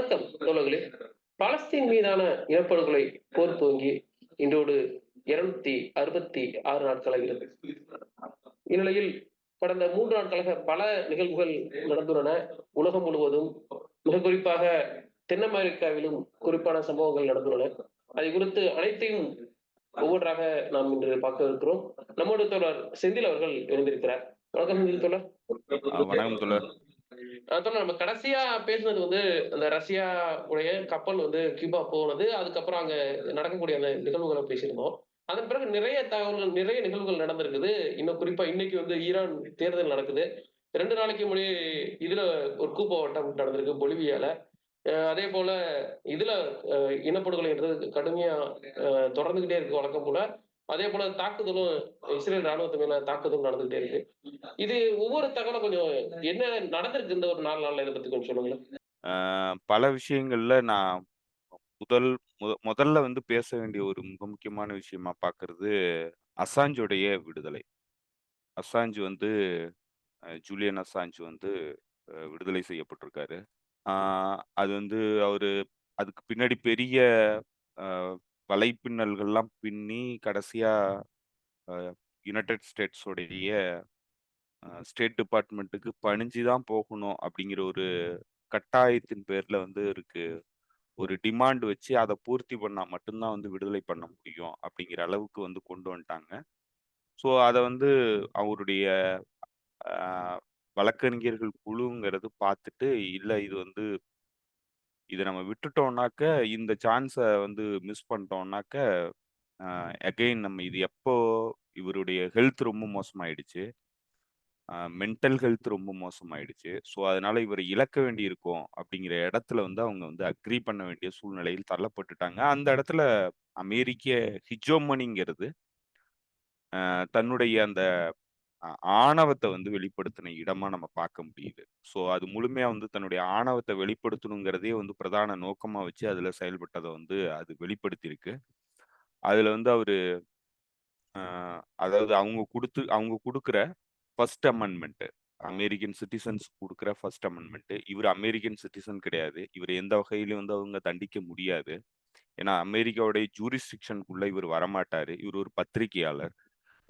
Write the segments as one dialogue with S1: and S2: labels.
S1: வணக்கம் தோழர்களே. பாலஸ்தீன் மீதான இனப்படுகொலை போர் துவங்கி இன்றோடு 266 நாட்களாகிறது. இந்நிலையில் கடந்த 3 நாட்களாக பல நிகழ்வுகள் நடந்துள்ளன. உலகம் முழுவதும், மிக குறிப்பாக தென் அமெரிக்காவிலும் குறிப்பான சம்பவங்கள் நடந்துள்ளன. அதை குறித்து அனைத்தையும் ஒவ்வொன்றாக நாம் இன்று பார்க்க இருக்கிறோம். நம்மோடு தோழர் செந்தில் அவர்கள் இணைந்திருக்கிறார். வணக்கம் செந்தில் தோழர்.
S2: வணக்கம் தோழர்.
S1: தோழர், நம்ம கடைசியா பேசினது வந்து அந்த ரஷ்யா உடைய கப்பல் வந்து கியூபா போனது. அதுக்கப்புறம் அங்க நடக்கக்கூடிய அந்த நிகழ்வுகள பேசியிருந்தோம். அதன் பிறகு நிறைய தகவல்கள், நிறைய நிகழ்வுகள் நடந்திருக்குது. இன்னும் குறிப்பா இன்னைக்கு வந்து ஈரான் தேர்தல் நடக்குது. 2 நாளைக்கு முன்னாடி இதுல ஒரு கூப்பா வட்டம் நடந்திருக்கு பொலிவியால. அதேபோல இதுல அ இனப்படுகொலைன்றது கடுமையா அ தொடர்ந்துகிட்டே இருக்கு வழக்கம் போல. அதேபோல தாக்குதலும் இஸ்ரேல் ராணுவத்து மேல தாக்குதலும் நடந்துகிட்டே இருக்கு. இது ஒவ்வொரு தகவலும் கொஞ்சம் என்ன நடந்திருக்கு இந்த ஒரு 4 நாள்ல இத பத்தி கொஞ்சம் சொல்லுங்களேன்?
S2: அ பல விஷயங்கள்ல நான் முதல் முதல்ல வந்து பேச வேண்டிய ஒரு மிக முக்கியமான விஷயமா பார்க்கறது, அசாஞ்சோடைய விடுதலை. அசாஞ்ச் வந்து ஜூலியன் அசாஞ்ச் வந்து விடுதலை செய்யப்பட்டிருக்காரு. ஆ அது வந்து அவரு அதுக்கு பின்னாடி பெரிய அ வலைப்பின்னல்கள்லாம் பின்னி கடைசியா அ யுனைட்டட் ஸ்டேட்ஸ் உடைய ஸ்டேட் டிபார்ட்மென்ட்க்கு பணிஞ்சு தான் போகணும் அப்படிங்கிற ஒரு கட்டாயத்தின் பேர்ல வந்து ஒரு டிமாண்ட் வச்சு அத பூர்த்தி பண்ணா மட்டும் தான் வந்து விடுதலை பண்ண முடியும் அப்படிங்கிற அளவுக்கு வந்து கொண்டு வந்துட்டாங்க. ஸோ அத வந்து அவருடைய அ வழக்கறிஞர்கள் குழுங்கிறது பார்த்துட்டு, இல்ல இது வந்து இத நம்ம விட்டுட்டோம்னாக்க, இந்த சான்ஸ வந்து மிஸ் பண்ணிட்டோம்னாக்க, அ அகைன் நம்ம இது எப்போ இவருடைய ஹெல்த் ரொம்ப மோசமாயிடுச்சு. மென்டல் ஹெல்த் ரொம்ப மோசமாயிடுச்சு. ஸோ, அதனால இவர இழக்க வேண்டியிருக்கும் அப்படிங்கிற இடத்துல வந்து அவங்க வந்து அக்ரி பண்ண வேண்டிய சூழ்நிலையில் தள்ளப்பட்டுட்டாங்க. அந்த இடத்துல அமெரிக்க ஹிஜோமனிங்கிறது தன்னுடைய அந்த அ ஆணவத்த வந்து வெளிப்படுத்தின இடமா நம்ம பார்க்க முடியுது. ஸோ, அது முழுமையா வந்து தன்னுடைய ஆணவத்த வெளிப்படுத்தணுங்கிறதே வந்து பிரதான நோக்கமா வச்சு அதுல செயல்பட்டத வந்து அது வெளிப்படுத்தியிருக்கு. அதுல வந்து அவரு அ அதாவது அவங்க குடுக்குற ஃபர்ஸ்ட் அமெண்ட்மென்ட். அமெரிக்கன் சிட்டிசன்ஸ் குடுக்குற ஃபர்ஸ்ட் அமெண்ட்மென்ட். இவரு அமெரிக்கன் சிட்டிசன் கிடையாது. இவர எந்த வகையிலும் வந்து அவங்க தண்டிக்க முடியாது. ஏன்னா, அமெரிக்காவுடைய ஜூரிஸ்டிக்ஷனுக்குள்ள இவரு வரமாட்டாரு. இவரு ஒரு பத்திரிகையாளர்.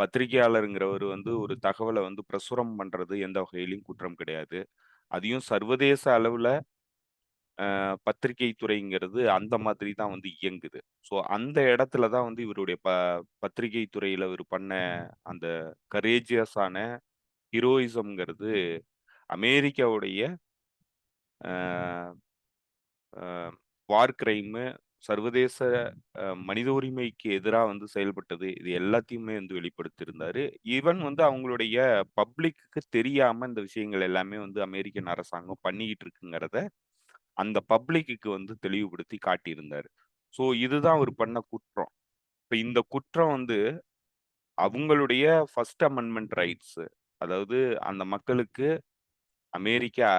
S2: பத்திரிகையாளர்ங்கிறவரு வந்து ஒரு தகவல வந்து பிரசுரம் பண்றது எந்த வகையிலும் குற்றம் கிடையாது. அதையும் சர்வதேச அளவுல பத்திரிகை துறைங்கிறது அந்த மாதிரி தான் வந்து இயங்குது. ஸோ அந்த இடத்துல தான் வந்து இவருடைய பத்திரிகை துறையில இவரு பண்ண அந்த கரேஜியஸான ஹீரோயிசம்ங்கிறது அமெரிக்காவுடைய அ அ வார் கிரைமு, சர்வதேச மனித உரிமைக்கு எதிரா வந்து செயல்பட்டது. இது எல்லாத்தையுமே வந்து வெளிப்படுத்தியிருந்தாரு. ஈவன் வந்து அவங்களுடைய பப்ளிக்குக்கு தெரியாம இந்த விஷயங்கள் எல்லாமே வந்து அமெரிக்கன் அரசாங்கம் பண்ணிக்கிட்டு இருக்குங்கிறத, அந்த பப்ளிக்குக்கு வந்து தெளிவுபடுத்தி காட்டியிருந்தாரு. ஸோ இதுதான் அவரு பண்ண குற்றம். இப்ப இந்த குற்றம் வந்து அவங்களுடைய ஃபர்ஸ்ட் அமெண்ட்மென்ட் ரைட்ஸ். அதாவது அந்த மக்களுக்கு அமெரிக்கா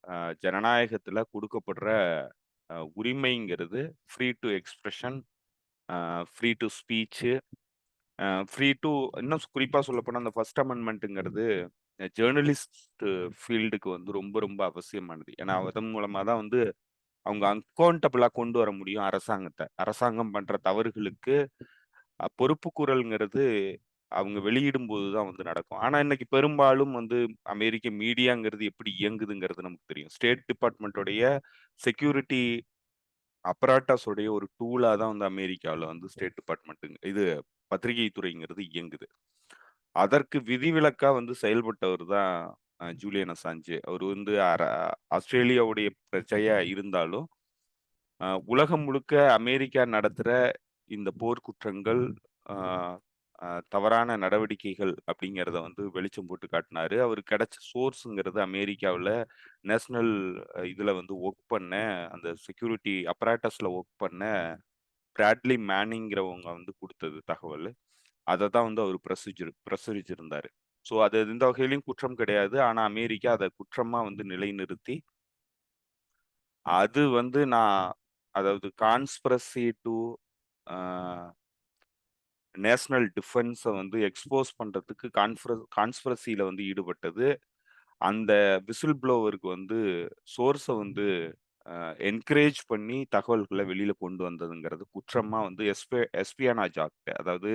S2: அ ஜனநாயகத்துல குடுக்கப்படுற உரிமைங்கிறது free to expression, free to speech, free to இன்னும் குறிப்பா சொல்லப்போனா அந்த ஃபர்ஸ்ட் அமெண்ட்மென்ட்ங்கிறது ஜர்னலிஸ்ட் ஃபீல்டுக்கு வந்து ரொம்ப ரொம்ப அவசியமானது. ஏன்னா, அதன் மூலமா தான் வந்து அவங்க அக்கவுண்டபிளா கொண்டு வர முடியும் அரசாங்கத்த. அரசாங்கம் பண்ற தவறுகளுக்கு பொறுப்புக்கூறல்ங்கிறது அவங்க வெளியிடும்போது தான் வந்து நடக்கும். ஆனா, இன்னைக்கு பெரும்பாலும் வந்து அமெரிக்க மீடியாங்கிறது எப்படி இயங்குதுங்கிறது நமக்கு தெரியும். ஸ்டேட் டிபார்ட்மென்ட்டோடைய செக்யூரிட்டி அப்பராட்டஸ் உடைய ஒரு டூலா தான் வந்து அமெரிக்காவுல வந்து ஸ்டேட் டிபார்ட்மென்ட்ங்க இது பத்திரிகை துறைங்கிறது இயங்குது. அதற்கு விதிவிலக்கா வந்து செயல்பட்டவர் தான் ஜூலியன் அசாஞ்சு. அவரு வந்து ஆஸ்திரேலியாவுடைய பிரஜையா இருந்தாலும், உலகம் முழுக்க அமெரிக்கா நடத்துற இந்த போர்க்குற்றங்கள், ஆ அ தவறான நடவடிக்கைகள் அப்படிங்கிறத வந்து வெளிச்சம் போட்டு காட்டினாரு. அவருக்கு கிடைச்ச சோர்ஸ்ங்கிறது அமெரிக்காவுல நேஷனல் இதுல வந்து வொர்க் பண்ண அந்த செக்யூரிட்டி அப்பராட்டஸ்ல வொர்க் பண்ண பிராட்லி மேனிங்கிறவங்க வந்து குடுத்தது தகவலு. அத தான் வந்து அவரு பிரசுரிச்சிருந்தாரு. ஸோ அது எந்த வகையிலயும் குற்றம் கிடையாது. ஆனா அமெரிக்கா அத குற்றமா வந்து நிலைநிறுத்தி, அது வந்து அதாவது கான்ஸ்பிரசி டூ அ நேஷனல் டிஃபென்ஸ வந்து எக்ஸ்போஸ் பண்றதுக்கு கான்ஸ்பிரசில வந்து ஈடுபட்டது. அந்த விசில் ப்ளோவருக்கு வந்து சோர்ஸ வந்து என்கரேஜ் பண்ணி தகவல்கள வெளியில கொண்டு வந்ததுங்கிறது குற்றமா வந்து எஸ்பியானாஜ் ஆக்ட், அதாவது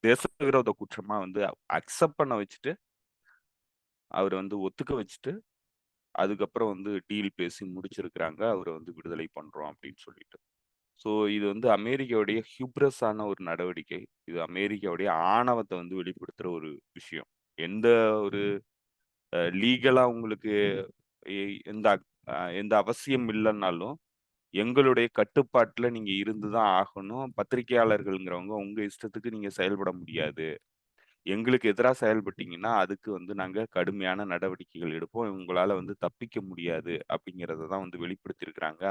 S2: தேசவிரோத குற்றமா வந்து அக்செப்ட் பண்ண வச்சுட்டு, அவர வந்து ஒத்துக்க வச்சுட்டு, அதுக்கப்புறம் வந்து டீல் பேசி முடிச்சிருக்கிறாங்க. அவர வந்து விடுதலை பண்றோம் அப்படின்னு சொல்லிட்டு. ஸோ இது வந்து அமெரிக்காவுடைய ஹியூப்ரஸான ஒரு நடவடிக்கை. இது அமெரிக்காவுடைய ஆணவத்த வந்து வெளிப்படுத்துற ஒரு விஷயம். எந்த ஒரு லீகலா உங்களுக்கு எ எந்த எந்த அவசியம் இல்லன்னாலும், எங்களுடைய கட்டுப்பாட்டுல நீங்க இருந்து தான் ஆகணும். பத்திரிக்கையாளர்கள்ங்கிறவங்க உங்க இஷ்டத்துக்கு நீங்க செயல்பட முடியாது. எங்களுக்கு எதிரா செயல்பட்டீங்கன்னா, அதுக்கு வந்து நாங்க கடுமையான நடவடிக்கைகள் எடுப்போம். உங்களால வந்து தப்பிக்க முடியாது அப்படிங்கிறத தான் வந்து வெளிப்படுத்தியிருக்கிறாங்க.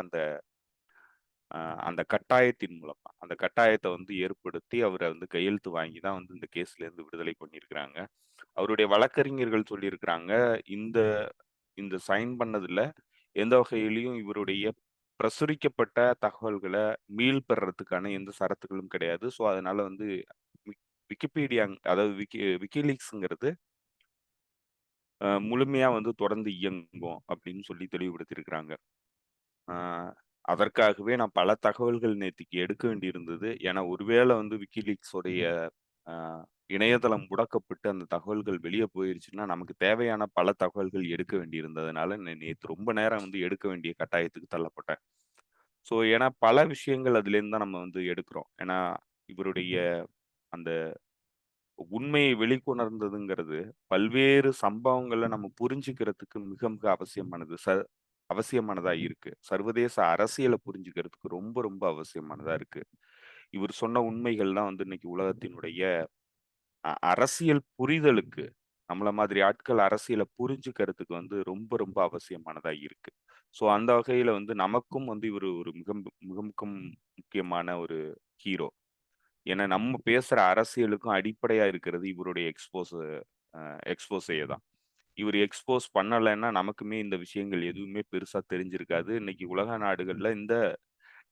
S2: அ அந்த கட்டாயத்தின் மூலமா. அந்த கட்டாயத்த வந்து ஏற்படுத்தி அவர வந்து கையெழுத்து வாங்கி தான் வந்து இந்த கேஸ்லேருந்து விடுதலை பண்ணியிருக்கிறாங்க. அவருடைய வழக்கறிஞர்கள் சொல்லியிருக்கிறாங்க, இந்த இந்த சைன் பண்ணதுல எந்த வகையிலயும் இவருடைய பிரசுரிக்கப்பட்ட தகவல்கள மீள்பெறுறதுக்கான எந்த ஷரத்துகளும் கிடையாது. ஸோ, அதனால வந்து விக்கிபீடியா, அதாவது விக்கிலீக்ஸ்ங்கிறது முழுமையா வந்து தொடர்ந்து இயங்கும் அப்படின்னு சொல்லி தெளிவுபடுத்தியிருக்கிறாங்க. ஆ அதற்காகவே நான் பல தகவல்கள் நேத்திக்கு எடுக்க வேண்டியிருந்தது. ஏன்னா, ஒருவேள வந்து விக்கிலீக்ஸ் உடைய அ இணையதளம் முடக்கப்பட்டு அந்த தகவல்கள் வெளிய போயிருச்சுன்னா, நமக்கு தேவையான பல தகவல்கள் எடுக்க வேண்டியிருந்ததுனால, நேத்து ரொம்ப நேரம் வந்து எடுக்க வேண்டிய கட்டாயத்துக்கு தள்ளப்பட்டேன். ஸோ, ஏன்னா பல விஷயங்கள் அதிலேருந்து தான் நம்ம வந்து எடுக்கிறோம். ஏன்னா, இவருடைய அந்த உண்மையை வெளிக்கொணர்ந்ததுங்கிறது, பல்வேறு சம்பவங்கள நம்ம புரிஞ்சுக்கிறதுக்கு மிக மிக அவசியமானது. அவசியமானதா இருக்கு. சர்வதேச அரசியல புரிஞ்சுக்கிறதுக்கு ரொம்ப ரொம்ப அவசியமானதா இருக்கு. இவர் சொன்ன உண்மைகள் தான் வந்து இன்னைக்கு உலகத்தினுடைய அரசியல் புரிதலுக்கு, நம்மள மாதிரி ஆட்கள் அரசியல புரிஞ்சுக்கிறதுக்கு வந்து ரொம்ப ரொம்ப அவசியமானதா இருக்கு. ஸோ அந்த வகையில வந்து நமக்கும் வந்து இவரு ஒரு மிக மிக முக்கியமான ஒரு ஹீரோ. ஏன்னா நம்ம பேசுற அரசியலுக்கும் அடிப்படையா இருக்கிறது இவருடைய எக்ஸ்போஸே தான். இவரு எக்ஸ்போஸ் பண்ணலைன்னா, நமக்குமே இந்த விஷயங்கள் எதுவுமே பெருசா தெரிஞ்சிருக்காது. இன்னைக்கு உலக நாடுகள்ல இந்த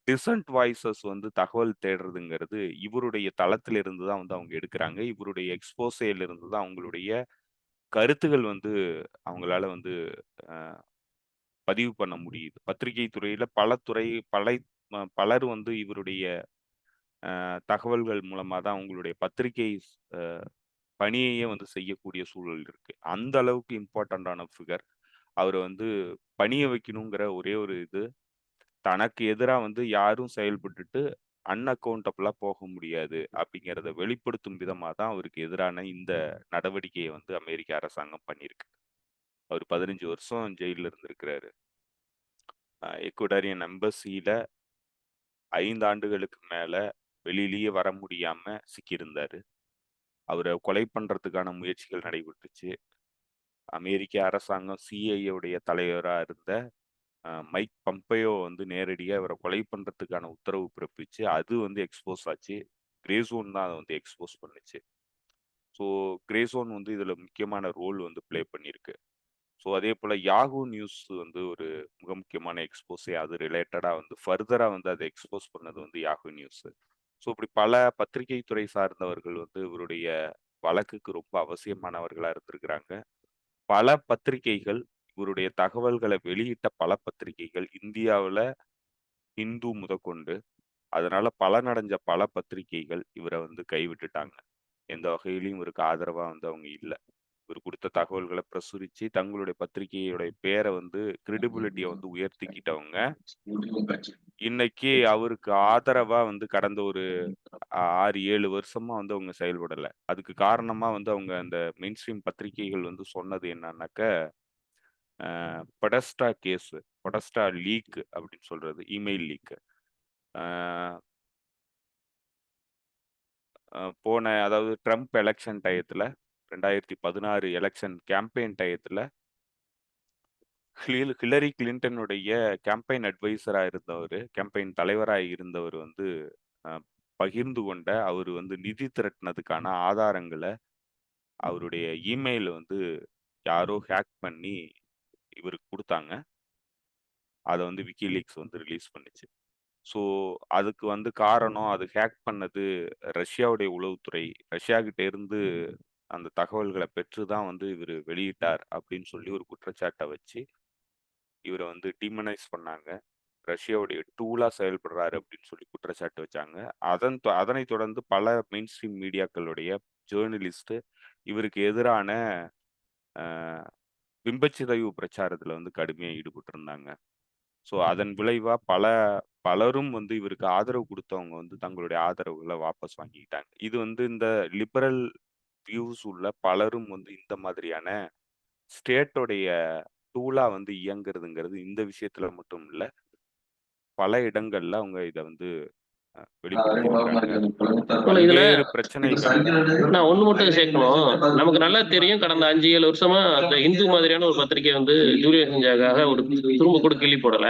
S2: டிசென்ட் வாய்ஸஸ் வந்து தகவல் தேடுறதுங்கிறது, இவருடைய தளத்தில இருந்து தான் வந்து அவங்க எடுக்குறாங்க. இவருடைய எக்ஸ்போஸேல இருந்து தான் அவங்களுடைய கருத்துகள் வந்து அவங்களால வந்து அ பதிவு பண்ண முடியுது. பத்திரிகை துறையில பலர் வந்து இவருடைய தகவல்கள் மூலமா தான் அவங்களுடைய பத்திரிகை அ பணியையே வந்து செய்யக்கூடிய சூழல் இருக்கு. அந்த அளவுக்கு இம்பார்ட்டன்டான ஃபிகர். அவர வந்து பணிய வைக்கணுங்கிற ஒரே ஒரு இது, தனக்கு எதிரா வந்து யாரும் செயல்பட்டுட்டு அன்அக்கவுண்டபிளா போக முடியாது அப்படிங்கிறத வெளிப்படுத்தும் விதமா தான் அவருக்கு எதிரான இந்த நடவடிக்கைய வந்து அமெரிக்க அரசாங்கம் பண்ணியிருக்கு. அவர் 15 வருஷம் ஜெயில்ல இருந்திருக்கிறாரு. எக்குவடாரியன் எம்பசில 5 ஆண்டுகளுக்கு மேல வெளியிலேயே வர முடியாம சிக்கியிருந்தாரு. அவர கொலை பண்றதுக்கான முயற்சிகள் நடைபெற்றுச்சு. அமெரிக்க அரசாங்கம் சிஐஏ உடைய தலைவரா இருந்த மைக் பம்பேயோ வந்து நேரடியா இவர கொலை பண்றதுக்கான உத்தரவு பிறப்பிச்சு, அது வந்து எக்ஸ்போஸ் ஆச்சு. கிரே ஜோன் தான் அத வந்து எக்ஸ்போஸ் பண்ணுச்சு. ஸோ கிரே ஜோன் வந்து இதுல முக்கியமான ரோல் வந்து ப்ளே பண்ணியிருக்கு. ஸோ அதேபோல யாஹூ நியூஸ் வந்து ஒரு மிக முக்கியமான எக்ஸ்போஸே, அது ரிலேட்டடா வந்து ஃபர்தரா வந்து அத எக்ஸ்போஸ் பண்ணது வந்து யாஹூ நியூஸ். ஸோ இப்படி பல பத்திரிகை துறை சார்ந்தவர்கள் வந்து இவருடைய வழக்குக்கு ரொம்ப அவசியமானவர்களா இருந்திருக்கிறாங்க. பல பத்திரிகைகள் இவருடைய தகவல்கள வெளியிட்ட பல பத்திரிகைகள் இந்தியாவுல ஹிந்து முதற்கொண்டு, அதனால பலனடைஞ்ச பல பத்திரிகைகள் இவர வந்து கைவிட்டுட்டாங்க. எந்த வகையிலயும் இவருக்கு ஆதரவா வந்து அவங்க இல்ல. இவர் குடுத்த தகவல்கள பிரசுரிச்சு, தங்களுடைய பத்திரிகையுடைய பேர வந்து கிரெடிபிலிட்டிய வந்து உயர்த்திக்கிட்டவங்க, இன்னைக்கு அவருக்கு ஆதரவா வந்து கடந்த ஒரு 6, 7 வருஷமா வந்து அவங்க செயல்படல. அதுக்கு காரணமா வந்து அவங்க அந்த மெயின் ஸ்ட்ரீம் பத்திரிகைகள் வந்து சொன்னது என்னன்னாக்க, அ பெடஸ்டா கேஸ், பெடஸ்டா லீக் அப்படின்னு சொல்றது. Email league. அ போன, அதாவது ட்ரம்ப் எலக்ஷன் டயத்துல 2016 எலக்ஷன் கேம்பெயின் டயத்துல ஹில்லரி கிளின்டனுடைய கேம்பெயின் அட்வைசரா இருந்தவரு, கேம்பெயின் தலைவரா இருந்தவர் வந்து அ பகிர்ந்து கொண்ட, அவரு வந்து நிதி திரட்டுனதுக்கான ஆதாரங்கள அவருடைய இமெயில் வந்து யாரோ ஹேக் பண்ணி இவருக்கு குடுத்தாங்க. அத வந்து விக்கிலீக்ஸ் வந்து ரிலீஸ் பண்ணுச்சு. ஸோ, அதுக்கு வந்து காரணம், அது ஹேக் பண்ணது ரஷ்யாவுடைய உளவுத்துறை. ரஷ்யா கிட்ட இருந்து அந்த தகவல்கள பெற்று தான் வந்து இவரு வெளியிட்டார் அப்படின்னு சொல்லி ஒரு குற்றச்சாட்ட வச்சு, இவரை வந்து டீமனைஸ் பண்ணாங்க. ரஷ்யாவுடைய டூலா செயல்படுறாரு அப்படின்னு சொல்லி குற்றச்சாட்டு வச்சாங்க. அதனைத் தொடர்ந்து பல மெயின் ஸ்ட்ரீம் மீடியாக்களுடைய ஜேர்னலிஸ்ட் இவருக்கு எதிரான பிம்பச்சிதைவு பிரச்சாரத்துல வந்து கடுமையா ஈடுபட்டிருந்தாங்க. ஸோ அதன் விளைவா பலரும் வந்து இவருக்கு ஆதரவு குடுத்தவங்க வந்து தங்களுடைய ஆதரவுகள வாபஸ் வாங்கிக்கிட்டாங்க. இது வந்து இந்த லிபரல் வியூஸ் உள்ள பலரும் வந்து இந்த மாதிரியான ஸ்டேட்டோடைய டூலா வந்து இயங்குறதுங்கிறது இந்த விஷயத்துல மட்டும் இல்ல. பல இடங்கள்ல அவங்க இத வந்து வெளிப்படுத்தியிருக்கிறாங்க.
S1: இதுல
S2: பல்வேறு பிரச்சனைகள்ல
S1: நான் ஒண்ணு மட்டும் சேர்க்கணும். நமக்கு நல்லா தெரியும் கடந்த 5, 7 வருஷமா அந்த இந்து மாதிரியான ஒரு பத்திரிக்கை வந்து ஜூலியன் அசாஞ்சாக ஒரு துரும்ப கூட கிள்ளி போடல.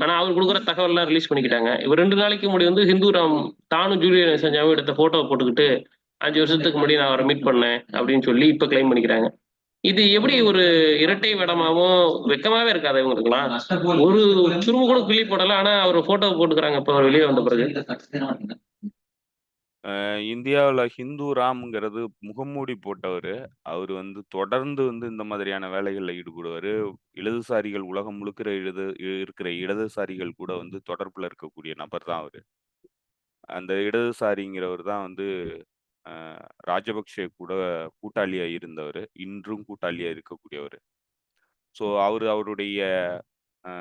S1: ஆனா அவர் குடுக்குற தகவல்லாம் ரிலீஸ் பண்ணிக்கிட்டாங்க. இவர் 2 நாளைக்கு முன்னாடி வந்து ஹிந்துராம் தானும் ஜூலியன் அசாஞ்சாவும் எடுத்த ஃபோட்டோவ போட்டுக்கிட்டு 5 வருஷத்துக்கு முன்னாடி நான் அவர மீட் பண்ணேன் அப்படின்னு சொல்லி இப்ப கிளைம் பண்ணிக்கிறாங்க. இது எப்படி ஒரு இரட்டை வேடமாவும் வெட்கமாவே இருக்காதா இவங்களுக்கெல்லாம்? ஒரு சுரும்பு கூட கிள்ளி போடல. ஆனா அவரு ஃபோட்டோவ போட்டுக்கிறாங்க இப்ப அவர் வெளிய வந்த பிறகு.
S2: இந்தியாவுல ஹிந்து ராம்ங்கிறது முகமூடி போட்டவரு. அவரு வந்து தொடர்ந்து வந்து இந்த மாதிரியான வேலைகள்ல ஈடுபடுவாரு. இடதுசாரிகள் உலகம் முழுக்கிற இருக்கிற இடதுசாரிகள் கூட வந்து தொடர்புல இருக்கக்கூடிய நபர் தான் அவரு. அந்த இடதுசாரிங்கிறவர் தான் வந்து அ ராஜபக்ஷே கூட கூட்டாளியா இருந்தவரு. இன்றும் கூட்டாளியா இருக்கக்கூடியவரு. ஸோ அ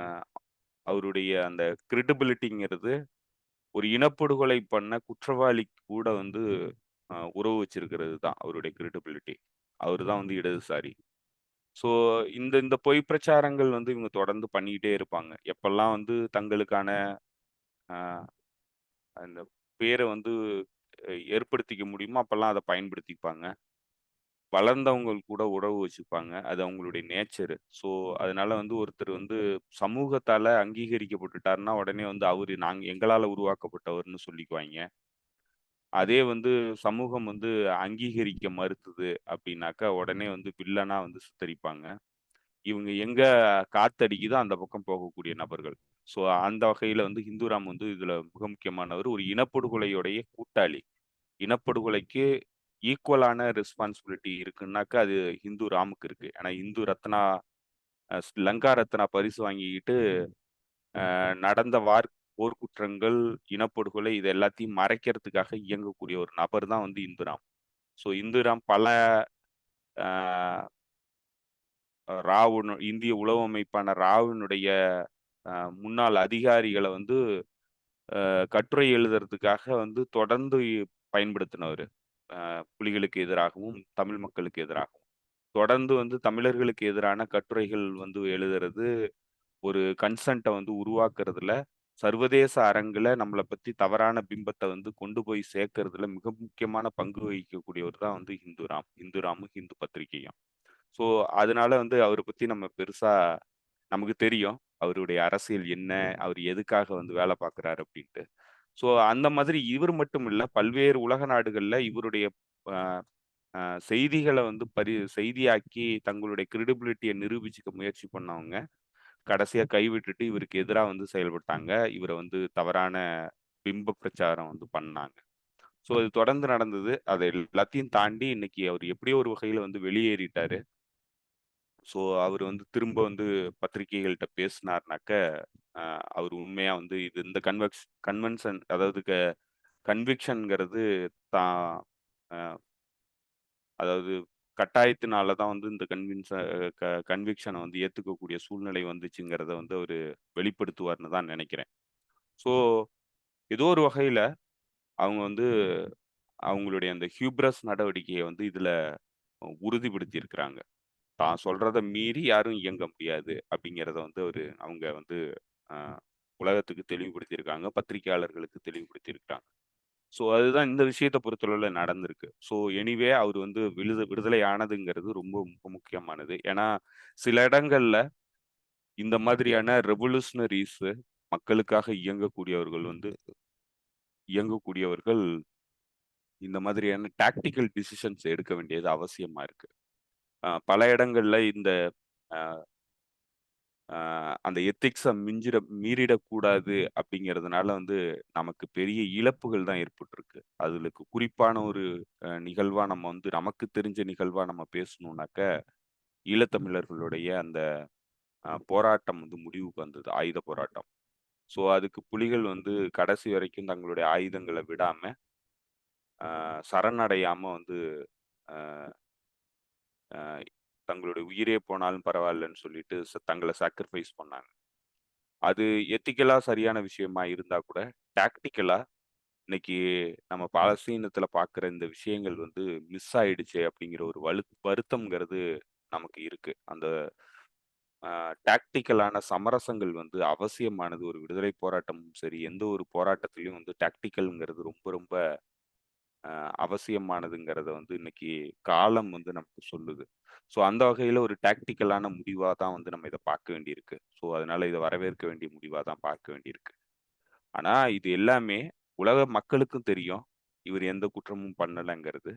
S2: அவருடைய அந்த கிரெடிபிலிட்டிங்கிறது ஒரு இனப்படுகொலை பண்ண குற்றவாளிக்கு கூட வந்து உறவு வச்சிருக்கிறது தான் அவருடைய கிரெடிபிலிட்டி. அவரு தான் வந்து இடதுசாரி. ஸோ இந்த இந்த பொய் பிரச்சாரங்கள் வந்து இவங்க தொடர்ந்து பண்ணிக்கிட்டே இருப்பாங்க. எப்பல்லாம் வந்து தங்களுக்கான அ அந்த பேர வந்து ஏற்படுத்திக்க முடியுமோ, அப்பல்லாம் அத பயன்படுத்திப்பாங்க. வளர்ந்தவங்க கூட உறவு வச்சுப்பாங்க. அது அவங்களுடைய நேச்சரு. ஸோ அதனால வந்து ஒருத்தர் வந்து சமூகத்தால அங்கீகரிக்கப்பட்டுட்டாருன்னா, உடனே வந்து அவரு எங்களால உருவாக்கப்பட்டவர்ன்னு சொல்லிக்குவாய்ங்க. அதே வந்து சமூகம் வந்து அங்கீகரிக்க மறுத்தது அப்படின்னாக்கா, உடனே வந்து வில்லனா வந்து சித்தரிப்பாங்க. இவங்க எங்க காத்தடிக்குதோ அந்த பக்கம் போகக்கூடிய நபர்கள். ஸோ அந்த வகையில வந்து ஹிந்துராம் வந்து இதுல மிக முக்கியமானவர். ஒரு இனப்படுகொலையுடைய கூட்டாளி. இனப்படுகொலைக்கு ஈக்குவலான ரெஸ்பான்சிபிலிட்டி இருக்குன்னாக்கா, அது ஹிந்து ராமுக்கு இருக்கு. ஆனா இந்து ரத்னா லங்கா ரத்னா பரிசு வாங்கிக்கிட்டு நடந்த போர்க்குற்றங்கள், இனப்படுகொலை இது எல்லாத்தையும் மறைக்கிறதுக்காக இயங்கக்கூடிய ஒரு நபர் தான் வந்து இந்துராம். ஸோ இந்துராம் பல அ இந்திய உளவு அமைப்பான ராவினுடைய அ முன்னாள் அதிகாரிகள வந்து கட்டுரை எழுதுறதுக்காக வந்து தொடர்ந்து பயன்படுத்தினவரு. புலிகளுக்கு எதிராகவும், தமிழ் மக்களுக்கு எதிராகவும். தொடர்ந்து வந்து தமிழர்களுக்கு எதிரான கட்டுரைகள் வந்து எழுதுறது, ஒரு கன்சென்ட்ட வந்து உருவாக்குறதுல, சர்வதேச அரங்குல நம்மள பத்தி தவறான பிம்பத்த வந்து கொண்டு போய் சேர்க்கறதுல மிக முக்கியமான பங்கு வகிக்கக்கூடியவர் தான் வந்து இந்துராமும், ஹிந்து பத்திரிகையும். ஸோ, அதனால வந்து அவர பத்தி நம்ம பெருசா நமக்கு தெரியும். அவருடைய அரசியல் என்ன? அவர் எதுக்காக வந்து வேல பார்க்குறாரு அப்டின்ட்டு. ஸோ, அந்த மாதிரி இவர் மட்டும் இல்ல, பல்வேறு உலக நாடுகள்ல இவருடைய அ அ செய்திகள வந்து செய்தியாக்கி தங்களுடைய கிரெடிபிலிட்டிய நிரூபிச்சுக்க முயற்சி பண்ணவங்க, கடைசியா கைவிட்டுட்டு இவருக்கு எதிரா வந்து செயல்பட்டாங்க. இவர வந்து தவறான பிம்ப பிரச்சாரம் வந்து பண்ணாங்க. ஸோ, இது தொடர்ந்து நடந்தது. அத எல்லாத்தையும் தாண்டி இன்னைக்கு அவர் எப்படியோ ஒரு வகையில வந்து வெளியேறிட்டாரு. ஸோ, அவரு வந்து திரும்ப வந்து பத்திரிகைகள்ட்ட பேசினார்னாக்க, அ அவரு உண்மையா வந்து இது இந்த கன்வென்ஷன் அதாவது கன்விக்ஷன்ங்கிறது தான் அ அதாவது கட்டாயத்தினால தான் வந்து இந்த கன்விக்ஷன வந்து ஏத்துக்கக்கூடிய சூழ்நிலை வந்துச்சுங்கிறத வந்து அவரு வெளிப்படுத்துவார்ன்னு தான் நெனைக்கிறேன். ஸோ, ஏதோ ஒரு வகையில அவங்க வந்து அவங்களுடைய அந்த ஹியூப்ரஸ் நடவடிக்கைய வந்து இதுல உறுதிப்படுத்தி இருக்கிறாங்க. தான் சொல்றத மீறி யாரும் இயங்க முடியாது அப்படிங்கிறத வந்து அவங்க வந்து அ உலகத்துக்கு தெளிவுபடுத்தியிருக்காங்க. பத்திரிக்கையாளர்களுக்கு தெளிவுபடுத்தியிருக்காங்க. ஸோ அதுதான் இந்த விஷயத்த பொறுத்தளவுல நடந்திருக்கு. ஸோ எனிவே அவர் வந்து விடுதலை ஆனதுங்கிறது ரொம்ப முக்கியமானது. ஏன்னா, சில இடங்கள்ல இந்த மாதிரியான ரெவல்யூஷனரீஸ் மக்களுக்காக இயங்கக்கூடியவர்கள் இந்த மாதிரியான டாக்டிக்கல் டிசிஷன்ஸ் எடுக்க வேண்டியது அவசியமா இருக்கு. பல இடங்கள்ல இந்த அ அ அந்த எத்திக்ஸ மீறிடக்கூடாது அப்படிங்கிறதுனால வந்து நமக்கு பெரிய இழப்புகள் தான் ஏற்பட்டிருக்கு. அதுலக்கு குறிப்பான ஒரு நிகழ்வா நம்ம வந்து நமக்கு தெரிஞ்ச நிகழ்வா நம்ம பேசணும்னாக்க, ஈழத்தமிழர்களுடைய அந்த போராட்டம் வந்து முடிவுக்கு வந்தது. ஆயுத போராட்டம். ஸோ அதுக்கு புலிகள் வந்து கடைசி வரைக்கும் தங்களுடைய ஆயுதங்கள விடாம, அ சரணடையாம வந்து அ அ தங்களுடைய உயிரே போனாலும் பரவாயில்லன்னு சொல்லிட்டு தங்கள சாக்ரிஃபைஸ் பண்ணாங்க. அது எத்திக்கலா சரியான விஷயமா இருந்தா கூட, டாக்டிக்கலா இன்னைக்கு நம்ம பாலஸ்தீனத்தில பார்க்குற இந்த விஷயங்கள் வந்து மிஸ் ஆயிடுச்சே அப்படிங்கிற ஒரு வருத்தம்ங்கிறது நமக்கு இருக்கு. அந்த டாக்டிக்கலான சமரசங்கள் வந்து அவசியமானது. ஒரு விடுதலை போராட்டமும் சரி, எந்த ஒரு போராட்டத்திலயும் வந்து டாக்டிக்கல்ங்கிறது ரொம்ப ரொம்ப அவசியமானதுங்கிறத வந்து இன்னைக்கு காலம் வந்து நமக்கு சொல்லுது. ஸோ அந்த வகையில ஒரு டாக்டிக்கலான முடிவா தான் வந்து நம்ம இத பார்க்க வேண்டியிருக்கு. ஸோ அதனால இத வரவேற்க வேண்டிய முடிவா தான் பார்க்க வேண்டியிருக்கு. ஆனா இது எல்லாமே உலக மக்களுக்கும் தெரியும். இவர் எந்த குற்றமும் பண்ணலங்கிறது.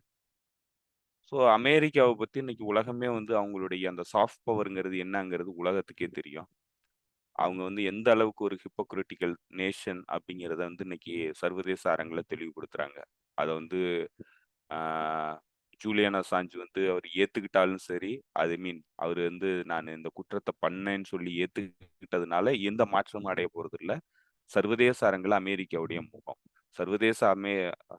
S2: ஸோ அமெரிக்காவ பத்தி இன்னைக்கு உலகமே வந்து அவங்களுடைய அந்த சாஃப்ட் பவர்ங்கிறது என்னங்கிறது உலகத்துக்கே தெரியும். அவங்க வந்து எந்த அளவுக்கு ஒரு ஹிப்போக்ரிட்டிக்கல் நேஷன் அப்படிங்கிறத வந்து இன்னைக்கு சர்வதேச அரங்குல தெளிவுபடுத்துறாங்க. அத வந்து ஆ ஜூலியன் அசாஞ்ச் வந்து அவர் ஏத்துக்கிட்டாலும் சரி, ஐ மீன் அவரு வந்து நான் இந்த குற்றத்த பண்ணேன்னு சொல்லி ஏத்துக்கிட்டதுனால எந்த மாற்றமும் அடைய போறதில்ல. சர்வதேச அரங்குல அமெரிக்காவுடைய முகம். சர்வதேச அமே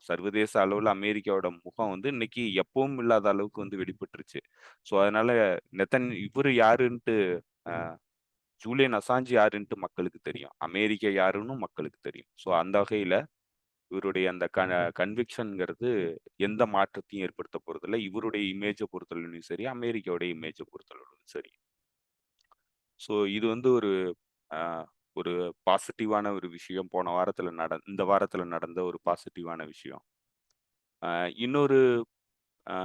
S2: சர்வதேச அளவுல அமெரிக்காவோட முகம் வந்து இன்னைக்கு எப்பவும் இல்லாத அளவுக்கு வந்து வெளிப்பட்டுருச்சு. ஸோ அதனால இவரு யாருன்ட்டு அ ஜூலியன் அசாஞ்ச் யாருன்ட்டு மக்களுக்கு தெரியும். அமெரிக்கா யாருன்னு மக்களுக்கு தெரியும். ஸோ அந்த வகையில இவருடைய அந்த கன்விக்ஷன்ங்கிறது எந்த மாற்றத்தையும் ஏற்படுத்த போறதில்ல. இவருடைய இமேஜ பொறுத்தளவிலும் சரி, அமெரிக்காவுடைய இமேஜ பொறுத்தளவிலும் சரி. ஸோ இது வந்து அ ஒரு பாசிட்டிவான ஒரு விஷயம். இந்த வாரத்துல நடந்த ஒரு பாசிட்டிவான விஷயம். அ இன்னொரு அ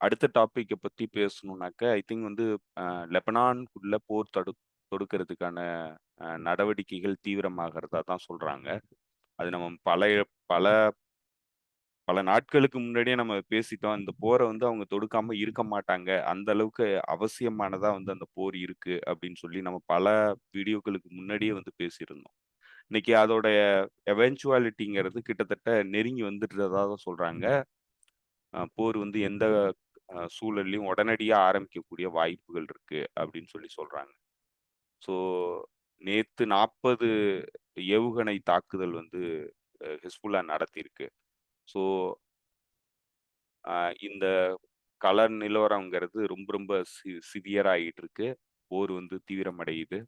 S2: அடுத்த டாபிக்க பத்தி பேசணும்னாக்க, ஐ திங்க் வந்து அ லெபனான்குள்ள போர் தொடுக்கிறதுக்கான நடவடிக்கைகள் தீவிரமாகறதா தான் சொல்றாங்க. அது நம்ம பல பல நாட்களுக்கு முன்னாடியே நம்ம பேசிட்டோம். இந்த போர வந்து அவங்க தொடுக்காம இருக்க மாட்டாங்க. அந்த அளவுக்கு அவசியமானதா வந்து அந்த போர் இருக்கு அப்படின்னு சொல்லி நம்ம பல வீடியோக்களுக்கு முன்னாடியே வந்து பேசியிருந்தோம். இன்னைக்கு அதோடைய எவென்ச்சுவாலிட்டிங்கிறது கிட்டத்தட்ட நெருங்கி வந்துட்டதா தான் சொல்றாங்க. போர் வந்து எந்த சூழல்லயும் உடனடியா ஆரம்பிக்கக்கூடிய வாய்ப்புகள் இருக்கு அப்படின்னு சொல்லி சொல்றாங்க. ஸோ நேத்து 40 ஏவுகணை தாக்குதல் வந்து ஹிஸ்புல்லா நடத்தியிருக்கு. ஸோ அ இந்த கள நிலவரம்ங்கிறது ரொம்ப ரொம்ப சிவியரா ஆயிட்டு இருக்கு. போர் வந்து தீவிரமடையுது.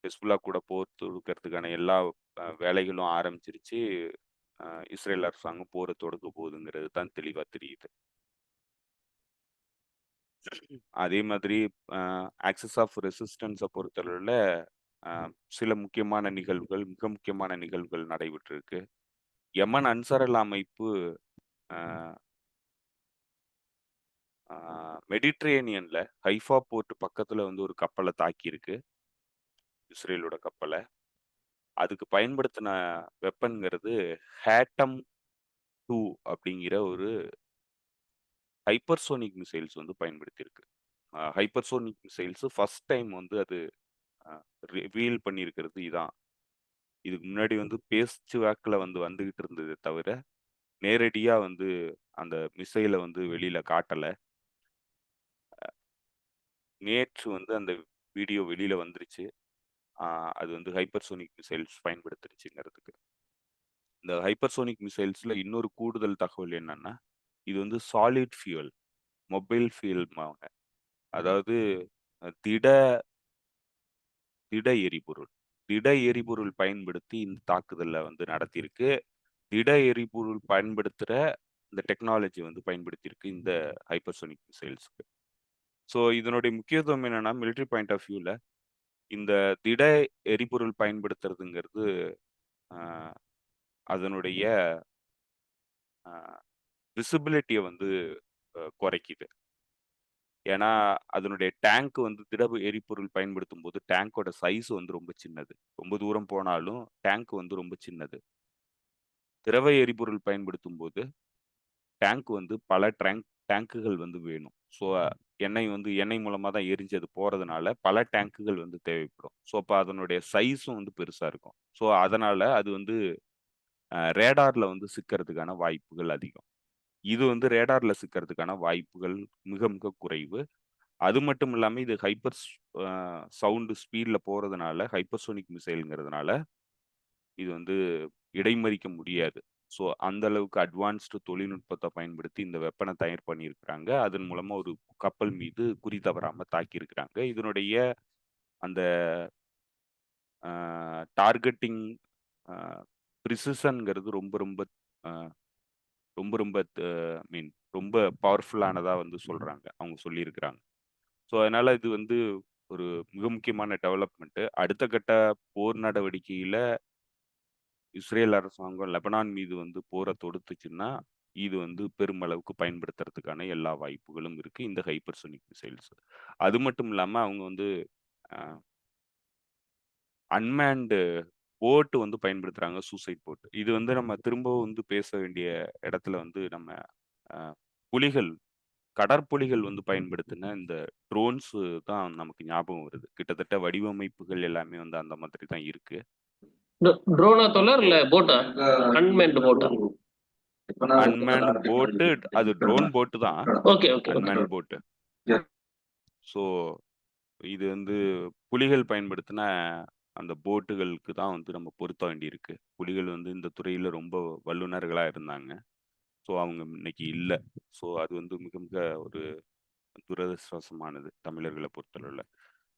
S2: ஹிஸ்புல்லா கூட போர் தொடுக்கிறதுக்கான எல்லா வேலைகளும் ஆரம்பிச்சிருச்சு. அ இஸ்ரேல் அரசாங்கம் போர தொடுக்க போகுதுங்கிறது தான் தெளிவா தெரியுது. அதே மாதிரி அ ஆக்சிஸ் ஆஃப் ரெசிஸ்டன்ஸ பொறுத்தளவுல அ சில முக்கியமான நிகழ்வுகள், மிக முக்கியமான நிகழ்வுகள் நடைபெற்றிருக்கு. யமன் அன்சாரல்லா அமைப்பு அ ஆ மெடிட்ரேனியன்ல ஹைஃபா போர்ட் பக்கத்துல வந்து ஒரு கப்பல தாக்கியிருக்கு. இஸ்ரேலோட கப்பல. அதுக்கு பயன்படுத்தின வெப்பன்ங்கிறது ஹேட்டம் 2 அப்படிங்கிற ஒரு ஹைப்பர்சோனிக் மிசைல்ஸ் வந்து பயன்படுத்தியிருக்கு. ஹைப்பர்சோனிக் மிசைல்ஸ் ஃபர்ஸ்ட் டைம் வந்து அது அ ரிவீல் பண்ணியிருக்கிறது இதான். இதுக்கு முன்னாடி வந்து பேச்சு வாக்குல வந்து வந்துகிட்டு இருந்ததே தவிர, நேரடியா வந்து அந்த மிசைல வந்து வெளியில காட்டல. நேற்று வந்து அந்த வீடியோ வெளியில வந்துருச்சு. ஆ அது வந்து ஹைப்பர்சோனிக் மிசைல்ஸ் பயன்படுத்துனுச்சுங்கிறதுக்கு. இந்த ஹைப்பர்சோனிக் மிசைல்ஸ்ல இன்னொரு கூடுதல் தகவல் என்னன்னா, இது வந்து சாலிட் ஃபியூயல், மொபைல் ஃபியூயல்ம்பாங்க. அதாவது திட திட எரிபொருள். திட எரிபொருள் பயன்படுத்தி இந்த தாக்குதல வந்து நடத்தியிருக்கு. திட எரிபொருள் பயன்படுத்துற இந்த டெக்னாலஜி வந்து பயன்படுத்தியிருக்கு இந்த ஹைப்பர்சோனிக் மிசைல்ஸ்க்கு. ஸோ இதனுடைய முக்கியத்துவம் என்னன்னா, மிலிட்டரி பாயிண்ட் ஆஃப் வியூல இந்த திட எரிபொருள் பயன்படுத்துறதுங்கிறது, அ அதனுடைய அ விசிபிலிட்டிய வந்து குறைக்குது. ஏன்னா, அதனுடைய டேங்க் வந்து திட எரிபொருள் பயன்படுத்தும்போது, டேங்கோட சைஸ் வந்து ரொம்ப சின்னது. ரொம்ப தூரம் போனாலும் டேங்க் வந்து ரொம்ப சின்னது. திரவ எரிபொருள் பயன்படுத்தும்போது, டேங்க் வந்து பல டேங்குகள் வந்து வேணும். ஸோ, எண்ணெய் மூலமா தான் எரிஞ்சு அது போறதுனால, பல டேங்குகள் வந்து தேவைப்படும். ஸோ, அப்ப அதனுடைய சைஸும் வந்து பெருசா இருக்கும். ஸோ, அதனால அது வந்து ரேடார்ல வந்து சிக்கறதுக்கான வாய்ப்புகள் அதிகம். இது வந்து ரேடார்ல சிக்கறதுக்கான வாய்ப்புகள் மிக மிக குறைவு. அது மட்டும் இல்லாம இது சவுண்ட் ஸ்பீட்ல போறதுனால ஹைப்பர்சோனிக் மிசைல்ங்கிறதுனால இது வந்து இடைமறிக்க முடியாது. ஸோ அந்த அளவுக்கு அட்வான்ஸ்டு தொழில்நுட்பத்த பயன்படுத்தி இந்த வெப்பன தயார் பண்ணியிருக்கிறாங்க. அதன் மூலமா ஒரு கப்பல் மீது குறி தவறாம தாக்கியிருக்கிறாங்க. இதனுடைய அந்த டார்கெட்டிங் அ பிரிசிஷன்ங்கிறது ரொம்ப ரொம்ப அ ரொம்ப ரொம்ப மீன் ரொம்ப பவர்ஃபுல்லானதா வந்து சொல்றாங்க. அவங்க சொல்லியிருக்கிறாங்க. ஸோ அதனால இது வந்து ஒரு மிக முக்கியமான டெவலப்மெண்ட். அடுத்த கட்ட போர் நடவடிக்கையில இஸ்ரேல் அரசாங்கம் லெபனான் மீது வந்து போரை தொடுத்துச்சுன்னா, இது வந்து பெருமளவுக்கு பயன்படுத்துறதுக்கான எல்லா வாய்ப்புகளும் இருக்கு. இந்த ஹைப்பர்சோனிக் மிசைல்ஸ். அது மட்டும் இல்லாம அவங்க வந்து அ அன்மேன்டு போட் வந்து பயன்படுத்துறாங்க. Suicide boat. இது வந்து நம்ம திரும்பவும் வந்து பேச வேண்டிய இடத்துல வந்து நம்ம அ புலிகள் கடற்புலிகள் வந்து பயன்படுத்தின இந்த ட்ரோன்ஸ் தான் நமக்கு ஞாபகம் வருது. கிட்டத்தட்ட வடிவமைப்புகள் எல்லாமே வந்து அந்த மாதிரி தான் இருக்கு.
S1: ட்ரோனா தோழர் இல்ல போட்டா? அன்மேன்டு போட்டா?
S2: அன்மேன்டு போட்டு அது ட்ரோன் போட்டு தான்.
S1: Okay, okay, okay.
S2: அன்மேன்டு போட்டு. ஸோ இது வந்து புலிகள் பயன்படுத்தின அந்த போட்டுகளுக்கு தான் வந்து நம்ம பொருத்த வேண்டியிருக்கு. புலிகள் வந்து இந்த துறையில ரொம்ப வல்லுனர்களா இருந்தாங்க. ஸோ அவங்க இன்னைக்கு இல்ல. ஸோ அது வந்து மிக மிக ஒரு துரதிர்ஷ்டவசமானது தமிழர்கள பொறுத்தளவுல.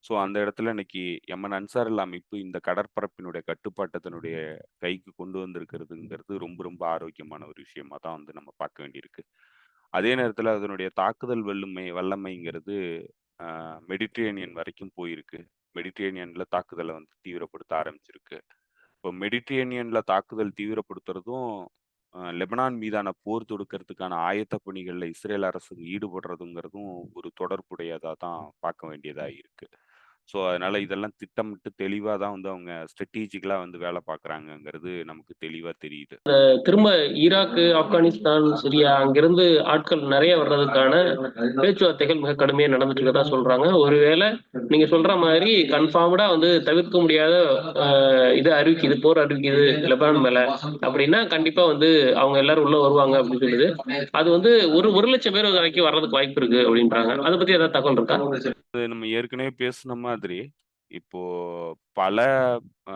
S2: ஸோ அந்த இடத்துல இன்னைக்கு எமன் அன்சாருல்லா அமைப்பு இந்த கடற்பரப்பினுடைய கட்டுப்பாட்ட தன்னுடைய கைக்கு கொண்டு வந்திருக்கிறதுங்கிறது ரொம்ப ரொம்ப ஆரோக்கியமான ஒரு விஷயமா தான் வந்து நம்ம பார்க்க வேண்டியிருக்கு. அதே நேரத்துல அதனுடைய தாக்குதல் வல்லமைங்கிறது மெடிட்டரேனியன் வரைக்கும் போயிருக்கு. மெடிட்டரேனியன்ல தாக்குதல வந்து தீவிரப்படுத்த ஆரம்பிச்சிருக்கு. இப்போ மெடிட்டரேனியன்ல தாக்குதல் தீவிரப்படுத்துறதும், லெபனான் மீதான போர் தொடுக்கிறதுக்கான ஆயத்த பணிகள்ல இஸ்ரேல் அரசு ஈடுபடுறதுங்கிறதும் ஒரு தொடர்புடையதா தான் பார்க்க வேண்டியதா இருக்கு. ஸோ அதனால இதெல்லாம் திட்டமிட்டு தெளிவா தான் வந்து அவங்க ஸ்ட்ராட்டஜிக்கலா வந்து வேலை பார்க்குறாங்கங்கிறது நமக்கு தெளிவா தெரியுது.
S1: திரும்ப ஈராக்கு, ஆப்கானிஸ்தான், சிரியா அங்கிருந்து ஆட்கள் நெறைய வர்றதுக்கான பேச்சுவார்த்தைகள் மிக கடுமையா நடந்துட்டு இருக்கறதா சொல்றாங்க. ஒருவேளை நீங்க சொல்ற மாதிரி கன்ஃபார்ம்டா வந்து தவிர்க்க முடியாத அ இது அறிவிக்குது, போர் அறிவிக்குது லெபனான் மேல அப்படின்னா, கண்டிப்பா வந்து அவங்க எல்லாரும் உள்ள வருவாங்க அப்படின்னு சொல்லுது. அது வந்து ஒரு 1,00,000 பேர் வரைக்கும் வர்றதுக்கு வாய்ப்பு இருக்கு அப்படின்றாங்க. அத பத்தி ஏதாவது தகவல் இருக்கா?
S2: அது நம்ம ஏற்கனவே பேசுன மாதிரி, இப்போ பல அ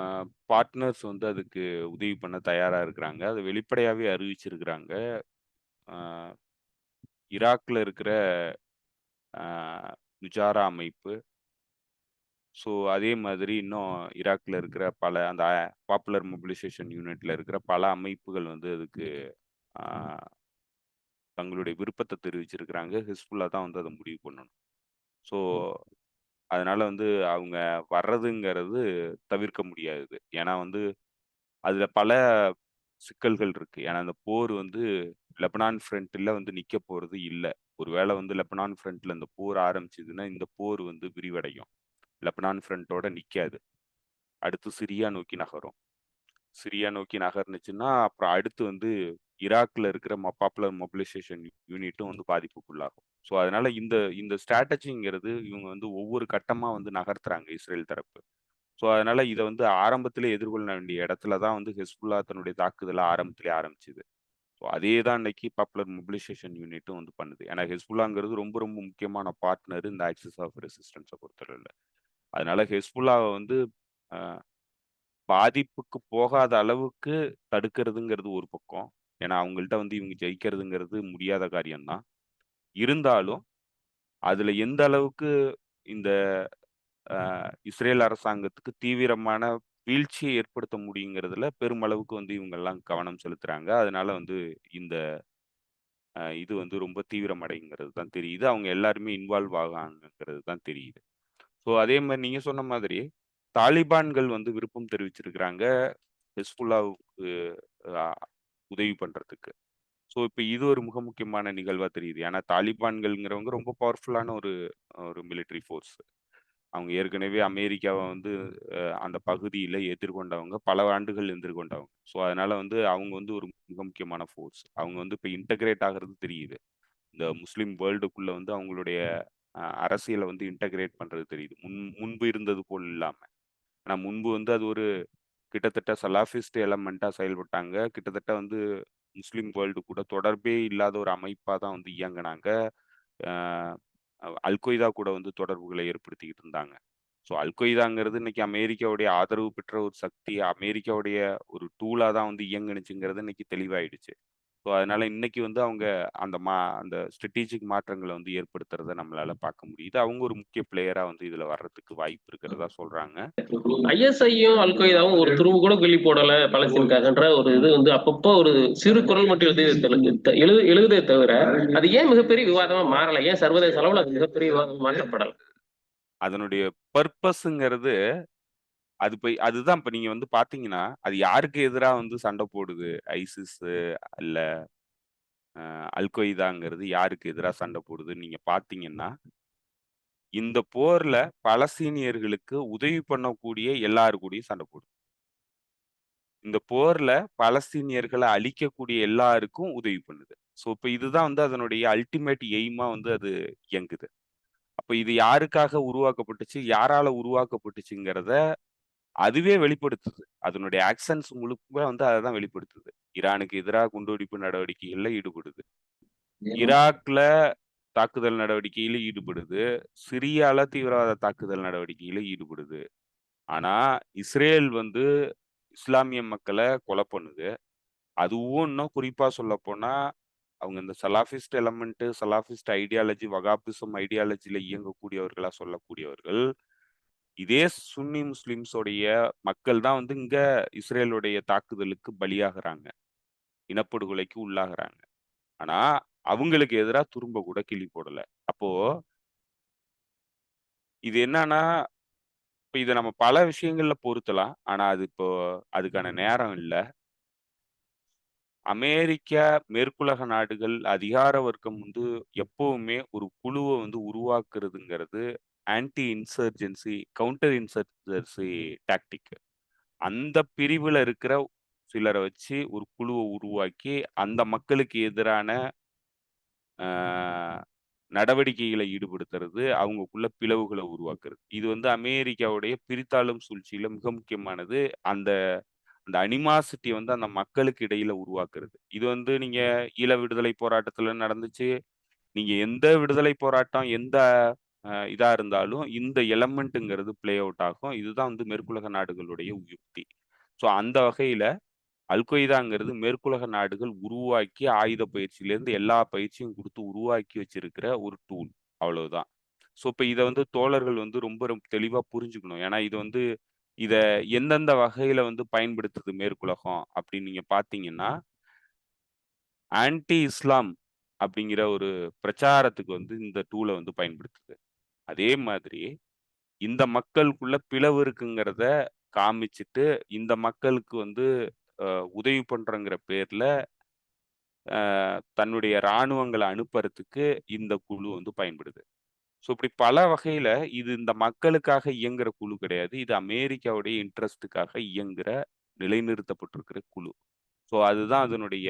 S2: பார்ட்னர்ஸ் வந்து அதுக்கு உதவி பண்ண தயாரா இருக்கிறாங்க. அத வெளிப்படையாவே அறிவிச்சிருக்கிறாங்க. அ ஈராக்ல இருக்கிற அ நுஜாரா அமைப்பு. ஸோ அதே மாதிரி இன்னும் ஈராக்ல இருக்கிற பல அந்த பாப்புலர் மொபிலைசேஷன் யூனிட்ல இருக்கிற பல அமைப்புகள் வந்து அதுக்கு அ தங்களுடைய விருப்பத்த தெரிவிச்சிருக்கிறாங்க. ஹிஸ்புல்லா தான் வந்து அத முடிவு பண்ணணும். ஸோ அதனால வந்து அவங்க வர்றதுங்கிறது தவிர்க்க முடியாதது. ஏன்னா வந்து அதுல பல சிக்கல்கள் இருக்கு. ஏன்னா அந்த போர் வந்து லெபனான் ஃப்ரண்ட்ல வந்து நிக்க போறது இல்ல. ஒருவேள வந்து லெபனான் ஃப்ரண்ட்ல இந்த போர் ஆரம்பிச்சதுன்னா, இந்த போர் வந்து விரிவடையும். லெபனான் ஃப்ரண்ட்டோட நிக்காது. அடுத்து சிரியா நோக்கி நகரும். சிரியா நோக்கி நகர்னுச்சுன்னா, அப்புறம் அடுத்து வந்து ஈராக்ல இருக்கிற பாப்புலர் மொபிலைசேஷன் யூனிட்டும் வந்து பாதிப்புக்குள்ளாகும். ஸோ அதனால இந்த இந்த ஸ்ட்ராட்டஜிங்கிறது இவங்க வந்து ஒவ்வொரு கட்டமா வந்து நகர்த்துறாங்க இஸ்ரேல் தரப்பு. ஸோ அதனால இத வந்து ஆரம்பத்திலே எதிர்கொள்ள வேண்டிய இடத்துல தான் வந்து ஹெஸ்புல்லா தன்னுடைய தாக்குதல ஆரம்பத்திலே ஆரம்பிச்சது. ஸோ அதே தான் இன்னைக்கு பாப்புலர் மொபிலைசேஷன் யூனிட்டும் வந்து பண்ணுது. ஏன்னா ஹெஸ்புல்லாங்கிறது ரொம்ப ரொம்ப முக்கியமான பார்ட்னர் இந்த ஆக்சிஸ் ஆஃப் ரெசிஸ்டன்ஸ பொறுத்தளவுல. அதனால ஹெஸ்புல்லாவ வந்து அ பாதிப்புக்கு போகாத அளவுக்கு தடுக்கிறதுங்கிறது ஒரு பக்கம். ஏன்னா அவங்கள்ட்ட வந்து இவங்க ஜெயிக்கிறதுங்கிறது முடியாத காரியம் தான். இருந்தாலும், அதுல எந்த அளவுக்கு இந்த இஸ்ரேல் அரசாங்கத்துக்கு தீவிரமான வீழ்ச்சியை ஏற்படுத்த முடியுங்கிறதுல பெருமளவுக்கு வந்து இவங்கெல்லாம் கவனம் செலுத்துறாங்க. அதனால வந்து இந்த இது வந்து ரொம்ப தீவிரமடையுங்கிறது தான் தெரியுது. அவங்க எல்லாருமே இன்வால்வ் ஆகாங்கங்கிறது தான் தெரியுது. ஸோ அதே மாரி நீங்க சொன்ன மாதிரி, தாலிபான்கள் வந்து விருப்பம் தெரிவிச்சிருக்கிறாங்க. ஹிஸ்புல்லாவுக்கு அ உதவி பண்றதுக்கு. ஸோ இப்ப இது ஒரு மிக முக்கியமான நிகழ்வா தெரியுது. ஏன்னா தாலிபான்கள்ங்கிறவங்க ரொம்ப பவர்ஃபுல்லான ஒரு ஒரு மிலிட்டரி ஃபோர்ஸ். அவங்க ஏற்கனவே அமெரிக்காவ வந்து அந்த பகுதியில எதிர்கொண்டவங்க. பல ஆண்டுகள் எதிர்கொண்டவங்க. ஸோ அதனால வந்து அவங்க வந்து ஒரு மிக முக்கியமான ஃபோர்ஸ். அவங்க வந்து இப்ப இன்டகிரேட் ஆகுறது தெரியுது. இந்த முஸ்லிம் வேர்ல்டுக்குள்ள வந்து அவங்களுடைய அரசியல வந்து இன்டகிரேட் பண்றது தெரியுது. முன்பு இருந்தது போல் இல்லாம. ஆனா முன்பு வந்து அது ஒரு கிட்டத்தட்ட சலாஃபிஸ்ட் எலமென்ட்டா செயல்பட்டாங்க. கிட்டத்தட்ட வந்து முஸ்லிம் வேர்ல்டு கூட தொடர்பே இல்லாத ஒரு அமைப்பா தான் வந்து இயங்குனாங்க. அ அல் கொய்தா கூட வந்து தொடர்புகளை ஏற்படுத்திக்கிட்டு இருந்தாங்க. ஸோ அல் கொய்தாங்கிறது இன்னைக்கு அமெரிக்காவுடைய ஆதரவு பெற்ற ஒரு சக்தி, அமெரிக்காவுடைய ஒரு டூலா தான் வந்து இயங்குனுச்சுங்கிறது இன்னைக்கு தெளிவாயிடுச்சு. ஸோ அதனால இன்னைக்கு வந்து அவங்க அந்த ஸ்ட்ராடஜிக் மாற்றங்கள வந்து ஏற்படுத்துறத நம்மளால பார்க்க முடியுது. அவங்க ஒரு முக்கிய பிளேயரா வந்து இதுல வர்றதுக்கு வாய்ப்பு இருக்கிறதா சொல்றாங்க.
S1: ஐஎஸ்ஐயும் அல் கொய்தாவும் ஒரு துரும்பு கூட கிள்ளி போடல பாலஸ்தீனுக்காகன்ற ஒரு இது வந்து அப்பப்போ ஒரு சிறு குரல் மட்டும் எழுதே தவிர அது ஏன் மிகப்பெரிய விவாதமா மாறல? ஏன் சர்வதேச அளவுல அது மிகப்பெரிய விவாதமா மாற்றப்படல?
S2: அதனுடைய பர்ப்பஸ்ங்கிறது அதுதான் இப்ப நீங்க வந்து பார்த்தீங்கன்னா, அது யாருக்கு எதிரா வந்து சண்டை போடுது? ஐசிஸ் இல்ல அல் கொய்தாங்கிறது யாருக்கு எதிரா சண்டை போடுதுன்னு நீங்க பார்த்தீங்கன்னா, இந்த போர்ல பலஸ்தீனியர்களுக்கு உதவி பண்ணக்கூடிய எல்லார் கூடயும் சண்டை போடுது. இந்த போர்ல பலஸ்தீனியர்கள அழிக்கக்கூடிய எல்லாருக்கும் உதவி பண்ணுது. ஸோ இப்ப இதுதான் வந்து அதனுடைய அல்டிமேட் எய்மா வந்து அது இயங்குது. அப்ப இது யாருக்காக உருவாக்கப்பட்டுச்சு? யாரால உருவாக்கப்பட்டுச்சுங்கிறத அதுவே வெளிப்படுத்துது. அதனுடைய ஆக்ஷன்ஸ் முழுக்க வந்து அததான் வெளிப்படுத்துது. ஈரானுக்கு எதிரா குண்டுவெடிப்பு நடவடிக்கைகள்ல ஈடுபடுது. ஈராக்ல தாக்குதல் நடவடிக்கையில ஈடுபடுது. சிரியால தீவிரவாத தாக்குதல் நடவடிக்கையில ஈடுபடுது. ஆனா, இஸ்ரேல் வந்து இஸ்லாமிய மக்கள கொலை பண்ணுது. அதுவும் இன்னும் குறிப்பா சொல்லப்போனா, அவங்க இந்த சலாஃபிஸ்ட் எலமென்ட், சலாஃபிஸ்ட் ஐடியாலஜி, வகாபிசம் ஐடியாலஜில இயங்கக்கூடியவர்களா சொல்லக்கூடியவர்கள், இதே சுன்னி முஸ்லிம்ஸோடைய மக்கள் தான் வந்து இங்க இஸ்ரேலுடைய தாக்குதலுக்கு பலியாகுறாங்க. இனப்படுகொலைக்கு உள்ளாகுறாங்க. ஆனா, அவங்களுக்கு எதிரா துரும்ப கூட கிள்ளி போடல. அப்போ இது என்னன்னா, இப்ப இத நம்ம பல விஷயங்கள்ல பொருத்தலாம். ஆனா, அதுக்கான நேரம் இல்ல. அமெரிக்கா, மேற்குலக நாடுகள், அதிகார வர்க்கம் வந்து எப்பவுமே ஒரு குழுவ வந்து உருவாக்குறதுங்கிறது anti insurgency, counter insurgency tactic. அந்த பிரிவுல இருக்கிற சிலர வச்சு ஒரு குழுவ உருவாக்கி, அந்த மக்களுக்கு எதிரான அ நடவடிக்கைகளை ஈடுபடுத்துறது, அவங்களுக்குள்ள பிளவுகள உருவாக்குறது. இது வந்து அமெரிக்காவுடைய பிரித்தாளும் சூழ்ச்சியில மிக முக்கியமானது. அந்த அந்த அனிமாசிட்டி வந்து அந்த மக்களுக்கு இடையில உருவாக்குறது. இது வந்து நீங்க ஈழ விடுதலை போராட்டத்துல நடந்துச்சு. நீங்க எந்த விடுதலை போராட்டம், எந்த இதா இருந்தாலும் இந்த எலமெண்ட்ங்கிறது பிளே அவுட் ஆகும். இதுதான் வந்து மேற்குலக நாடுகளுடைய யுக்தி. ஸோ அந்த வகையில அல் கொய்தாங்கிறது மேற்குலக நாடுகள் உருவாக்கி ஆயுத பயிற்சியிலேருந்து எல்லா பயிற்சியும் குடுத்து உருவாக்கி வச்சிருக்கிற ஒரு டூல். அவ்வளவுதான். ஸோ இப்ப இத வந்து தோழர்கள் வந்து ரொம்ப தெளிவா புரிஞ்சுக்கணும். ஏன்னா இது வந்து இத எந்தெந்த வகையில வந்து பயன்படுத்துது மேற்குலகம் அப்படின்னு நீங்க பார்த்தீங்கன்னா, ஆன்டி இஸ்லாம் அப்படிங்கிற ஒரு பிரச்சாரத்துக்கு வந்து இந்த டூல வந்து பயன்படுத்துது. அதே மாதிரி இந்த மக்களுக்குள்ள பிளவு இருக்குங்கிறத காமிச்சுட்டு, இந்த மக்களுக்கு வந்து அ உதவி பண்றோங்கிற பேர்ல தன்னுடைய ராணுவங்கள அனுப்புறதுக்கு இந்த குழு வந்து பயன்படுது. ஸோ இப்படி பல வகையில இது இந்த மக்களுக்காக இயங்குற குழு கிடையாது. இது அமெரிக்காவுடைய இன்ட்ரெஸ்ட்டுக்காக இயங்குற, நிலைநிறுத்தப்பட்டிருக்கிற குழு. ஸோ அதுதான் அதனுடைய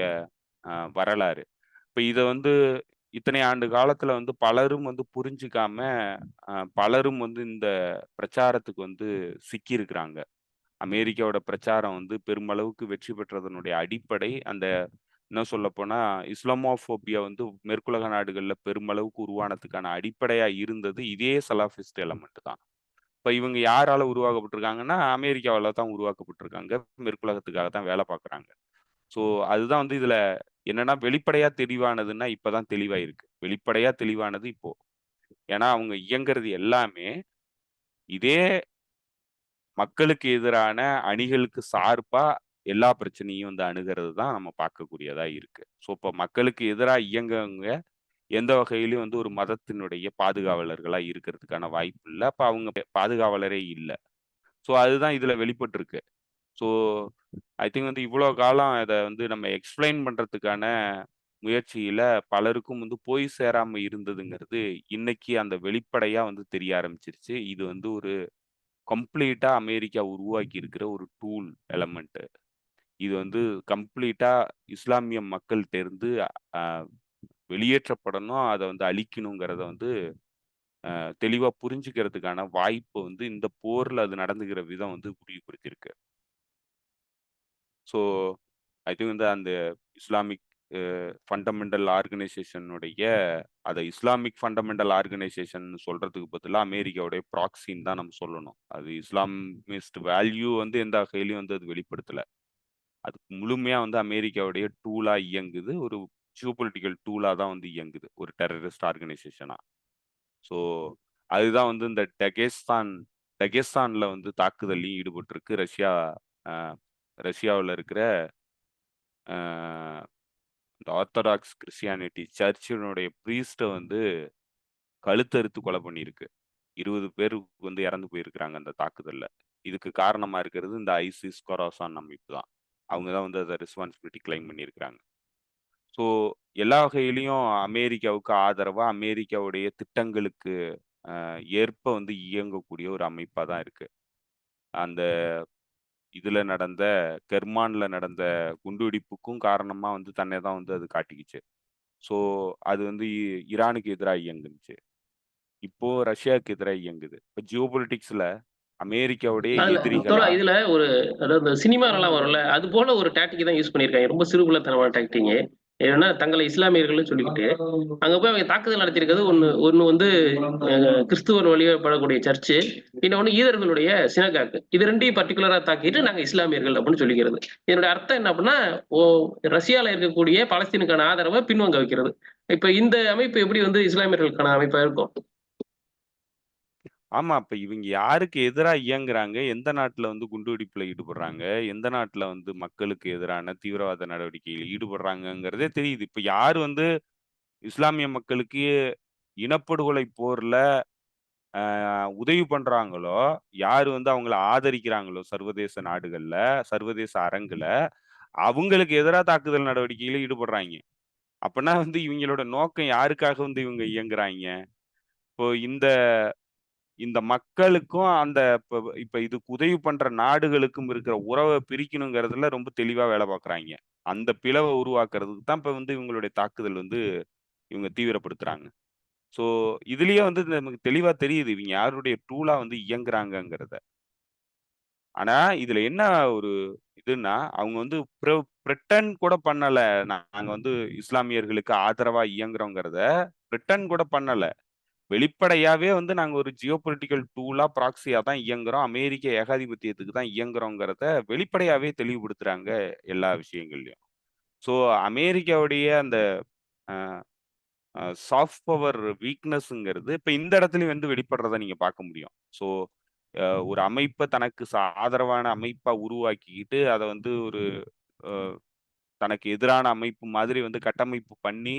S2: வரலாறு. இப்ப இத வந்து இத்தனை ஆண்டு காலத்துல வந்து பலரும் வந்து புரிஞ்சுக்காம, பலரும் வந்து இந்த பிரச்சாரத்துக்கு வந்து சிக்கியிருக்கிறாங்க. அமெரிக்காவோட பிரச்சாரம் வந்து பெருமளவுக்கு வெற்றி பெற்றதனுடைய அடிப்படை, இன்னும் சொல்லப்போனா இஸ்லாமோஃபோபியா வந்து மேற்குலக நாடுகள்ல பெருமளவுக்கு உருவானதுக்கான அடிப்படையா இருந்தது இதே சலாஃபிஸ்ட் எலமெண்ட் தான். இப்ப இவங்க யாரால உருவாக்கப்பட்டிருக்காங்கன்னா, அமெரிக்காவால தான் உருவாக்கப்பட்டிருக்காங்க. மேற்குலகத்துக்காக தான் வேலை பார்க்குறாங்க. ஸோ அதுதான் வந்து இதுல என்னன்னா வெளிப்படையா தெளிவானதுன்னா இப்ப தான் தெளிவாயிருக்கு. வெளிப்படையா தெளிவானது இப்போ. ஏன்னா அவங்க இயங்குறது எல்லாமே இதே மக்களுக்கு எதிரான அணிகளுக்கு சார்பா எல்லா பிரச்சனையும் வந்து அணுகுறது தான் நம்ம பார்க்கக்கூடியதா இருக்கு. ஸோ, இப்ப மக்களுக்கு எதிரா இயங்கவங்க எந்த வகையிலும் வந்து ஒரு மதத்தினுடைய பாதுகாவலர்களா இருக்கிறதுக்கான வாய்ப்பு இல்ல. அப்ப அவங்க பாதுகாவலரே இல்ல. ஸோ, அதுதான் இதுல வெளிப்பட்டிருக்கு. ஸோ, ஐ திங்க் வந்து இவ்வளோ காலம் அத வந்து நம்ம எக்ஸ்ப்ளைன் பண்றதுக்கான முயற்சியில பலருக்கும் வந்து போய் சேராம இருந்ததுங்கிறது, இன்னைக்கு அந்த வெளிப்படையா வந்து தெரிய ஆரம்பிச்சிருச்சு. இது வந்து ஒரு கம்ப்ளீட்டா அமெரிக்கா உருவாக்கி இருக்கிற ஒரு டூல் எலமெண்ட். இது வந்து கம்ப்ளீட்டா இஸ்லாமிய மக்கள்ட்ட இருந்து அ வெளியேற்றப்படணும். அத வந்து அழிக்கணுங்கிறத வந்து தெளிவா புரிஞ்சுக்கிறதுக்கான வாய்ப்பு வந்து இந்த போர்ல அது நடந்துகிற விதம் வந்து முடிவுபடுத்தியிருக்கு. ஸோ, ஐ திங்க் வந்து அந்த இஸ்லாமிக் ஃபண்டமெண்டல் ஆர்கனைசேஷனுடைய அதை இஸ்லாமிக் ஃபண்டமெண்டல் ஆர்கனைசேஷன் சொல்றதுக்கு பதிலா அமெரிக்காவுடைய ப்ராக்ஸின்னு தான் நம்ம சொல்லணும். அது இஸ்லாமிஸ்ட் வேல்யூ வந்து எந்த வகையிலயும் வந்து அது வெளிப்படுத்தல. அது முழுமையா வந்து அமெரிக்காவுடைய டூலா இயங்குது. ஒரு ஜியோபொலிட்டிக்கல் டூலா தான் வந்து இயங்குது. ஒரு டெரரிஸ்ட் ஆர்கனைசேஷனா. ஸோ அதுதான் வந்து இந்த டகெஸ்தான்ல வந்து தாக்குதல்லயும் ஈடுபட்டிருக்கு. அ ரஷ்யாவுல இருக்கிற அ இந்த ஆர்த்தடாக்ஸ் கிறிஸ்டியானிட்டி சர்ச்சினுடைய பிரீஸ்ட்ட வந்து கழுத்தறுத்து கொலை பண்ணியிருக்கு. 20 பேர் வந்து இறந்து போயிருக்கிறாங்க அந்த தாக்குதல்ல. இதுக்கு காரணமா இருக்கிறது இந்த ஐசிஸ், கொராசான் அமைப்பு தான். அவங்க தான் வந்து அத ரெஸ்பான்சிபிலிட்டி கிளைம் பண்ணியிருக்கிறாங்க. ஸோ எல்லா வகையிலயும் அமெரிக்காவுக்கு ஆதரவா, அமெரிக்காவுடைய திட்டங்களுக்கு ஏற்ப வந்து இயங்கக்கூடிய ஒரு அமைப்பா தான் இருக்கு. அந்த இதுல நடந்த கெர்மான்ல நடந்த குண்டுவெடிப்புக்கும் காரணமா வந்து தன்னை தான் வந்து அது காட்டிக்கிச்சு. ஸோ அது வந்து ஈரானுக்கு எதிரா இயங்குனுச்சு. இப்போ ரஷ்யாவுக்கு எதிரா இயங்குது. இப்ப ஜியோபொலிட்டிக்ஸ்ல அமெரிக்காவுடைய
S1: அதுல தோழா
S2: எதிரிகளா
S1: இதுல ஒரு அதாவது இந்த சினிமாலலாம் வரும்ல, அது போல ஒரு டாக்டிக் தான் யூஸ் பண்ணியிருக்காங்க. ரொம்ப சிறுபுள்ளத்தனமான டாக்டிக்கு. என்னன்னா, தங்களை இஸ்லாமியர்கள்னு சொல்லிக்கிட்டு, அங்க போய் அவங்க தாக்குதல் நடத்தியிருக்கிறது ஒண்ணு ஒண்ணு வந்து கிறிஸ்துவர் வழிபடக்கூடிய சர்ச்சு. இன்னொன்னு ஈதர்களுடைய சினகாக். இது 2யும் பர்ட்டிகுலரா தாக்கிட்டு, நாங்க இஸ்லாமியர்கள் அப்படின்னு சொல்லிக்கிறது. இதனுடைய அர்த்தம் என்ன அப்படின்னா, ஓ ரஷ்யால இருக்கக்கூடிய பாலஸ்தீனுக்கான ஆதரவ பின்வாங்க வைக்கிறது. இப்ப இந்த அமைப்பு எப்படி வந்து இஸ்லாமியர்களுக்கான அமைப்பா இருக்கும்?
S2: ஆமா. அப்ப இவங்க யாருக்கு எதிரா இயங்குறாங்க? எந்த நாட்டுல வந்து குண்டுவெடிப்புல ஈடுபடுறாங்க? எந்த நாட்டுல வந்து மக்களுக்கு எதிரான தீவிரவாத நடவடிக்கையில் ஈடுபடுறாங்கங்கிறதே தெரியுது. இப்ப யாரு வந்து இஸ்லாமிய மக்களுக்கு இனப்படுகொலை போர்ல உதவி பண்றாங்களோ, யாரு வந்து அவங்கள ஆதரிக்கிறாங்களோ சர்வதேச நாடுகள்ல, சர்வதேச அரங்குல, அவங்களுக்கு எதிரா தாக்குதல் நடவடிக்கையில ஈடுபடுறாய்ங்க. அப்பன்னா வந்து இவங்களோட நோக்கம் யாருக்காக வந்து இவங்க இயங்குறாய்ங்க? இப்போ இந்த இந்த மக்களுக்கும் அந்த இப்ப இப்ப இதுக்கு உதவி பண்ற நாடுகளுக்கும் இருக்கிற உறவ பிரிக்கணுங்கிறதுல ரொம்ப தெளிவா வேலை பார்க்குறாய்ங்க. அந்த பிளவ உருவாக்குறதுக்கு தான் இப்ப வந்து இவங்களுடைய தாக்குதல் வந்து இவங்க தீவிரப்படுத்துறாங்க. ஸோ, இதுலயே வந்து நமக்கு தெளிவா தெரியுது. இவங்க யாருடைய டூலா வந்து இயங்குறாங்கங்கிறத. ஆனா, இதுல என்ன ஒரு இதுன்னா, அவங்க வந்து பிரிட்டன் கூட பண்ணல. நாங்க வந்து இஸ்லாமியர்களுக்கு ஆதரவா இயங்குறோங்கிறத பிரிட்டன் கூட பண்ணல. வெளிப்படையாவே வந்து நாங்க ஒரு ஜியோபொலிட்டிக்கல் டூலா, ப்ராக்ஸியா தான் இயங்குறோம். அமெரிக்க ஏகாதிபத்தியத்துக்கு தான் இயங்குறோங்கிறத வெளிப்படையாவே தெளிவுபடுத்துறாங்க எல்லா விஷயங்கள்லயும். ஸோ, அமெரிக்காவுடைய அந்த அ சாஃப்ட் பவர் வீக்னஸ்ங்கிறது இப்ப இந்த இடத்துலயும் வந்து வெளிப்படுறத நீங்க பார்க்க முடியும். ஸோ, ஒரு அமைப்ப தனக்கு ஆதரவான அமைப்பா உருவாக்கிக்கிட்டு, அத வந்து ஒரு அ தனக்கு எதிரான அமைப்பு மாதிரி வந்து கட்டமைப்பு பண்ணி,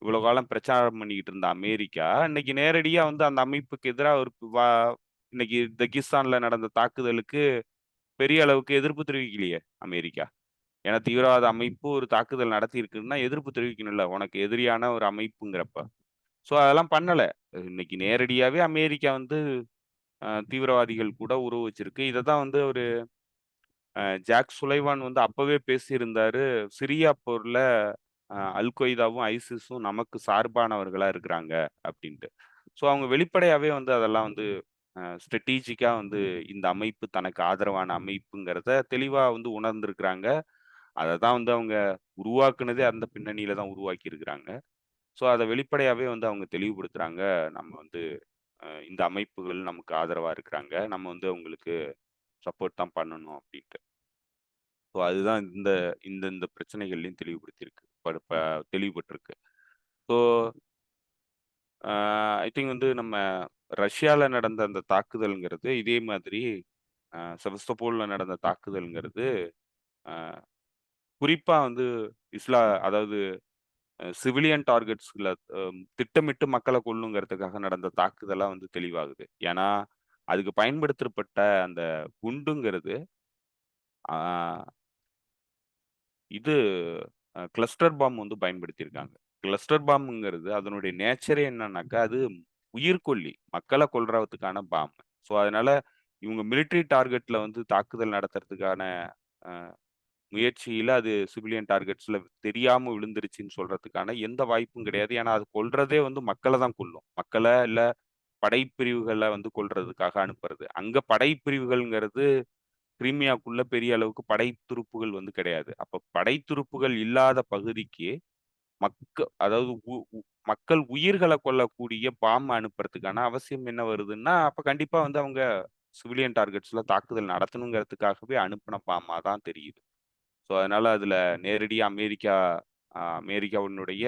S2: இவ்வளோ காலம் பிரச்சாரம் பண்ணிக்கிட்டு இருந்த அமெரிக்கா, இன்னைக்கு நேரடியா வந்து அந்த அமைப்புக்கு எதிரா ஒரு இன்னைக்கு தகிஸ்தான்ல நடந்த தாக்குதலுக்கு பெரிய அளவுக்கு எதிர்ப்பு தெரிவிக்கலையே அமெரிக்கா. ஏன்னா தீவிரவாத அமைப்பு ஒரு தாக்குதல் நடத்தியிருக்குன்னா எதிர்ப்பு தெரிவிக்கணும்ல. உனக்கு எதிரியான ஒரு அமைப்புங்கிறப்ப. ஸோ அதெல்லாம் பண்ணல. இன்னைக்கு நேரடியாவே அமெரிக்கா வந்து தீவிரவாதிகள் கூட உறவு வச்சிருக்கு. இத தான் வந்து ஒரு ஜாக் சுலைவான் வந்து அப்பவே பேசியிருந்தாரு. சிரியா போர்ல அல் கொய்தாவும், ஐசிஸும் நமக்கு சார்பானவர்களா இருக்கிறாங்க அப்டின்ட்டு. ஸோ அவங்க வெளிப்படையாவே வந்து அதெல்லாம் வந்து ஸ்ட்ராட்டஜிக்கா வந்து இந்த அமைப்பு தனக்கு ஆதரவான அமைப்புங்கிறத தெளிவா வந்து உணர்ந்திருக்கிறாங்க. அத தான் வந்து அவங்க உருவாக்குனதே அந்த பின்னணியில தான் உருவாக்கியிருக்கிறாங்க. ஸோ அத வெளிப்படையாவே வந்து அவங்க தெளிவுபடுத்துறாங்க. நம்ம வந்து இந்த அமைப்புகள் நமக்கு ஆதரவா இருக்கிறாங்க. நம்ம வந்து அவங்களுக்கு சப்போர்ட் தான் பண்ணணும் அப்டின்ட்டு. ஸோ அதுதான் இந்த இந்த இந்த பிரச்சனைகள்லயும் தெளிவுபடுத்தியிருக்கு. தெளிவுபட்டிருக்கு. ஸோ அ ஐ திங்க் வந்து நம்ம ரஷ்யால நடந்த அந்த தாக்குதல்ங்கிறது, இதே மாதிரி செவஸ்தோபோல்ல நடந்த தாக்குதல்ங்கிறது, அ குறிப்பா வந்து அதாவது சிவிலியன் டார்கெட்ஸ்ல திட்டமிட்டு மக்கள கொல்லணுங்கிறதுக்காக நடந்த தாக்குதலா வந்து தெளிவாகுது. ஏன்னா, அதுக்கு பயன்படுத்தப்பட்ட அந்த குண்டுங்கிறது, ஆ இது கிளஸ்டர் பாம் வந்து பயன்படுத்தியிருக்காங்க. கிளஸ்டர் பாம்ங்கிறது அதனுடைய நேச்சரே என்னன்னாக்கா, அது உயிர்க்கொல்லி. மக்கள கொல்றதுக்கான பாம். ஸோ, அதனால இவங்க மிலிட்டரி டார்கெட்ல வந்து தாக்குதல் நடத்துறதுக்கான அ முயற்சியில அது சிவிலியன் டார்கெட்ஸ்ல தெரியாம விழுந்துருச்சுன்னு சொல்றதுக்கான எந்த வாய்ப்பும் கிடையாது. ஏன்னா, அது கொல்றதே வந்து மக்கள தான் கொல்லும். மக்கள படைப்பிரிவுகள வந்து கொல்றதுக்காக அனுப்புறது. அங்க படைப்பிரிவுகள்ங்கிறது கிரீமியாக்குள்ள பெரிய அளவுக்கு படைத்துருப்புகள் வந்து கிடையாது. அப்ப படைத்துருப்புகள் இல்லாத பகுதிக்கு அதாவது மக்கள் உயிர்கள கொல்லக்கூடிய பாம் அனுப்புறதுக்கான அவசியம் என்ன வருதுன்னா, அப்ப கண்டிப்பா வந்து அவங்க சிவிலியன் டார்கெட்ஸ்ல தாக்குதல் நடத்தணுங்கிறதுக்காகவே அனுப்புன பாமா தான் தெரியுது. ஸோ, அதனால அதுல நேரடியா அமெரிக்காவினுடைய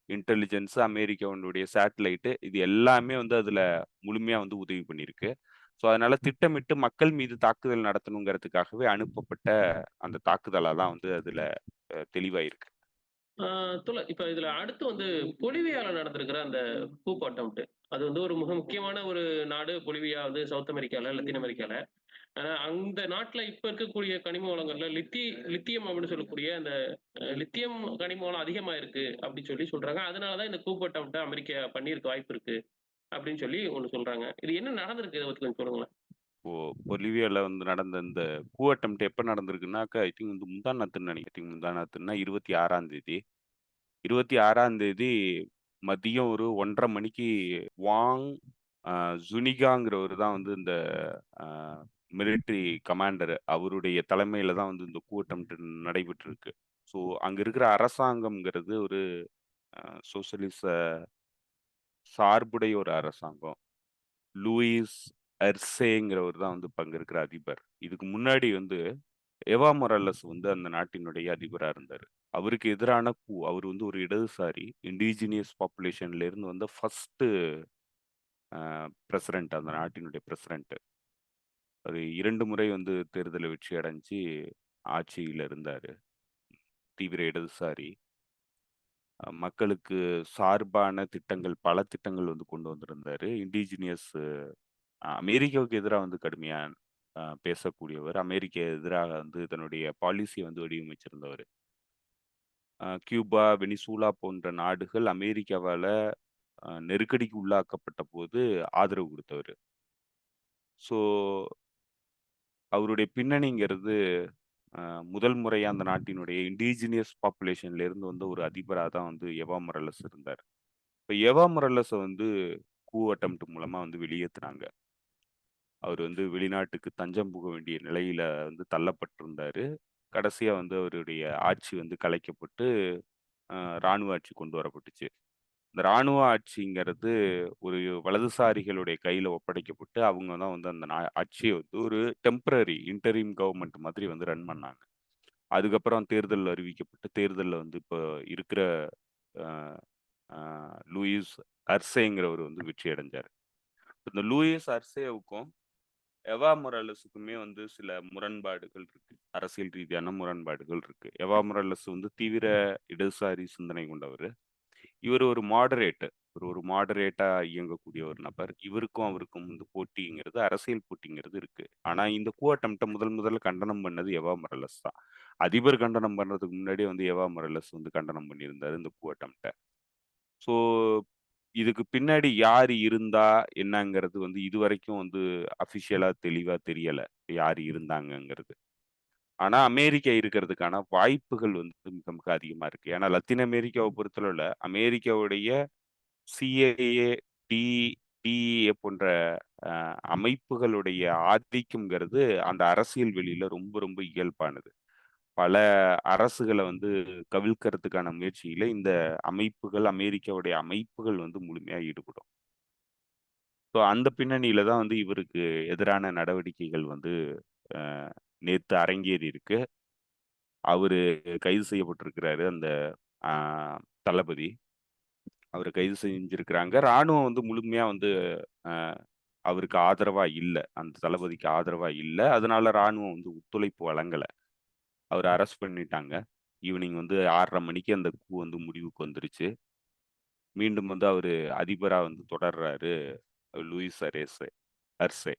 S2: இன்டெலிஜென்ஸ், அமெரிக்காவினுடைய சேட்டலைட் இது எல்லாமே வந்து அதுல முழுமையா வந்து உதவி பண்ணியிருக்கு. ஸோ, அதனால திட்டமிட்டு மக்கள் மீது தாக்குதல் நடத்தணுங்கிறதுக்காகவே அனுப்பப்பட்ட அந்த தாக்குதலா தான் வந்து அதுல தெளிவா இருக்கு.
S1: ஆ இப்ப இதுல அடுத்து வந்து பொலிவியால நடந்திருக்கிற அந்த கூப் அட்டெம்ப்ட். அது வந்து ஒரு மிக முக்கியமான ஒரு நாடு பொலிவியா வந்து சவுத் அமெரிக்கால, லத்தீன் அமெரிக்கால. அந்த நாட்டுல இப்ப இருக்கக்கூடிய கனிம வளங்கள்ல லித்தியம் அப்படின்னு சொல்லக்கூடிய அந்த லித்தியம் கனிம வளம் அதிகமா இருக்கு அப்படின்னு சொல்றாங்க. அதனால தான் இந்த கூப் அட்டெம்ப்ட்ட அமெரிக்கா பண்ணியிருக்க வாய்ப்பு இருக்கு அப்படின்னு சொல்லி ஒண்ணு சொல்றாங்க. இது என்ன நடந்திருக்கு? இத பத்தி கொஞ்சம் சொல்லுங்களேன்.
S2: இப்போ பொலிவியால வந்து நடந்த இந்த கூ அட்டெம்ப்ட் எப்ப நடந்திருக்குன்னாக்கா, ஐ திங்க் வந்து முந்தா நேத்துன்னு நெனைக்கிறேன். ஐ திங்க் முந்தா நேத்துன்னா 26ஆம் தேதி. 26ஆம் தேதி மதியம் ஒரு 1:30 மணிக்கு வாங் அ ஜுனிகாங்கிறவரு தான் வந்து இந்த அ மிலிட்டரி கமாண்டர். அவருடைய தலைமையில தான் வந்து இந்த கூ அட்டெம்ப்ட் நடைபெற்றிருக்கு. ஸோ, அங்க இருக்கிற அரசாங்கம்ங்கிறது ஒரு சோசலிச சார்புடைய ஒரு அரசாங்கம். லூயிஸ் எர்சேங்கிறவர் தான் வந்து இப்ப அங்க இருக்கிற அதிபர். இதுக்கு முன்னாடி வந்து எவா மொராலஸ் வந்து அந்த நாட்டினுடைய அதிபரா இருந்தாரு. அவருக்கு எதிரான அவர் வந்து ஒரு இடதுசாரி இண்டிஜினியஸ் பாப்புலேஷன்ல இருந்து வந்த ஃபர்ஸ்ட் பிரசிடென்ட் அந்த நாட்டினுடைய பிரசிடென்ட். அது 2 முறை வந்து தேர்தல்ல வெற்றி அடைஞ்சு ஆட்சியில இருந்தாரு. தீவிர இடதுசாரி. மக்களுக்கு சார்பான திட்டங்கள், பல திட்டங்கள் வந்து கொண்டு வந்திருந்தாரு. இண்டிஜினியஸ் அமெரிக்காவுக்கு எதிரா வந்து கடுமையா பேசக்கூடியவர். அமெரிக்க எதிராக வந்து தன்னுடைய பாலிசிய வந்து வடிவமைச்சிருந்தவரு. கியூபா, வெனிசூலா போன்ற நாடுகள் அமெரிக்காவால நெருக்கடிக்கு உள்ளாக்கப்பட்டபோது ஆதரவு குடுத்தவரு. ஸோ, அவருடைய பின்னணிங்கிறது அ முதல் முறையா அந்த நாட்டினுடைய இண்டிஜினியஸ் பாப்புலேஷன்ல இருந்து வந்த ஒரு அதிபரா தான் வந்து எவா மொராலஸ் இருந்தார். இப்ப எவா மொராலஸ வந்து கூ அட்டெம்ப்ட் மூலமா வந்து வெளியேத்துனாங்க. அவரு வந்து வெளிநாட்டுக்கு தஞ்சம் புக வேண்டிய நிலையில வந்து தள்ளப்பட்டிருந்தாரு. கடைசியா வந்து அவருடைய ஆட்சி வந்து கலைக்கப்பட்டு, அ ராணுவ ஆட்சி கொண்டு வரப்பட்டுச்சு. இந்த ராணுவ ஆட்சிங்கிறது ஒரு வலதுசாரிகளுடைய கையில ஒப்படைக்கப்பட்டு, அவங்க தான் வந்து அந்த ஆட்சிய வந்து ஒரு டெம்பரரி இன்டரிம் கவர்ன்மென்ட் மாதிரி வந்து ரன் பண்ணாங்க. அதுக்கப்புறம் தேர்தல் அறிவிக்கப்பட்டு, தேர்தல்ல வந்து இப்ப இருக்கிற அ அ லூயிஸ் அர்சேங்கிறவரு வந்து வெற்றி அடைஞ்சாரு. இந்த லூயிஸ் அர்சேவுக்கும் எவா மொராலஸுக்குமே வந்து சில முரண்பாடுகள் இருக்கு. அரசியல் ரீதியான முரண்பாடுகள் இருக்கு. எவா மொராலஸ் வந்து தீவிர இடதுசாரி சிந்தனை கொண்டவரு. இவரு ஒரு மாடரேட். ஒரு மாடரேட்டா இயங்கக்கூடிய ஒரு நபர். இவருக்கும் அவருக்கும் வந்து போட்டிங்கிறது, அரசியல் போட்டிங்கிறது இருக்கு. ஆனா இந்த கூ அட்டெம்ப்ட்ட முதல்ல கண்டனம் பண்ணது எவா மொராலஸ் தான். அதிபர் கண்டனம் பண்றதுக்கு முன்னாடியே வந்து எவா மொராலஸ் வந்து கண்டனம் பண்ணியிருந்தாரு இந்த கூ அட்டெம்ப்ட்ட. ஸோ, இதுக்கு பின்னாடி யாரு இருந்தா என்னங்கிறது வந்து இதுவரைக்கும் வந்து அஃபிஷியலா தெளிவா தெரியல. யாரு இருந்தாங்கங்கிறது. ஆனா அமெரிக்கா இருக்கிறதுக்கான வாய்ப்புகள் வந்து மிக மிக அதிகமா இருக்கு. ஏன்னா லத்தீன் அமெரிக்காவ பொறுத்தளவுல அமெரிக்காவுடைய சிஐஏ, டி டிஇஏ போன்ற அ அமைப்புகளுடைய ஆதிக்கம்ங்கிறது அந்த அரசியல் வெளியில ரொம்ப ரொம்ப இயல்பானது. பல அரசுகள வந்து கவிழ்க்கிறதுக்கான முயற்சியில இந்த அமெரிக்காவுடைய அமைப்புகள் வந்து முழுமையா ஈடுபடும். ஸோ அந்த பின்னணியில தான் வந்து இவருக்கு எதிரான நடவடிக்கைகள் வந்து அ நேத்து அரங்கேறியிருக்கு. அவரு கைது செய்யப்பட்டிருக்கிறாரு அந்த ஆ தளபதி. அவர கைது செஞ்சிருக்கிறாங்க. ராணுவம் வந்து முழுமையா வந்து அ அவருக்கு ஆதரவா இல்ல. அந்த தளபதிக்கு ஆதரவா இல்ல. அதனால ராணுவம் வந்து ஒத்துழைப்பு வழங்கல. அவர அரெஸ்ட் பண்ணிட்டாங்க. ஈவினிங் வந்து 6:30 மணிக்கு அந்த வந்து முடிவுக்கு வந்துருச்சு. மீண்டும் வந்து அவரு அதிபரா வந்து தொடர்றாரு லூயிஸ் அர்சே.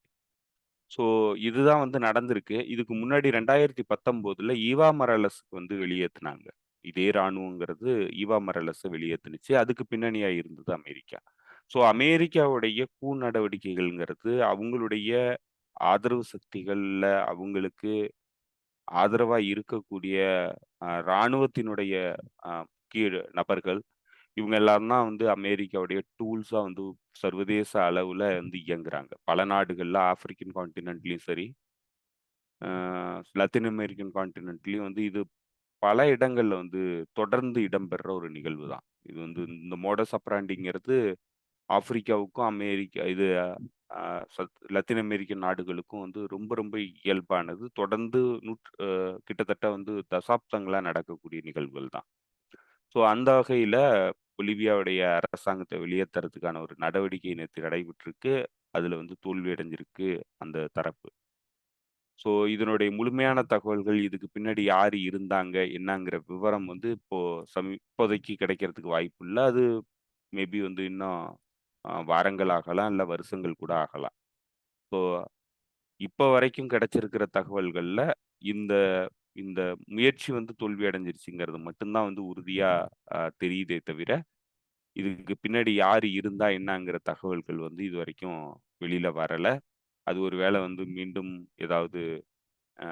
S2: ஸோ இதுதான் வந்து நடந்திருக்கு. இதுக்கு முன்னாடி 2019ல ஈவா மொராலஸ்க்கு வந்து வெளியேத்துனாங்க. இதே ராணுவங்கிறது ஈவா மொராலஸ வெளியேத்துனுச்சு. அதுக்கு பின்னணியா இருந்தது அமெரிக்கா. ஸோ அமெரிக்காவுடைய நடவடிக்கைகள்ங்கிறது அவங்களுடைய ஆதரவு சக்திகள்ல அவங்களுக்கு ஆதரவா இருக்கக்கூடிய ராணுவத்தினுடைய முக்கிய நபர்கள், இவங்க எல்லாரும் தான் வந்து அமெரிக்காவுடைய டூல்ஸா வந்து சர்வதேச அளவுல வந்து இயங்குறாங்க. பல நாடுகள்ல ஆப்பிரிக்கன் கான்டினென்ட்லயும் சரி, லத்தீன் அமெரிக்கன் கான்டினென்ட்லயும் வந்து இது பல இடங்கள்ல வந்து தொடர்ந்து இடம்பெறுற ஒரு நிகழ்வு தான். இது வந்து இந்த மோடஸ் ஆப்பராண்டிங்கிறது ஆப்பிரிக்காவுக்கும், அமெரிக்கா இது அ லத்தீன் அமெரிக்கன் நாடுகளுக்கும் வந்து ரொம்ப ரொம்ப இயல்பானது. தொடர்ந்து கிட்டத்தட்ட வந்து தசாப்தங்களா நடக்கக்கூடிய நிகழ்வுகள் தான். ஸோ அந்த வகையில பொலிவியாவுடைய அரசாங்கத்த வெளியேத்துறதுக்கான ஒரு நடவடிக்கை நேத்து நடைபெற்றிருக்கு. அதுல வந்து தோல்வி அடைஞ்சிருக்கு அந்த தரப்பு. ஸோ இதனுடைய முழுமையான தகவல்கள், இதுக்கு பின்னாடி யாரு இருந்தாங்க, என்னங்கிற விவரம் வந்து இப்போதைக்கு கிடைக்கிறதுக்கு வாய்ப்பில்ல. அது மேபி வந்து இன்னும் வாரங்கள் ஆகலாம், இல்ல வருஷங்கள் கூட ஆகலாம். ஸோ இப்ப வரைக்கும் கிடைச்சிருக்கிற தகவல்கள்ல, இந்த இந்த முயற்சி வந்து தோல்வி அடைஞ்சிருச்சுங்கிறது மட்டும் தான் வந்து உறுதியா தெரியுதே தவிர, இதுக்கு பின்னாடி யாரு இருந்தா என்னங்கிற தகவல்கள் வந்து இதுவரைக்கும் வெளியில வரல. அது ஒரு வேளை வந்து மீண்டும் ஏதாவது அ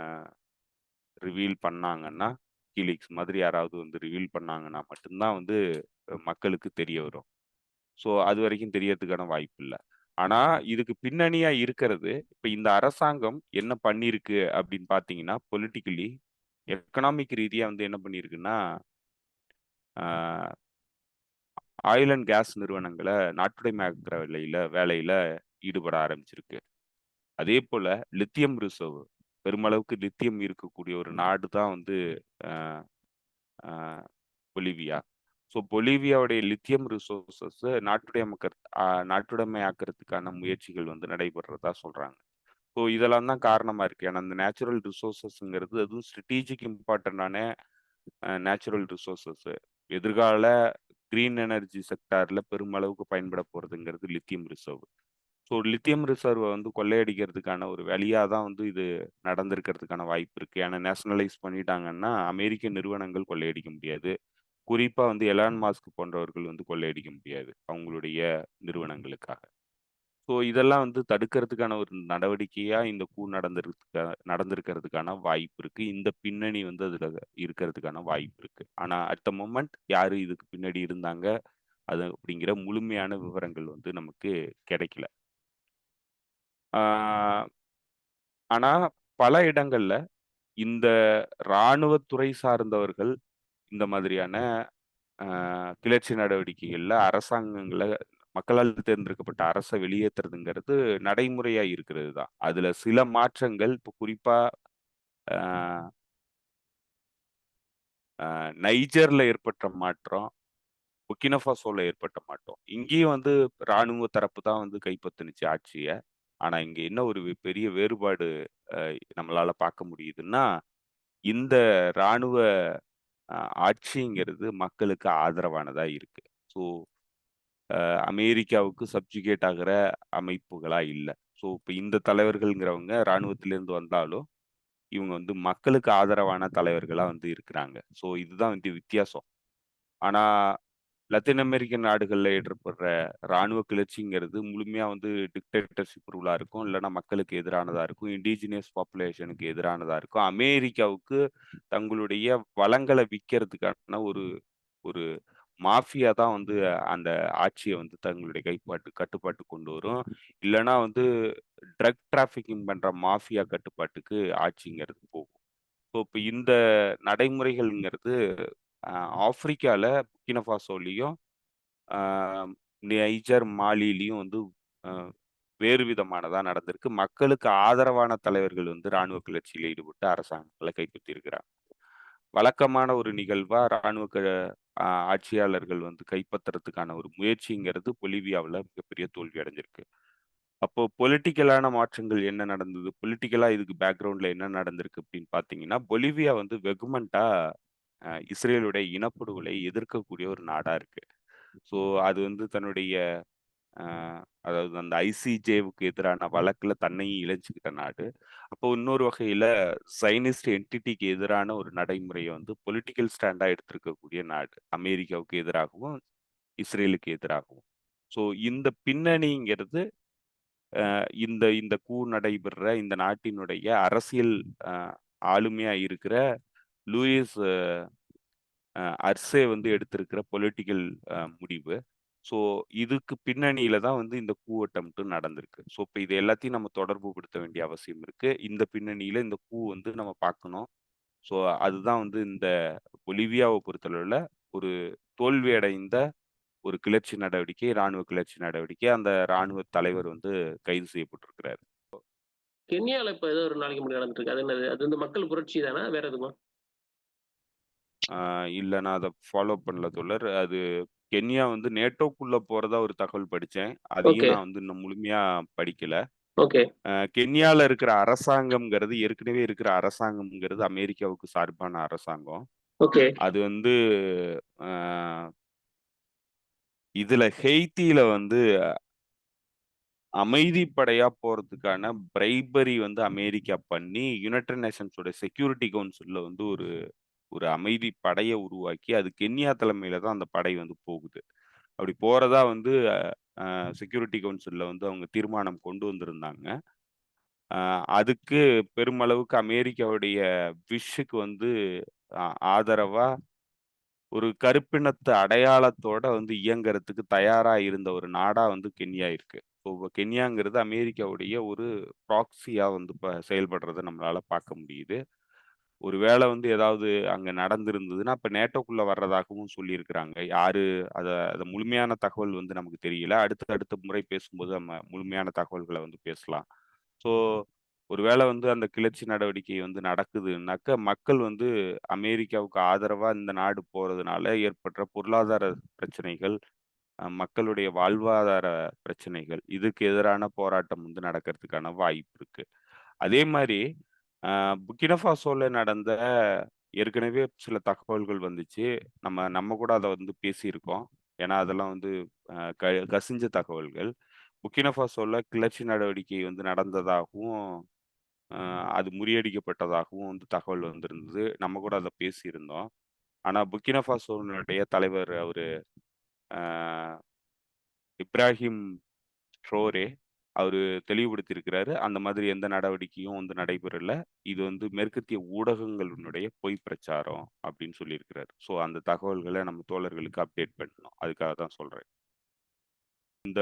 S2: ரிவீல் பண்ணாங்கன்னா, WikiLeaks மாதிரி யாராவது வந்து ரிவீல் பண்ணாங்கன்னா மட்டும் தான் வந்து மக்களுக்கு தெரிய வரும். ஸோ அதுவரைக்கும் தெரியறதுக்கான வாய்ப்பு இல்ல. ஆனா, இதுக்கு பின்னணியா இருக்கிறது, இப்ப இந்த அரசாங்கம் என்ன பண்ணியிருக்கு அப்படின்னு பார்த்தீங்கன்னா, பொலிட்டிக்கலி, எக்கனாமிக் ரீதியா வந்து என்ன பண்ணியிருக்குன்னா, ஆ ஆயில் அண்ட் கேஸ் நிறுவனங்கள நாட்டுடைமையாக்குற வேலையில ஈடுபட ஆரம்பிச்சிருக்கு. அதேபோல லித்தியம் ரிசர்வ் பெருமளவுக்கு லித்தியம் இருக்கக்கூடிய ஒரு நாடு தான் வந்து அ ஆ பொலிவியா. ஸோ பொலிவியாவுடைய லித்தியம் ரிசோர்ஸஸ் நாட்டுடைமையாக்குறதுக்கான முயற்சிகள் வந்து நடைபெறதா சொல்றாங்க. ஸோ இதெல்லாம் தான் காரணமா இருக்கு. ஏன்னா, அந்த நேச்சுரல் ரிசோர்ஸஸ்ங்கிறது அதுவும் ஸ்ட்ராடஜிக் இம்பார்ட்டன்டான நேச்சுரல் ரிசோர்ஸஸ். எதிர்கால கிரீன் எனர்ஜி செக்டார்ல பெருமளவுக்கு பயன்பட போறதுங்கிறது லித்தியம் ரிசர்வ். ஸோ லித்தியம் ரிசர்வ வந்து கொள்ளையடிக்கிறதுக்கான ஒரு வழியா தான் வந்து இது நடந்திருக்கிறதுக்கான வாய்ப்பு இருக்கு. ஏன்னா நேஷனலைஸ் பண்ணிட்டாங்கன்னா, அமெரிக்க நிறுவனங்கள் கொள்ளையடிக்க முடியாது. குறிப்பா வந்து எலான் மாஸ்க் போன்றவர்கள் வந்து கொள்ளையடிக்க முடியாது. அவங்களுடைய நிறுவனங்களுக்காக. ஸோ இதெல்லாம் வந்து தடுக்கிறதுக்கான ஒரு நடவடிக்கையா இந்த நடந்திருக்கிறதுக்கான வாய்ப்பு இருக்கு. இந்த பின்னணி வந்து அதுல இருக்கிறதுக்கான வாய்ப்பு இருக்கு. ஆனா அட் த மொமெண்ட் யாரு இதுக்கு பின்னாடி இருந்தாங்க, அது அப்படிங்கிற முழுமையான விவரங்கள் வந்து நமக்கு கிடைக்கல. ஆ ஆனா பல இடங்கள்ல இந்த இராணுவத்துறை சார்ந்தவர்கள் இந்த மாதிரியான கிளர்ச்சி நடவடிக்கைகள்ல அரசாங்கங்கள மக்களால் தேர்ந்தெடுக்கப்பட்ட அரச வெளியேத்துறதுங்கிறது நடைமுறையா இருக்கிறது தான். அதுல சில மாற்றங்கள் இப்போ குறிப்பா அ நைஜர்ல ஏற்பட்ட மாற்றம், புர்கினா ஃபாசோல ஏற்பட்ட மாற்றம். இங்கேயும் வந்து ராணுவ தரப்பு தான் வந்து கைப்பற்றுனுச்சு ஆட்சிய. ஆனா இங்க என்ன ஒரு பெரிய வேறுபாடு அ நம்மளால பார்க்க முடியுதுன்னா, இந்த ராணுவ அ ஆட்சிங்கிறது மக்களுக்கு ஆதரவானதா இருக்கு. ஸோ அமெரிக்காவுக்கு சப்ஜுகேட் ஆகுற அமைப்புகளா இல்ல. ஸோ இப்ப இந்த தலைவர்கள்ங்கிறவங்க ராணுவத்திலிருந்து வந்தாலும், இவங்க வந்து மக்களுக்கு ஆதரவான தலைவர்களா வந்து இருக்கிறாங்க. ஸோ இதுதான் வந்து வித்தியாசம். ஆனா லத்தீன் அமெரிக்கன் நாடுகள்ல ஏற்படுற ராணுவ கிளர்ச்சிங்கிறது முழுமையா வந்து டிக்டேட்டர்ஷிப் ரூலா இருக்கும். இல்லன்னா மக்களுக்கு எதிரானதா இருக்கும். இண்டிஜினியஸ் பாப்புலேஷனுக்கு எதிரானதா இருக்கும். அமெரிக்காவுக்கு தங்களுடைய வளங்கள விக்கிறதுக்கான ஒரு ஒரு மாஃபியா தான் வந்து அந்த ஆட்சிய வந்து தங்களுடைய கட்டுப்பாட்டுக்கு கொண்டு வரும். இல்லன்னா வந்து ட்ரக் டிராஃபிக்கிங் பண்ற மாஃபியா கட்டுப்பாட்டுக்கு ஆட்சிங்கிறது போகும். ஸோ இப்ப இந்த நடைமுறைகள்ங்கிறது அ ஆப்பிரிக்கால புர்கினா ஃபாசோலயும், அ நைஜர், மாலிலயும் வந்து அ வேறு விதமானதா நடந்திருக்கு. மக்களுக்கு ஆதரவான தலைவர்கள் வந்து ராணுவ கிளர்ச்சியில ஈடுபட்டு அரசாங்கங்கள கைப்பற்றியிருக்கிறாங்க. வழக்கமான ஒரு நிகழ்வா ராணுவ ஆட்சியாளர்கள் வந்து கைப்பற்றுறதுக்கான ஒரு முயற்சிங்கிறது பொலிவியாவுல மிகப்பெரிய தோல்வி அடைஞ்சிருக்கு. அப்போ பொலிட்டிக்கலான மாற்றங்கள் என்ன நடந்தது? பொலிட்டிக்கலா இதுக்கு பேக்கிரவுண்ட்ல என்ன நடந்திருக்கு அப்படின்னு பார்த்தீங்கன்னா, பொலிவியா வந்து வெகுமென்ட்டா இஸ்ரேலுடைய இனப்படுகொலை எதிர்க்கக்கூடிய ஒரு நாடா இருக்கு. ஸோ அது வந்து தன்னுடைய அ அதாவது அந்த ஐசிஜேவுக்கு எதிரான வழக்குல தன்னையும் இணைச்சுக்கிட்ட நாடு. அப்போ இன்னொரு வகையில சைனிஸ்ட் என்டிட்டிக்கு எதிரான ஒரு நடைமுறைய வந்து பொலிட்டிக்கல் ஸ்டாண்டா எடுத்திருக்கக்கூடிய நாடு. அமெரிக்காவுக்கு எதிராகவும், இஸ்ரேலுக்கு எதிராகவும். ஸோ இந்த பின்னணிங்கிறது இந்த இந்த நடைபெறுற இந்த நாட்டினுடைய அரசியல் அ ஆளுமையா இருக்கிற லூயிஸ் அர்சே வந்து எடுத்திருக்கிற பொலிட்டிக்கல் முடிவு. ஸோ இதுக்கு பின்னணியில தான் வந்து இந்த கூ அட்டெம்ப்ட் நடந்திருக்கு. ஸோ இப்ப இது எல்லாத்தையும் நம்ம தொடர்பு படுத்த வேண்டிய அவசியம் இருக்கு. இந்த பின்னணியில இந்த கூ வந்து நம்ம பார்க்கணும். ஸோ அதுதான் வந்து இந்த பொலிவியாவ பொறுத்தளவுல ஒரு தோல்வி அடைந்த ஒரு கிளர்ச்சி நடவடிக்கை, ராணுவ கிளர்ச்சி நடவடிக்கை. அந்த ராணுவ தலைவர் வந்து கைது செய்யப்பட்டிருக்கிறாரு.
S1: கென்யால இப்ப ஏதோ ஒரு நாளைக்கு முன்னாடி நடந்துட்டு இருக்கு. அது என்னது? அது வந்து மக்கள் புரட்சி தானா? வேற எதுமா?
S2: ஆ இல்ல நான் அத ஃபாலோ பண்ணல தோழர். அது கென்யா வந்து நேட்டோக்குள்ள போறதா ஒரு தகவல் படிச்சேன். அதையும்
S1: ஓகே,
S2: நான் வந்து இன்னும் முழுமையா படிக்கல.
S1: ஓகே,
S2: கென்யால இருக்கிற அரசாங்கம்ங்கிறது ஏற்கனவே இருக்கிற அரசாங்கம்ங்கிறது அமெரிக்காவுக்கு சார்பான அரசாங்கம்.
S1: ஓகே.
S2: அது வந்து அ இதுல ஹெய்த்தில வந்து அமைதி படையா போறதுக்கான பிரைபரி வந்து அமெரிக்கா பண்ணி, யுனைட்டட் நேஷன்ஸோட செக்யூரிட்டி கவுன்சில்ல வந்து ஒரு ஒரு அமைதி படைய உருவாக்கி, அது கென்யா தலைமையில தான் அந்த படை வந்து போகுது. அப்படி போறதா வந்து செக்யூரிட்டி கவுன்சில்ல வந்து அவங்க தீர்மானம் கொண்டு வந்திருந்தாங்க. அ அதுக்கு பெருமளவுக்கு அமெரிக்காவுடைய விஷுக்கு வந்து ஆ ஆதரவா ஒரு கருப்பினத்து அடையாளத்தோட வந்து இயங்கறதுக்கு தயாரா இருந்த ஒரு நாடா வந்து கென்யா இருக்கு. இப்போ கென்யாங்கிறது அமெரிக்காவுடைய ஒரு ப்ராக்ஸியா வந்து இப்ப செயல்படுறத நம்மளால பார்க்க முடியுது. ஒரு வேள வந்து ஏதாவது அங்க நடந்திருந்ததுன்னா, அப்ப நேட்டோக்குள்ள வர்றதாகவும் சொல்லியிருக்கிறாங்க. யாரு அத அத முழுமையான தகவல் வந்து நமக்கு தெரியல. அடுத்த அடுத்த முறை பேசும்போது நம்ம முழுமையான தகவல்கள வந்து பேசலாம். ஸோ, ஒரு வேள வந்து அந்த கிளர்ச்சி நடவடிக்கை வந்து நடக்குதுன்னாக்க, மக்கள் வந்து அமெரிக்காவுக்கு ஆதரவா இந்த நாடு போறதுனால ஏற்பட்ட பொருளாதார பிரச்சனைகள், மக்களுடைய வாழ்வாதார பிரச்சனைகள், இதுக்கு எதிரான போராட்டம் வந்து நடக்கிறதுக்கான வாய்ப்பு இருக்கு. அதே மாரி அ புர்கினா ஃபாசோல நடந்த ஏற்கனவே சில தகவல்கள் வந்துச்சு. நம்ம நம்ம கூட அத வந்து பேசியிருக்கோம். ஏன்னா, அதெல்லாம் வந்து அ க கசிஞ்ச தகவல்கள். புர்கினா ஃபாசோல கிளர்ச்சி நடவடிக்கை வந்து நடந்ததாகவும், அ அது முறியடிக்கப்பட்டதாகவும் வந்து தகவல் வந்திருந்தது. நம்ம கூட அத பேசியிருந்தோம். ஆனா, புர்கினா ஃபாசோனுடைய தலைவர் அவரு அ இப்ராஹிம் ட்ரோரே அவரு தெளிவுபடுத்தியிருக்கிறாரு. அந்த மாதிரி எந்த நடவடிக்கையும் வந்து நடைபெறல. இது வந்து மேற்கத்திய ஊடகங்களினுடைய பொய் பிரச்சாரம் அப்படின்னு சொல்லியிருக்கிறாரு. ஸோ அந்த தகவல்கள நம்ம தோழர்களுக்கு அப்டேட் பண்ணணும். அதுக்காக தான் சொல்றேன். இந்த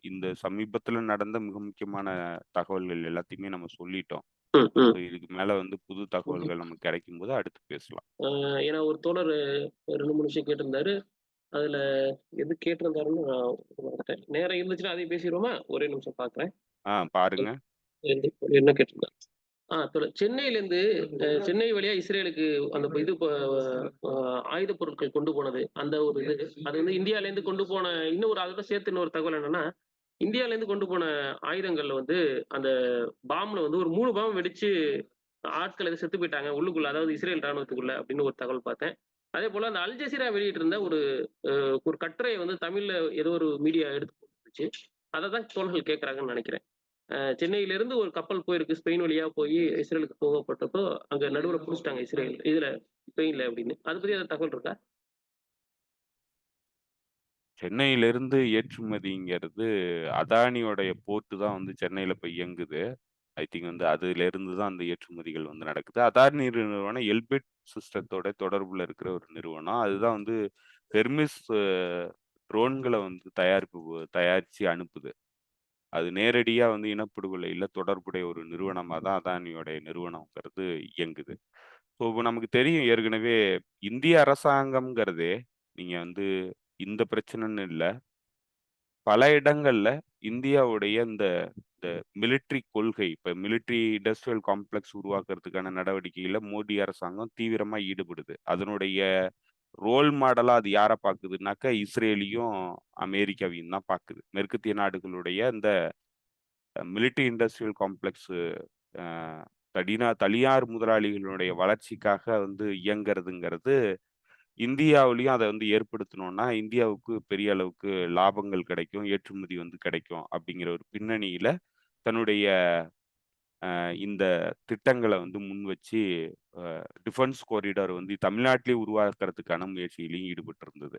S2: இந்த சமீபத்தில நடந்த மிக முக்கியமான தகவல்கள் எல்லாத்தையுமே நம்ம சொல்லிட்டோம்.
S1: ம், ம்.
S2: ஸோ இதுக்கு மேல வந்து புது தகவல்கள் நமக்கு கிடைக்கும்போது அடுத்து பேசலாம்.
S1: அ ஏன்னா ஒரு தோழர் 2, 3 விஷயம் கேட்டிருந்தாரு. அதுல எது கேட்டிருந்தாருன்னு நான் மறந்துட்டேன். நேரம் இருந்துச்சுன்னா அதையும் பேசிருவோமா? ஒரே நிமிஷம் பார்க்குறேன்.
S2: பாருங்க.
S1: என்ன கேட்டிருந்தாரு? சென்னையிலேருந்து சென்னை வழியா இஸ்ரேலுக்கு அந்த இது அ ஆயுத பொருட்கள் கொண்டு போனது. அந்த ஒரு இது. அது வந்து இந்தியாலேருந்து கொண்டு போன இன்னும் ஒரு அதோட சேர்த்து இன்னொரு தகவல் என்னன்னா, இந்தியாலேருந்து கொண்டு போன ஆயுதங்கள்ல வந்து அந்த பாம்ல வந்து ஒரு 3 பாம் வெடிச்சு ஆட்கள் எதுவும் செத்து போயிட்டாங்க. உள்ளுக்குள்ள அதாவது இஸ்ரேல் ராணுவத்துக்குள்ள அப்படின்னு ஒரு தகவல் பார்த்தேன். அதேபோல அந்த அல் ஜசீரா வெளியிட்டிருந்த ஒரு கட்டுரைய வந்து தமிழ்ல ஏதோ ஒரு மீடியா எடுத்து போட்டுருந்துச்சு. அததான் தோழர்கள் கேட்கறாங்கன்னு நெனைக்கிறேன். சென்னையிலிருந்து ஒரு கப்பல் போயிருக்கு. ஸ்பெயின் வழியா போயி இஸ்ரேலுக்கு போகப்பட்டப்போ, அங்க நடுவுல புடிச்சுட்டாங்க இஸ்ரேல். இதுல ஸ்பெயின்ல அப்படின்னு. அத பத்தி ஏதாவது தகவல் இருக்கா?
S2: சென்னையிலிருந்து ஏற்றுமதிங்கிறது அதானியோடைய போர்ட் தான் வந்து சென்னையில இப்ப இயங்குது. ஐ திங்க் வந்து அதிலிருந்து தான் அந்த ஏற்றுமதிகள் வந்து நடக்குது. அதானி நிறுவனம் எல்பிட் சிஸ்டத்தோட தொடர்புல இருக்கிற ஒரு நிறுவனம். அதுதான் வந்து ஹெர்மிஸ் ட்ரோன்கள வந்து தயாரிச்சு அனுப்புது. அது நேரடியா வந்து இனப்படுகொலையில தொடர்புடைய ஒரு நிறுவனமா தான் அதானியோடைய நிறுவனம்ங்கிறது இயங்குது. ஸோ இப்ப நமக்கு தெரியும் ஏற்கனவே இந்திய அரசாங்கம்ங்கிறதே, நீங்க வந்து இந்த பிரச்சனைன்னு இல்ல. பல இடங்கள்ல இந்தியாவுடைய இந்த இந்த மிலிட்டரி கொள்கை, இப்ப மிலிட்டரி இண்டஸ்ட்ரியல் காம்ப்ளெக்ஸ் உருவாக்குறதுக்கான நடவடிக்கையில மோடி அரசாங்கம் தீவிரமா ஈடுபடுது. அதனுடைய ரோல் மாடலா அது யார பாக்குதுன்னாக்க, இஸ்ரேலையும், அமெரிக்காவையும் தான் பாக்குது. மேற்கத்திய நாடுகளுடைய இந்த மிலிட்டரி இண்டஸ்ட்ரியல் காம்ப்ளெக்ஸ் அ தனியார் முதலாளிகளுடைய வளர்ச்சிக்காக வந்து இயங்குறதுங்கிறது, இந்தியாவிலயும் அத வந்து ஏற்படுத்தணும்னா, இந்தியாவுக்கு பெரிய அளவுக்கு லாபங்கள் கிடைக்கும், ஏற்றுமதி வந்து கிடைக்கும் அப்படிங்கிற ஒரு பின்னணியில, தன்னுடைய இந்த திட்டங்கள வந்து முன்வச்சு, டிஃபென்ஸ் காரிடார் வந்து தமிழ்நாட்டிலேயே உருவாக்குறதுக்கான முயற்சியிலயும் ஈடுபட்டிருந்தது.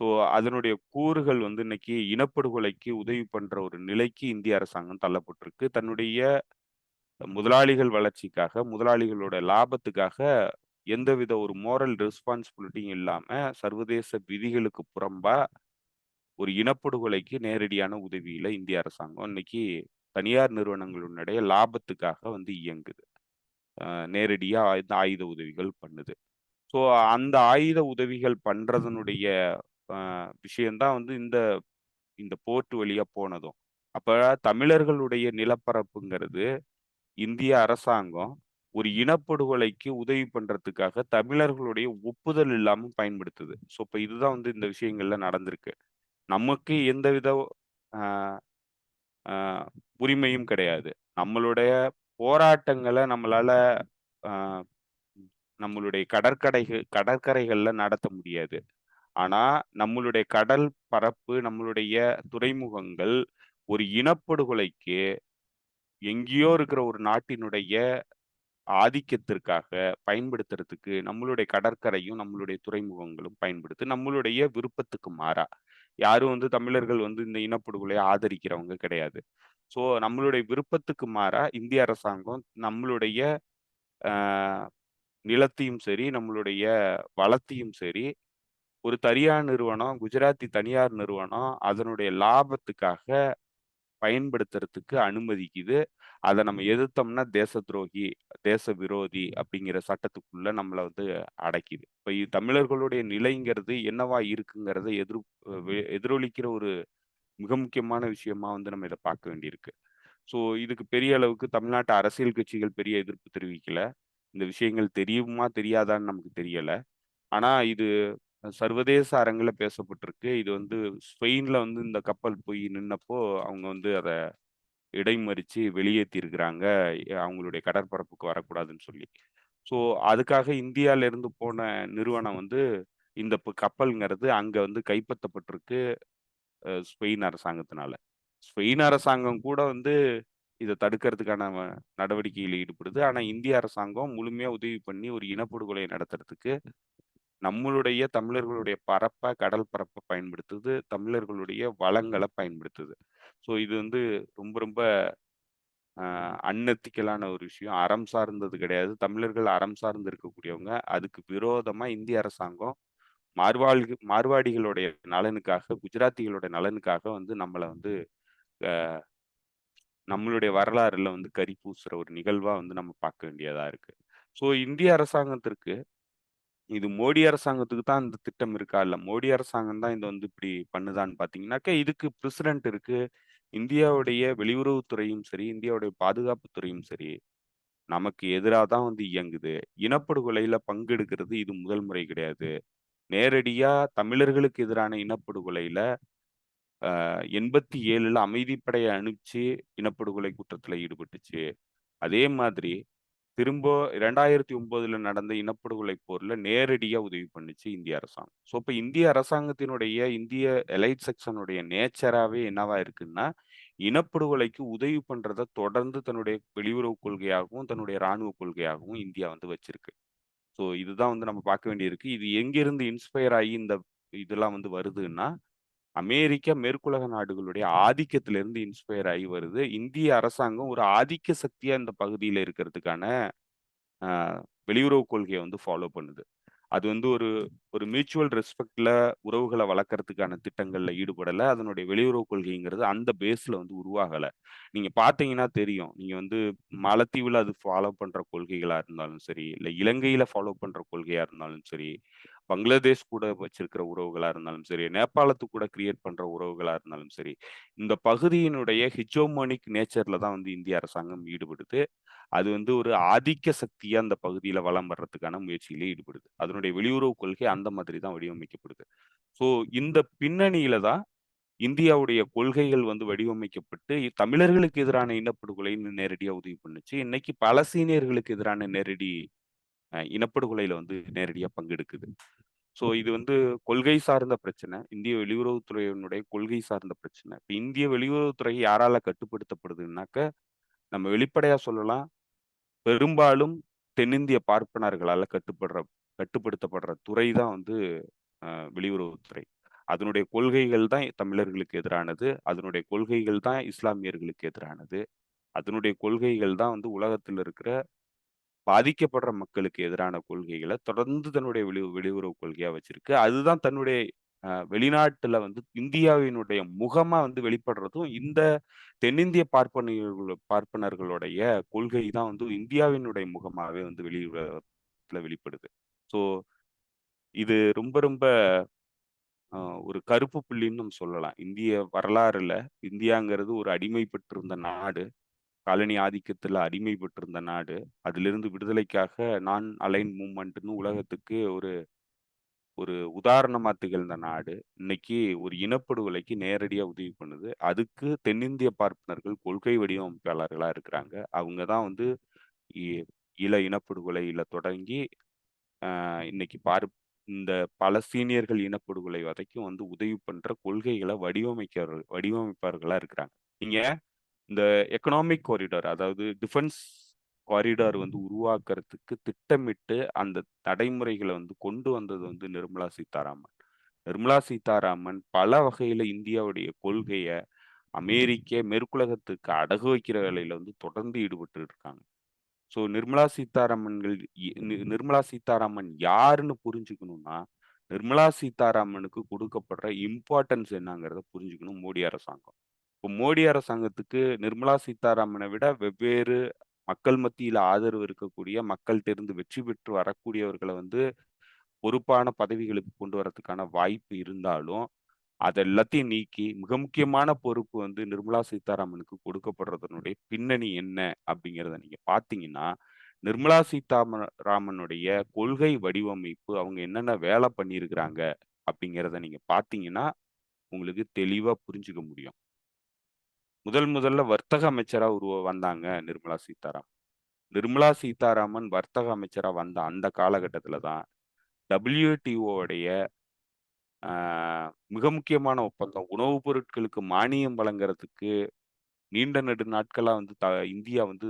S2: ஸோ, அதனுடைய கூறுகள் வந்து இன்னைக்கு இனப்படுகொலைக்கு உதவி பண்ற ஒரு நிலைக்கு இந்திய அரசாங்கம் தள்ளப்பட்டிருக்கு. தன்னுடைய முதலாளிகள் வளர்ச்சிக்காக, முதலாளிகளோட லாபத்துக்காக எந்தவித ஒரு மோரல் ரெஸ்பான்சிபிலிட்டியும் இல்லாம, சர்வதேச விதிகளுக்கு புறம்பா ஒரு இனப்படுகொலைக்கு நேரடியான உதவியில இந்திய அரசாங்கம் இன்னைக்கு தனியார் நிறுவனங்களுடைய லாபத்துக்காக வந்து இயங்குது. அ நேரடியா இந்த ஆயுத உதவிகள் பண்ணுது. ஸோ அந்த ஆயுத உதவிகள் பண்றதனுடைய அ விஷயம் தான் வந்து இந்த இந்த போர்ட் வழியா போனதும். அப்ப தமிழர்களுடைய நிலப்பரப்புங்கிறது இந்திய அரசாங்கம் ஒரு இனப்படுகொலைக்கு உதவி பண்றதுக்காக தமிழர்களுடைய ஒப்புதல் இல்லாம பயன்படுத்துது. ஸோ இப்ப இதுதான் வந்து இந்த விஷயங்கள்ல நடந்திருக்கு. நமக்கு எந்தவித அ அ உரிமையும் கிடையாது. நம்மளுடைய போராட்டங்கள நம்மளால அ நம்மளுடைய கடற்கரைகள்ல நடத்த முடியாது. ஆனா, நம்மளுடைய கடல் பரப்பு, நம்மளுடைய துறைமுகங்கள் ஒரு இனப்படுகொலைக்கு எங்கேயோ இருக்கிற ஒரு நாட்டினுடைய ஆதிக்கத்திற்காக பயன்படுத்துறதுக்கு நம்மளுடைய கடற்கரையும், நம்மளுடைய துறைமுகங்களும் பயன்படுது. நம்மளுடைய விருப்பத்துக்கு மாறா. யாரும் வந்து தமிழர்கள் வந்து இந்த இனப்படுகொலைய ஆதரிக்கிறவங்க கிடையாது. ஸோ நம்மளுடைய விருப்பத்துக்கு மாறா இந்திய அரசாங்கம் நம்மளுடைய அ நிலத்தையும் சரி, நம்மளுடைய வளத்தையும் சரி, ஒரு தனியார் நிறுவனம், குஜராத்தி தனியார் நிறுவனம் அதனுடைய லாபத்துக்காக பயன்படுத்துறதுக்கு அனுமதிக்குது. அத நம்ம எதிர்த்தோம்னா தேச துரோகி, தேச விரோதி அப்படிங்கிற சட்டத்துக்குள்ள நம்மள வந்து அடைக்குது. இப்ப தமிழர்களுடைய நிலைங்கிறது என்னவா இருக்குங்கிறத எதிரொலிக்கிற ஒரு மிக முக்கியமான விஷயமா வந்து நம்ம இத பார்க்க வேண்டியிருக்கு. ஸோ இதுக்கு பெரிய அளவுக்கு தமிழ்நாட்டு அரசியல் கட்சிகள் பெரிய எதிர்ப்பு தெரிவிக்கல. இந்த விஷயங்கள் தெரியுமா, தெரியாதான்னு நமக்கு தெரியல. ஆனா இது சர்வதேச அரங்குல பேசப்பட்டிருக்கு. இது வந்து ஸ்பெயின்ல வந்து இந்த கப்பல் போய் நின்னப்போ, அவங்க வந்து அத இடைமறிச்சு வெளியேத்தியிருக்கிறாங்க. அவங்களுடைய கடற்பரப்புக்கு வரக்கூடாதுன்னு சொல்லி. ஸோ, அதுக்காக இந்தியால இருந்து போன நிறுவனம் வந்து இந்த கப்பல்ங்கிறது அங்க வந்து கைப்பற்றப்பட்டிருக்கு ஸ்பெயின் அரசாங்கத்தினால. ஸ்பெயின் அரசாங்கம் கூட வந்து இத தடுக்கிறதுக்கான நடவடிக்கையில ஈடுபடுது. ஆனா, இந்திய அரசாங்கம் முழுமையா உதவி பண்ணி ஒரு இனப்படுகொலை நடத்துறதுக்கு நம்மளுடைய தமிழர்களுடைய கடல் பரப்ப பயன்படுத்துது. தமிழர்களுடைய வளங்கள பயன்படுத்துது. ஸோ, இது வந்து ரொம்ப ரொம்ப அ அன்எத்திக்கலான ஒரு விஷயம். அறம் சார்ந்தது கிடையாது. தமிழர்கள் அறம் சார்ந்து இருக்கக்கூடியவங்க. அதுக்கு விரோதமா இந்திய அரசாங்கம் மார்வாடிகளுடைய நலனுக்காக, குஜராத்திகளோட நலனுக்காக வந்து நம்மள வந்து அ நம்மளுடைய வரலாறுல வந்து கரி பூசுற ஒரு நிகழ்வா வந்து நம்ம பார்க்க வேண்டியதா இருக்கு. ஸோ இந்திய அரசாங்கத்திற்கு இது மோடி அரசாங்கத்துக்கு தான் இந்த திட்டம் இருக்கா? இல்ல மோடி அரசாங்கம் தான் இத வந்து இப்படி பண்ணுதான்னு பார்த்தீங்கன்னாக்கா, இதுக்கு பிரசிடென்ட் இருக்கு. இந்தியாவுடைய வெளியுறவுத்துறையும் சரி, இந்தியாவுடைய பாதுகாப்பு துறையும் சரி, நமக்கு எதிரா தான் வந்து இயங்குது. இனப்படுகொலையில பங்கெடுக்கிறது இது முதல் முறை கிடையாது. நேரடியா தமிழர்களுக்கு எதிரான இனப்படுகொலையில 87ல அமைதிப்படைய அனுப்பிச்சு இனப்படுகொலை குற்றத்துல ஈடுபட்டுச்சு. அதே மாதிரி திரும்ப 2009ல நடந்த இனப்படுகொலை போர்ல நேரடியா உதவி பண்ணுச்சு இந்திய அரசாங்கம். ஸோ, இப்ப இந்திய அரசாங்கத்தினுடைய இந்திய எலைட் செக்ஷனுடைய நேச்சராவே என்னவா இருக்குன்னா, இனப்படுகொலைக்கு உதவி பண்றத தொடர்ந்து தன்னுடைய வெளியுறவு கொள்கையாகவும், தன்னுடைய ராணுவ கொள்கையாகவும் இந்தியா வந்து வச்சிருக்கு. ஸோ, இதுதான் வந்து நம்ம பார்க்க வேண்டியிருக்கு. இது எங்கிருந்து இன்ஸ்பயர் ஆயி இந்த இதெல்லாம் வந்து வருதுன்னா, அமெரிக்கா, மேற்குலக நாடுகளுடைய ஆதிக்கத்திலிருந்து இன்ஸ்பயர் ஆகி வருது. இந்திய அரசாங்கம் ஒரு ஆதிக்க சக்தியா இந்த பகுதியில இருக்கிறதுக்கான அ வெளியுறவு கொள்கைய வந்து ஃபாலோ பண்ணுது. அது வந்து ஒரு ஒரு மியூச்சுவல் ரெஸ்பெக்ட்ல உறவுகள வளர்க்கறதுக்கான திட்டங்கள்ல ஈடுபடல. அதனுடைய வெளியுறவு கொள்கைங்கிறது அந்த பேஸ்ல வந்து உருவாகல. நீங்க பார்த்தீங்கன்னா தெரியும். நீங்க வந்து மாலத்தீவுல அது ஃபாலோ பண்ற கொள்கைகளா இருந்தாலும் சரி, இல்ல இலங்கையில ஃபாலோ பண்ற கொள்கையா இருந்தாலும் சரி, பங்களாதேஷ் கூட வச்சிருக்கிற உறவுகளா இருந்தாலும் சரி, நேபாளத்து கூட கிரியேட் பண்ற உறவுகளா இருந்தாலும் சரி, இந்த பகுதியினுடைய ஹிஜோமோனிக் நேச்சர்ல தான் வந்து இந்திய அரசாங்கம் ஈடுபடுது. அது வந்து ஒரு ஆதிக்க சக்தியா அந்த பகுதியில வலம் வர்றதுக்கான முயற்சியிலே ஈடுபடுது. அதனுடைய வெளியுறவு கொள்கை அந்த மாதிரி தான் வடிவமைக்கப்படுது. ஸோ இந்த பின்னணியில தான் இந்தியாவுடைய கொள்கைகள் வந்து வடிவமைக்கப்பட்டு, தமிழர்களுக்கு எதிரான இனப்படுகொலைன்னு நேரடியா உதவி பண்ணுச்சு. இன்னைக்கு பலஸ்தீனியர்களுக்கு எதிரான நேரடி இனப்படுகொலையில வந்து நேரடியா பங்கெடுக்குது. ஸோ இது வந்து கொள்கை சார்ந்த பிரச்சனை. இந்திய வெளியுறவுத்துறையினுடைய கொள்கை சார்ந்த பிரச்சனை. இப்ப இந்திய வெளியுறவுத்துறை யாரால கட்டுப்படுத்தப்படுதுன்னாக்க, நம்ம வெளிப்படையா சொல்லலாம். பெரும்பாலும் தென்னிந்திய பார்ப்பனர்களால கட்டுப்படுத்தப்படுற துறை தான் வந்து வெளியுறவுத்துறை. அதனுடைய கொள்கைகள் தான் தமிழர்களுக்கு எதிரானது. அதனுடைய கொள்கைகள் தான் இஸ்லாமியர்களுக்கு எதிரானது. அதனுடைய கொள்கைகள் தான் வந்து உலகத்துல இருக்கிற பாதிக்கப்படுற மக்களுக்கு எதிரான கொள்கைகள தொடர்ந்து தன்னுடைய வெளியுறவு கொள்கையா வச்சிருக்கு. அதுதான் தன்னுடைய வெளிநாட்டுல வந்து இந்தியாவினுடைய முகமா வந்து வெளிப்படுறதும் இந்த தென்னிந்திய பார்ப்பனர்களுடைய கொள்கை தான் வந்து இந்தியாவினுடைய முகமாவே வந்து வெளிப்படுது. ஸோ இது ரொம்ப ரொம்ப ஒரு கருப்பு புள்ளின்னு நம்ம சொல்லலாம். இந்திய வரலாறுல இந்தியாங்கிறது ஒரு அடிமைப்பட்டிருந்த நாடு. காலனி ஆதிக்கத்துல அடிமைப்பட்டிருந்த நாடு. அதிலிருந்து விடுதலைக்காக நான் அலைன் மூவ்மெண்ட்ன்னு உலகத்துக்கு ஒரு ஒரு உதாரணமா திகழ்ந்த நாடு. இன்னைக்கு ஒரு இனப்படுகொலைக்கு நேரடியா உதவி பண்ணுது. அதுக்கு தென்னிந்திய பார்ப்பனர்கள் கொள்கை வடிவமைப்பாளர்களா இருக்கிறாங்க. அவங்க தான் வந்து இ ஈழ இனப்படுகொலையில தொடங்கி இன்னைக்கு இந்த பலஸ்தீனியர்கள் இனப்படுகொலை வரைக்கும் வந்து உதவி பண்ற கொள்கைகளை வடிவமைப்பாளர்களா இருக்கிறாங்க. நீங்க இந்த எக்கனாமிக் காரிடார், அதாவது டிஃபென்ஸ் காரிடார் வந்து உருவாக்குறதுக்கு திட்டமிட்டு அந்த நடைமுறைகளை வந்து கொண்டு வந்தது வந்து நிர்மலா சீதாராமன். நிர்மலா சீதாராமன் பல வகையில இந்தியாவுடைய கொள்கைய மேற்குலகத்துக்கு அடகு வைக்கிற வேலையில வந்து தொடர்ந்து ஈடுபட்டு இருக்காங்க. ஸோ நிர்மலா சீதாராமன் யாருன்னு புரிஞ்சுக்கணும்னா, நிர்மலா சீதாராமனுக்கு கொடுக்கப்படுற இம்பார்ட்டன்ஸ் என்னங்கிறத புரிஞ்சுக்கணும் மோடி அரசாங்கம். இப்போ மோடி அரசாங்கத்துக்கு நிர்மலா சீதாராமனை விட வெவ்வேறு மக்கள் மத்தியில ஆதரவு இருக்கக்கூடிய, மக்கள்ட்ட இருந்து வெற்றி பெற்று வரக்கூடியவர்களை வந்து பொறுப்பான பதவிகளுக்கு கொண்டு வரதுக்கான வாய்ப்பு இருந்தாலும், அத எல்லாத்தையும் நீக்கி மிக முக்கியமான பொறுப்பு வந்து நிர்மலா சீதாராமனுக்கு கொடுக்கப்படுறதனுடைய பின்னணி என்ன அப்படிங்கிறத நீங்க பார்த்தீங்கன்னா, நிர்மலா ராமனுடைய கொள்கை வடிவமைப்பு, அவங்க என்னென்ன வேலை பண்ணியிருக்கிறாங்க அப்படிங்கிறத நீங்க பார்த்தீங்கன்னா, உங்களுக்கு தெளிவா புரிஞ்சுக்க முடியும். முதல்ல வர்த்தக அமைச்சரா வந்தாங்க நிர்மலா சீதாராமன். நிர்மலா சீதாராமன் வர்த்தக அமைச்சரா வந்த அந்த காலகட்டத்துல தான் WTO உடைய மிக முக்கியமான ஒப்பந்தம். உணவுப் பொருட்களுக்கு மானியம் வழங்குறதுக்கு நீண்ட நெடு நாட்களா வந்து இந்தியா வந்து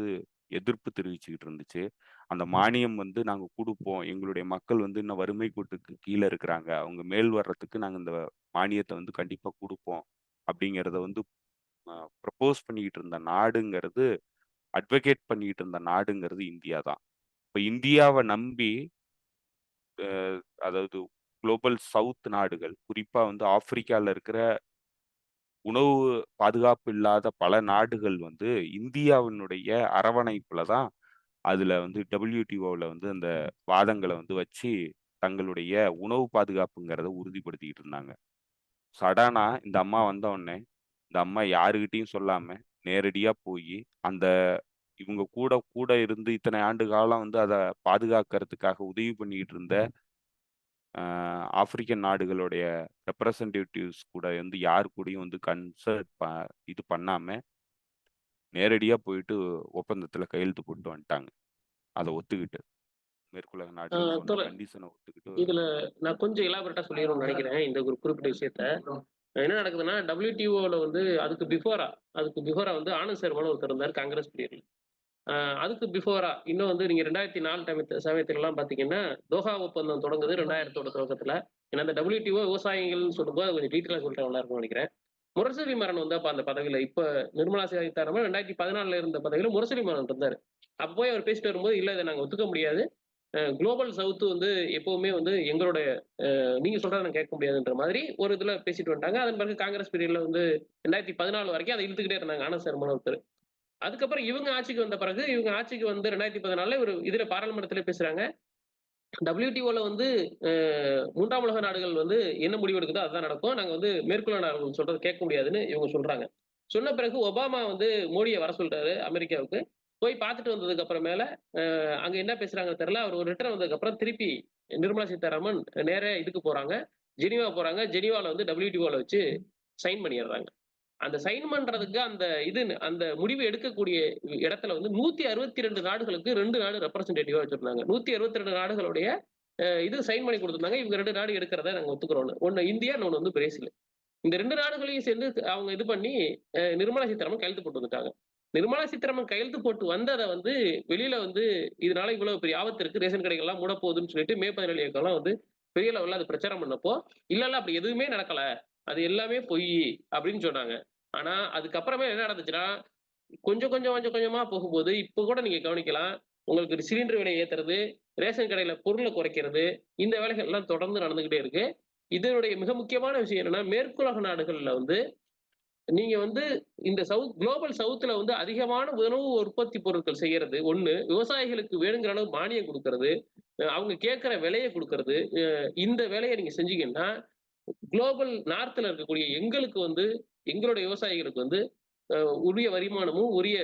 S2: எதிர்ப்பு தெரிவிச்சுக்கிட்டு இருந்துச்சு. அந்த மானியம் வந்து நாங்க குடுப்போம். எங்களுடைய மக்கள் வந்து இன்னும் வறுமை கோட்டுக்கு கீழ இருக்கிறாங்க. அவங்க மேல் வர்றதுக்கு நாங்க இந்த மானியத்த வந்து கண்டிப்பா குடுப்போம். அப்படிங்கிறத வந்து ப்ரப்போஸ் பண்ணிக்கிட்டு இருந்த நாடுங்கிறது, அட்வொகேட் பண்ணிக்கிட்டு இருந்த நாடுங்கிறது இந்தியா தான். இப்ப இந்தியாவ நம்பி அ அதாவது குளோபல் சவுத் நாடுகள், குறிப்பா வந்து ஆப்பிரிக்கால இருக்கிற உணவு பாதுகாப்பு இல்லாத பல நாடுகள் வந்து இந்தியாவினுடைய அரவணைப்புல தான் அதுல வந்து WTOல வந்து அந்த வாதங்கள வந்து வச்சு தங்களுடைய உணவு பாதுகாப்புங்கிறத உறுதிப்படுத்திக்கிட்டு இருந்தாங்க. சடனா இந்த அம்மா வந்த உடனே, இந்த அம்மா யாருகிட்டயும் சொல்லாம நேரடியா போயி அந்த இவங்க கூட கூட இருந்து இத்தனை ஆண்டு காலம் வந்து அத பாதுகாக்கிறதுக்காக உதவி பண்ணிக்கிட்டு இருந்த ஆப்பிரிக்கன் நாடுகளுடைய ரெப்ரசன்டேட்டிவ்ஸ் கூட வந்து யார் கூடயும் வந்து இது பண்ணாம நேரடியா போயிட்டு ஒப்பந்தத்துல கையெழுத்து போட்டு வந்துட்டாங்க. அத ஒத்துக்கிட்டு. மேற்குலக
S1: ஆ
S2: நாடுகள் சொன்ன
S1: தோழர்,
S2: கண்டிஷன ஒத்துக்கிட்டு
S1: இதுல நான் கொஞ்சம் எலாபரேட்டா சொல்லிறணும்னு நெனைக்கிறேன். இந்த ஒரு குறிப்பிட்ட விஷயத்த. என்ன நடக்குதுன்னா, WTOல வந்து அதுக்கு பிஃபோரா வந்து ஆனந்த் சர்மான்னு ஒருத்தர் இருந்தாரு காங்கிரஸ் பீரியட்ல. அ அதுக்கு பிஃபோரா இன்னும் வந்து நீங்க 2004 சமயத்துலலாம் பார்த்தீங்கன்னா, தோஹா ஒப்பந்தம் தொடங்குது 2000 துவக்கத்துல. ஏன்னா அந்த WTO விவசாயிகள்னு சொல்லும்போது அது கொஞ்சம் டீட்டெயிலா சொல்லிட்டா நல்லா இருக்கும்னு நெனைக்கிறேன். முரசொலி மாறன் வந்து அப்ப அந்த பதவியில இப்ப நிர்மலா சீதாராமன் 2014ல இருந்த பதவியில முரசொலி மாறன் இருந்தாரு. அப்ப போய் அவர் பேசிட்டு வரும்போது, "இல்ல இத நாங்க ஒத்துக்க முடியாது. குளோபல் சவுத் வந்து எப்பவுமே வந்து எங்களோட நீங்க சொல்றத நான் கேட்க முடியாதுன்ற மாதிரி ஒரு இதுல பேசிட்டு வந்துட்டாங்க. அதன் பிறகு காங்கிரஸ் பீரியட்ல வந்து 2014 வரைக்கும் அத இழுத்துக்கிட்டே இருந்தாங்க. ஆனந்த் சர்மான்னு ஒருத்தர். அதுக்கப்புறம் இவங்க ஆட்சிக்கு வந்து 2014ல ஒரு இதுல பாராளுமன்றத்திலே பேசுறாங்க. WTOல வந்து அ 3ஆம் உலக நாடுகள் வந்து என்ன முடிவு எடுக்குதோ அதுதான் நடக்கும். நாங்க வந்து மேற்குலக நாடுகள் சொல்றத கேட்க முடியாதுன்னு இவங்க சொல்றாங்க. சொன்ன பிறகு ஒபாமா வந்து மோடிய வர சொல்றாரு அமெரிக்காவுக்கு. போய் பார்த்துட்டு வந்ததுக்கு அப்புறமேல அங்க என்ன பேசுறாங்கன்னு தெரியல. அவர் ஒரு ரிட்டர்ன் வந்ததுக்கப்புறம் திருப்பி நிர்மலா சீதாராமன் நேரா இதுக்கு போறாங்க. ஜெனீவா போறாங்க. ஜெனீவால வந்து WTOல வச்சு சைன் பண்ணிடுறாங்க. அந்த சைன் பண்றதுக்கு அந்த முடிவு எடுக்கக்கூடிய இடத்துல வந்து 162 நாடுகளுக்கு 2 நாடு ரெப்ரசன்டேட்டிவா வச்சிருந்தாங்க. 162 நாடுகளுடைய இது சைன் பண்ணி குடுத்திருந்தாங்க. இவங்க 2 நாடு எடுக்கிறத நாங்க ஒத்துக்கிறோம்னு. ஒண்ணு இந்தியா, இன்னொன்னு வந்து பிரேசில். இந்த 2 நாடுகளையும் சேர்ந்து அவங்க இது பண்ணி நிர்மலா சீதாராமன் கையெழுத்து போட்டு வந்துட்டாங்க. நிர்மலா சீதாராமன் கையெழுத்து போட்டு வந்தத வந்து வெளியில வந்து இதனால இவ்வளவு பெரிய ஆபத்து இருக்கு. ரேஷன் கடைகள்லாம் மூடப்போகுதுன்னு சொல்லிட்டு மே 17 இயக்கம்லாம் வந்து பெரிய லெவல்ல அது பிரச்சாரம் பண்ணப்போ, இல்ல அப்படி எதுவுமே நடக்கல. அது எல்லாமே பொய் அப்படின்னு சொன்னாங்க. ஆனா அதுக்கப்புறமே என்ன நடந்துச்சுன்னா, கொஞ்சம் கொஞ்சமா போகும்போது, இப்ப கூட நீங்க கவனிக்கலாம். உங்களுக்கு சிலிண்டர் விலை ஏத்துறது, ரேஷன் கடையில பொருள குறைக்கிறது, இந்த வேலைகள் எல்லாம் தொடர்ந்து நடந்துகிட்டே இருக்கு. இதனுடைய மிக முக்கியமான விஷயம் என்னன்னா, மேற்குலக நாடுகள்ல வந்து நீங்க வந்து இந்த குளோபல் சவுத்ல வந்து அதிகமான உணவு உற்பத்தி பொருட்கள் செய்யறது ஒண்ணு, விவசாயிகளுக்கு வேணுங்கிற அளவு மானியம் குடுக்கறது, அவங்க கேட்கிற விலைய குடுக்கறது. இந்த வேலைய நீங்க செஞ்சீங்கன்னா, குளோபல் நார்த்ல இருக்கக்கூடிய எங்களுக்கு வந்து எங்களுடைய விவசாயிகளுக்கு வந்து உரிய வருமானமும், உரிய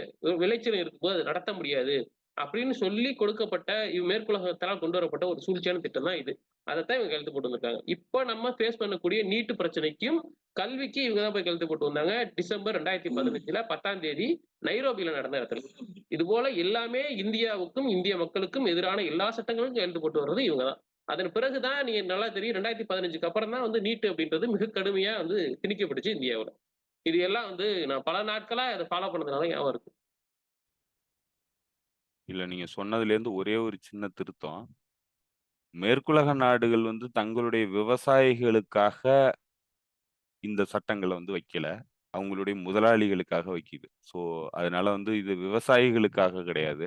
S1: விளைச்சலும் இருக்கும்போது அத நடத்த முடியாது. அப்படின்னு சொல்லி கொடுக்கப்பட்ட மேற்குலகத்தால் கொண்டு வரப்பட்ட ஒரு சூழ்ச்சியான திட்டம் தான் இது. அதத்தான் இவங்க கையெழுத்து போட்டு வந்திருக்காங்க. இப்ப நம்ம ஃபேஸ் பண்ணக்கூடிய நீட் பிரச்சனைக்கும், கல்விக்கு இவங்க தான் போய் கையெழுத்து போட்டு வந்தாங்க. டிசம்பர் 2015ல 10ஆம் தேதி நைரோபில நடந்த இடத்துல. இதுபோல எல்லாமே இந்தியாவுக்கும், இந்திய மக்களுக்கும் எதிரான எல்லா சட்டங்களுக்கும் கையெழுத்து போட்டு வர்றது இவங்க தான். அதன் பிறகு தான் நீங்க நல்லா தெரியும் 2015க்கு அப்புறம் தான் வந்து நீட் அப்படின்றது மிக கடுமையா வந்து திணிக்கப்பட்டுச்சு இந்தியாவுல. இது எல்லாம் வந்து நான் பல நாட்களா அத ஃபாலோ பண்ணதுனால ஞாபகம் இருக்கு.
S2: இல்ல நீங்க சொன்னதுலேருந்து ஒரே ஒரு சின்ன திருத்தம். மேற்குலக நாடுகள் வந்து தங்களுடைய விவசாயிகளுக்காக இந்த சட்டங்கள வந்து வைக்கல. அவங்களுடைய முதலாளிகளுக்காக வைக்குது. ஸோ, அதனால வந்து இது விவசாயிகளுக்காக கிடையாது.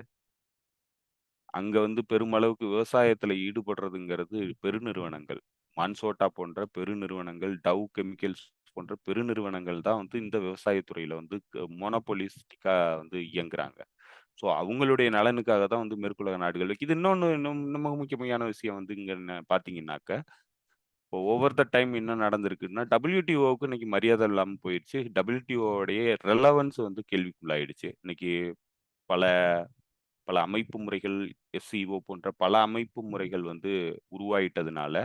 S2: அங்க வந்து பெருமளவுக்கு விவசாயத்துல ஈடுபடுறதுங்கிறது பெருநிறுவனங்கள். மான்சோட்டா போன்ற பெருநிறுவனங்கள், டவ் கெமிக்கல்ஸ் போன்ற பெருநிறுவனங்கள் தான் வந்து இந்த விவசாயத் துறையில வந்து மோனோபோலிஸ்டிக்கா வந்து இயங்குறாங்க. ஸோ, அவங்களுடைய நலனுக்காக தான் வந்து மேற்குலக நாடுகள் வைக்குது. இன்னும் முக்கியமான விஷயம் வந்து இங்க பார்த்தீங்கன்னாக்க, இப்போ ஓவர் த டைம் என்ன நடந்திருக்குன்னா, WTOவுக்கு இன்னைக்கு மரியாதை இல்லாம போயிருச்சு. WTOவுடைய ரெலவன்ஸ் வந்து கேள்விக்குள்ளாயிடுச்சு. இன்னைக்கு பல பல அமைப்பு முறைகள், SCO போன்ற பல அமைப்பு முறைகள் வந்து உருவாயிட்டதுனால,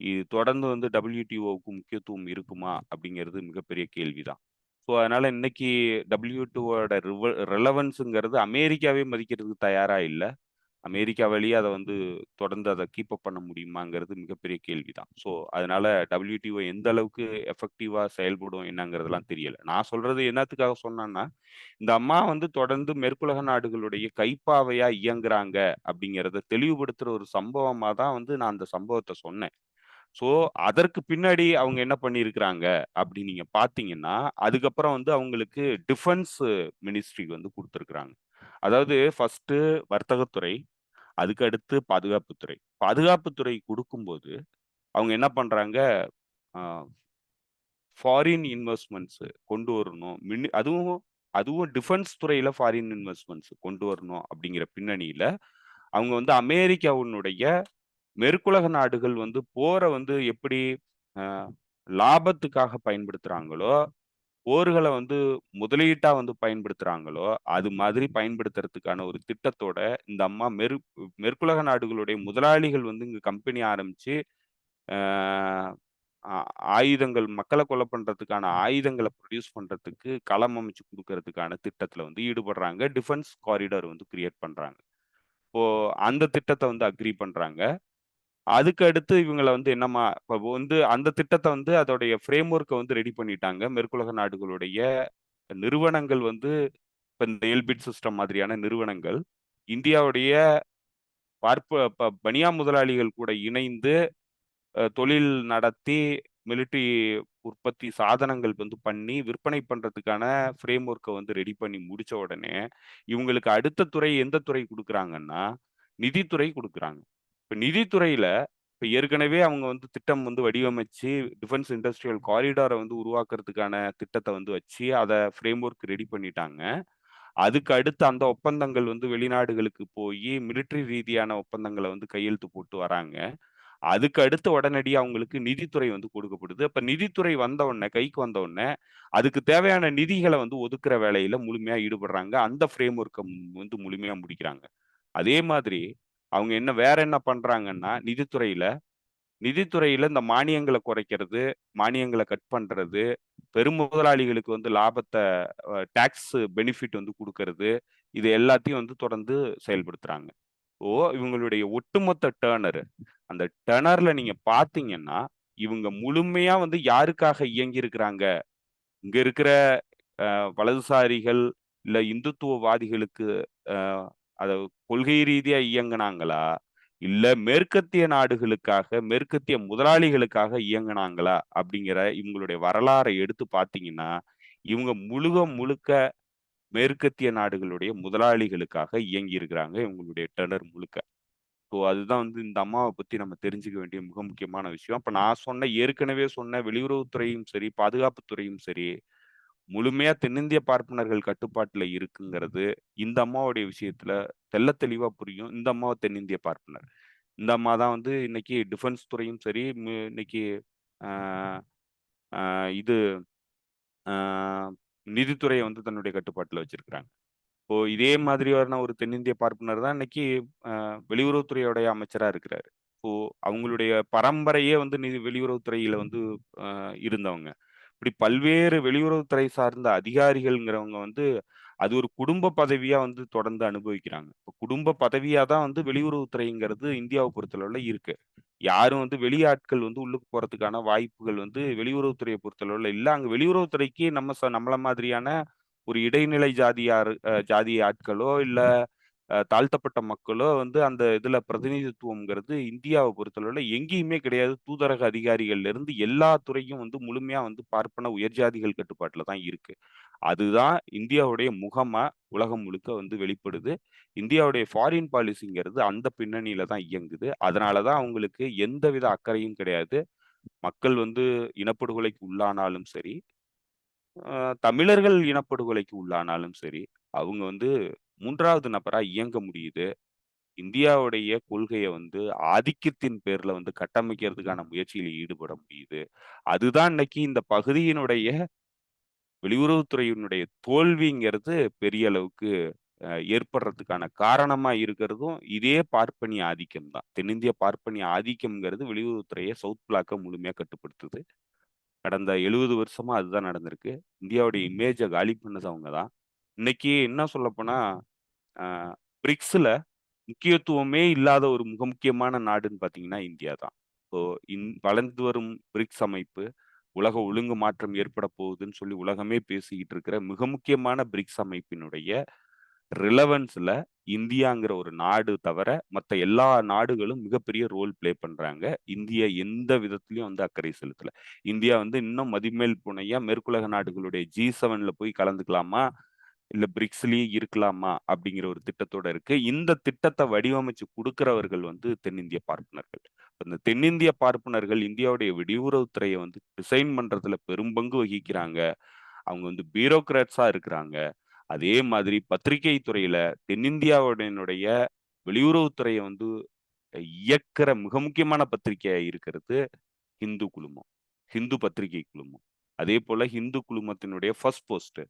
S2: இது தொடர்ந்து வந்து WTOவுக்கு முக்கியத்துவம் இருக்குமா? அப்படிங்கிறது மிகப்பெரிய கேள்விதான். ஸோ, அதனால இன்னைக்கு WTOவோட ரெலவன்ஸ்ங்கிறது அமெரிக்காவே மதிக்கிறதுக்கு தயாரா இல்ல. அமெரிக்கா வழியா அத வந்து தொடர்ந்து அத கீப் அப் பண்ண முடியுமாங்கிறது மிகப்பெரிய கேள்விதான். ஸோ, அதனால WTO எந்த அளவுக்கு எஃபெக்டிவா செயல்படும் என்னங்கிறதெல்லாம் தெரியல. நான் சொல்றது என்னத்துக்காக சொன்னேன்னா, இந்த அம்மா வந்து தொடர்ந்து மேற்குலக நாடுகளுடைய கைப்பாவையா இயங்குறாங்க அப்படிங்கிறத தெளிவுபடுத்துற ஒரு சம்பவமா தான் வந்து நான் அந்த சம்பவத்த சொன்னேன். ஸோ, அதற்கு பின்னாடி அவங்க என்ன பண்ணியிருக்கிறாங்க அப்படின்னு நீங்க பார்த்தீங்கன்னா, அதுக்கப்புறம் வந்து அவங்களுக்கு டிஃபென்ஸ் மினிஸ்ட்ரி வந்து குடுத்துருக்காங்க. அதாவது ஃபர்ஸ்ட்டு வர்த்தகத்துறை, அதுக்கு அடுத்து பாதுகாப்புத்துறை. பாதுகாப்புத்துறை குடுக்கும்போது, அவங்க என்ன பண்றாங்க, அ ஃபாரின் இன்வெஸ்ட்மென்ட்ஸ் கொண்டு வரணும். அதுவும் அதுவும் டிஃபென்ஸ் துறையில ஃபாரின் இன்வெஸ்ட்மென்ட்ஸ் கொண்டு வரணும் அப்படிங்கிற பின்னணியில, அவங்க வந்து அமெரிக்காவினுடைய மேற்குலக நாடுகள் வந்து போர வந்து எப்படி அ லாபத்துக்காக பயன்படுத்துறாங்களோ, போர்கள வந்து முதலீட்டா வந்து பயன்படுத்துறாங்களோ, அது மாதிரி பயன்படுத்துறதுக்கான ஒரு திட்டத்தோட இந்த அம்மா மேற்குலக நாடுகளுடைய முதலாளிகள் வந்து இங்க கம்பெனி ஆரம்பிச்சு, அ ஆ ஆயுதங்கள் மக்கள கொலை பண்றதுக்கான ஆயுதங்கள ப்ரொடியூஸ் பண்றதுக்கு களம் அமைச்சு குடுக்கறதுக்கான திட்டத்துல வந்து ஈடுபடுறாங்க. டிஃபென்ஸ் காரிடார் வந்து கிரியேட் பண்றாங்க. இப்போ அந்த திட்டத்த வந்து அக்ரி பண்றாங்க. அதுக்கு அடுத்து இவங்கள வந்து இப்ப வந்து அந்த திட்டத்த வந்து அதோடைய ஃப்ரேம் ஒர்க்க வந்து ரெடி பண்ணிட்டாங்க. மேற்குலக நாடுகளுடைய நிறுவனங்கள் வந்து இப்ப இந்த எல்பிட் சிஸ்டம் மாதிரியான நிறுவனங்கள், இந்தியாவுடைய பனியா முதலாளிகள் கூட இணைந்து தொழில் நடத்தி மிலிட்டரி உற்பத்தி சாதனங்கள் வந்து பண்ணி விற்பனை பண்றதுக்கான ஃப்ரேம் ஒர்க்க வந்து ரெடி பண்ணி முடிச்ச உடனே, இவங்களுக்கு அடுத்த துறை எந்த துறை குடுக்குறாங்கன்னா, நிதித்துறை குடுக்குறாங்க. இப்ப நிதித்துறையில இப்ப ஏற்கனவே அவங்க வந்து திட்டம் வந்து வடிவமைச்சு, டிஃபென்ஸ் இண்டஸ்ட்ரியல் காரிடார வந்து உருவாக்குறதுக்கான திட்டத்த வந்து வச்சு, அத ஃப்ரேம் ஒர்க் ரெடி பண்ணிட்டாங்க. அதுக்கு அடுத்து அந்த ஒப்பந்தங்கள் வந்து வெளிநாடுகளுக்கு போயி, மிலிட்டரி ரீதியான ஒப்பந்தங்கள வந்து கையெழுத்து போட்டு வராங்க. அதுக்கு அடுத்து உடனடியா அவங்களுக்கு நிதித்துறை வந்து கொடுக்கப்படுது. அப்ப நிதித்துறை வந்த உடனே கைக்கு வந்த உடனே, அதுக்கு தேவையான நிதிகள வந்து ஒதுக்குற வேலையில முழுமையா ஈடுபடுறாங்க. அந்த ஃப்ரேம் ஒர்க்க வந்து முழுமையா முடிக்கிறாங்க. அதே மாதிரி அவங்க வேற என்ன பண்றாங்கன்னா, நிதித்துறையில இந்த மானியங்கள குறைக்கிறது, மானியங்கள கட் பண்றது, பெரும் முதலாளிகளுக்கு வந்து லாபத்த டாக்ஸ் பெனிஃபிட் வந்து குடுக்கறது, இது எல்லாத்தையும் வந்து தொடர்ந்து செயல்படுத்துறாங்க. இவங்களுடைய ஒட்டுமொத்த அந்த டெனர்ல நீங்க பார்த்தீங்கன்னா, இவங்க முழுமையா வந்து யாருக்காக இயங்கியிருக்கிறாங்க? இங்க இருக்கிற வலதுசாரிகள், இல்ல இந்துத்துவவாதிகளுக்கு அ அத கொள்கை ரீதியா இயங்குனாங்களா? இல்ல மேற்கத்திய நாடுகளுக்காக, மேற்கத்திய முதலாளிகளுக்காக இயங்குனாங்களா? அப்படிங்கிற இவங்களுடைய வரலாற எடுத்து பார்த்தீங்கன்னா, இவங்க முழுக்க மேற்கத்திய நாடுகளுடைய முதலாளிகளுக்காக இயங்கியிருக்கிறாங்க, இவங்களுடைய டெனர் முழுக்க. ஸோ அதுதான் வந்து இந்த அம்மாவ பத்தி நம்ம தெரிஞ்சுக்க வேண்டிய மிக முக்கியமான விஷயம். அப்ப நான் ஏற்கனவே சொன்ன வெளியுறவுத்துறையும் சரி, பாதுகாப்புத் துறையும் சரி, முழுமையா தென்னிந்திய பார்ப்பனர்கள் கட்டுப்பாட்டுல இருக்குங்கிறது, இந்த அம்மாவுடைய விஷயத்துல தெள்ளத் தெளிவா புரியும். இந்த அம்மா தென்னிந்திய பார்ப்பனர். இந்த அம்மா தான் வந்து இன்னைக்கு டிஃபென்ஸ் துறையும் சரி, இன்னைக்கு ஆ ஆ இது ஆ நிதித்துறைய வந்து தன்னுடைய கட்டுப்பாட்டுல வச்சிருக்கிறாங்க. இப்போ இதே மாதிரியான ஒரு தென்னிந்திய பார்ப்பனர் தான் இன்னைக்கு வெளியுறவுத்துறையோடைய அமைச்சரா இருக்கிறாரு. இப்போ அவங்களுடைய பரம்பரையே வந்து வெளியுறவுத்துறையில வந்து இருந்தவங்க. இப்படி பல்வேறு வெளியுறவுத்துறை சார்ந்த அதிகாரிகள்ங்கிறவங்க வந்து, அது ஒரு குடும்ப பதவியா வந்து தொடர்ந்து அனுபவிக்கிறாங்க. இப்ப குடும்ப பதவியா தான் வந்து வெளியுறவுத்துறைங்கிறது இந்தியாவ பொறுத்தளவுல இருக்கு. யாரும் வந்து வெளியாட்கள் வந்து உள்ளுக்கு போறதுக்கான வாய்ப்புகள் வந்து வெளியுறவுத்துறைய பொறுத்தளவுல இல்ல. அங்க வெளியுறவுத்துறைக்கு நம்மள மாதிரியான ஒரு இடைநிலை ஜாதி ஆட்களோ, இல்ல தாழ்த்தப்பட்ட மக்களோ வந்து அந்த இதுல பிரதிநிதித்துவம்ங்கிறது இந்தியாவ பொறுத்தளவுல எங்கேயுமே கிடையாது. தூதரக அதிகாரிகள்ல இருந்து எல்லா துறையும் வந்து முழுமையா வந்து பார்ப்பன உயர் ஜாதிகள் கட்டுப்பாட்டுல தான் இருக்கு. அதுதான் இந்தியாவுடைய முகமா உலகம் முழுக்க வந்து வெளிப்படுது. இந்தியாவுடைய ஃபாரின் பாலிசிங்கிறது அந்த பின்னணியில தான் இயங்குது. அதனால தான் அவங்களுக்கு எந்தவித அக்கறையும் கிடையாது. மக்கள் வந்து இனப்படுகொலைக்கு உள்ளானாலும் சரி, அ தமிழர்கள் இனப்படுகொலைக்கு உள்ளானாலும் சரி, அவங்க வந்து 3வது நபரா இயங்க முடியுது. இந்தியாவுடைய கொள்கைய வந்து ஆதிக்கத்தின் பேர்ல வந்து கட்டமைக்கிறதுக்கான முயற்சியில ஈடுபட முடியுது. அதுதான் இன்னைக்கு இந்த பகுதியினுடைய வெளியுறவுத்துறையினுடைய தோல்விங்கிறது பெரிய அளவுக்கு ஏற்படுறதுக்கான காரணமா இருக்கிறதும் இதே பார்ப்பனிய ஆதிக்கம் தான். தென்னிந்திய பார்ப்பனிய ஆதிக்கம்ங்கிறது வெளியுறவுத்துறைய சவுத் பிளாக்க முழுமையா கட்டுப்படுத்துது. கடந்த 70 வருஷமா அதுதான் நடந்திருக்கு. இந்தியாவுடைய இமேஜ காலி பண்ணது அவங்க தான். இன்னைக்கு என்ன சொல்லப்போனா, அ பிரிக்ஸ்ல முக்கியத்துவமே இல்லாத ஒரு மிக முக்கியமான நாடுன்னு பார்த்தீங்கன்னா, இந்தியா தான். இப்போ வளர்ந்து வரும் பிரிக்ஸ் அமைப்பு, உலக ஒழுங்கு மாற்றம் ஏற்பட போகுதுன்னு சொல்லி உலகமே பேசிக்கிட்டு இருக்கிற மிக முக்கியமான பிரிக்ஸ் அமைப்பினுடைய ரிலவன்ஸ்ல இந்தியாங்கிற ஒரு நாடு தவிர, மத்த எல்லா நாடுகளும் மிகப்பெரிய ரோல் ப்ளே பண்றாங்க. இந்தியா எந்த விதத்திலயும் வந்து அக்கறை செலுத்தல. இந்தியா வந்து இன்னும் மதிமேல் புனையா மேற்குலக நாடுகளுடைய G7ல போய் கலந்துக்கலாமா? இல்ல பிரிக்ஸ்லயே இருக்கலாமா? அப்படிங்கிற ஒரு திட்டத்தோட இருக்கு. இந்த திட்டத்த வடிவமைச்சு குடுக்கிறவர்கள் வந்து தென்னிந்திய பார்ப்பனர்கள். இந்த தென்னிந்திய பார்ப்பனர்கள் இந்தியாவுடைய வெளியுறவுத்துறைய வந்து டிசைன் பண்றதுல பெரும்பங்கு வகிக்கிறாங்க. அவங்க வந்து பியூரோகிராட்ஸா இருக்கிறாங்க. அதே மாதிரி பத்திரிகை துறையில தென்னிந்தியாவுடைய வெளியுறவுத்துறைய வந்து இயக்குற மிக முக்கியமான பத்திரிகையா இருக்கிறது ஹிந்து குழுமம். ஹிந்து பத்திரிகை குழுமம். அதேபோல ஹிந்து குழுமத்தினுடைய ஃபர்ஸ்ட் போஸ்ட்.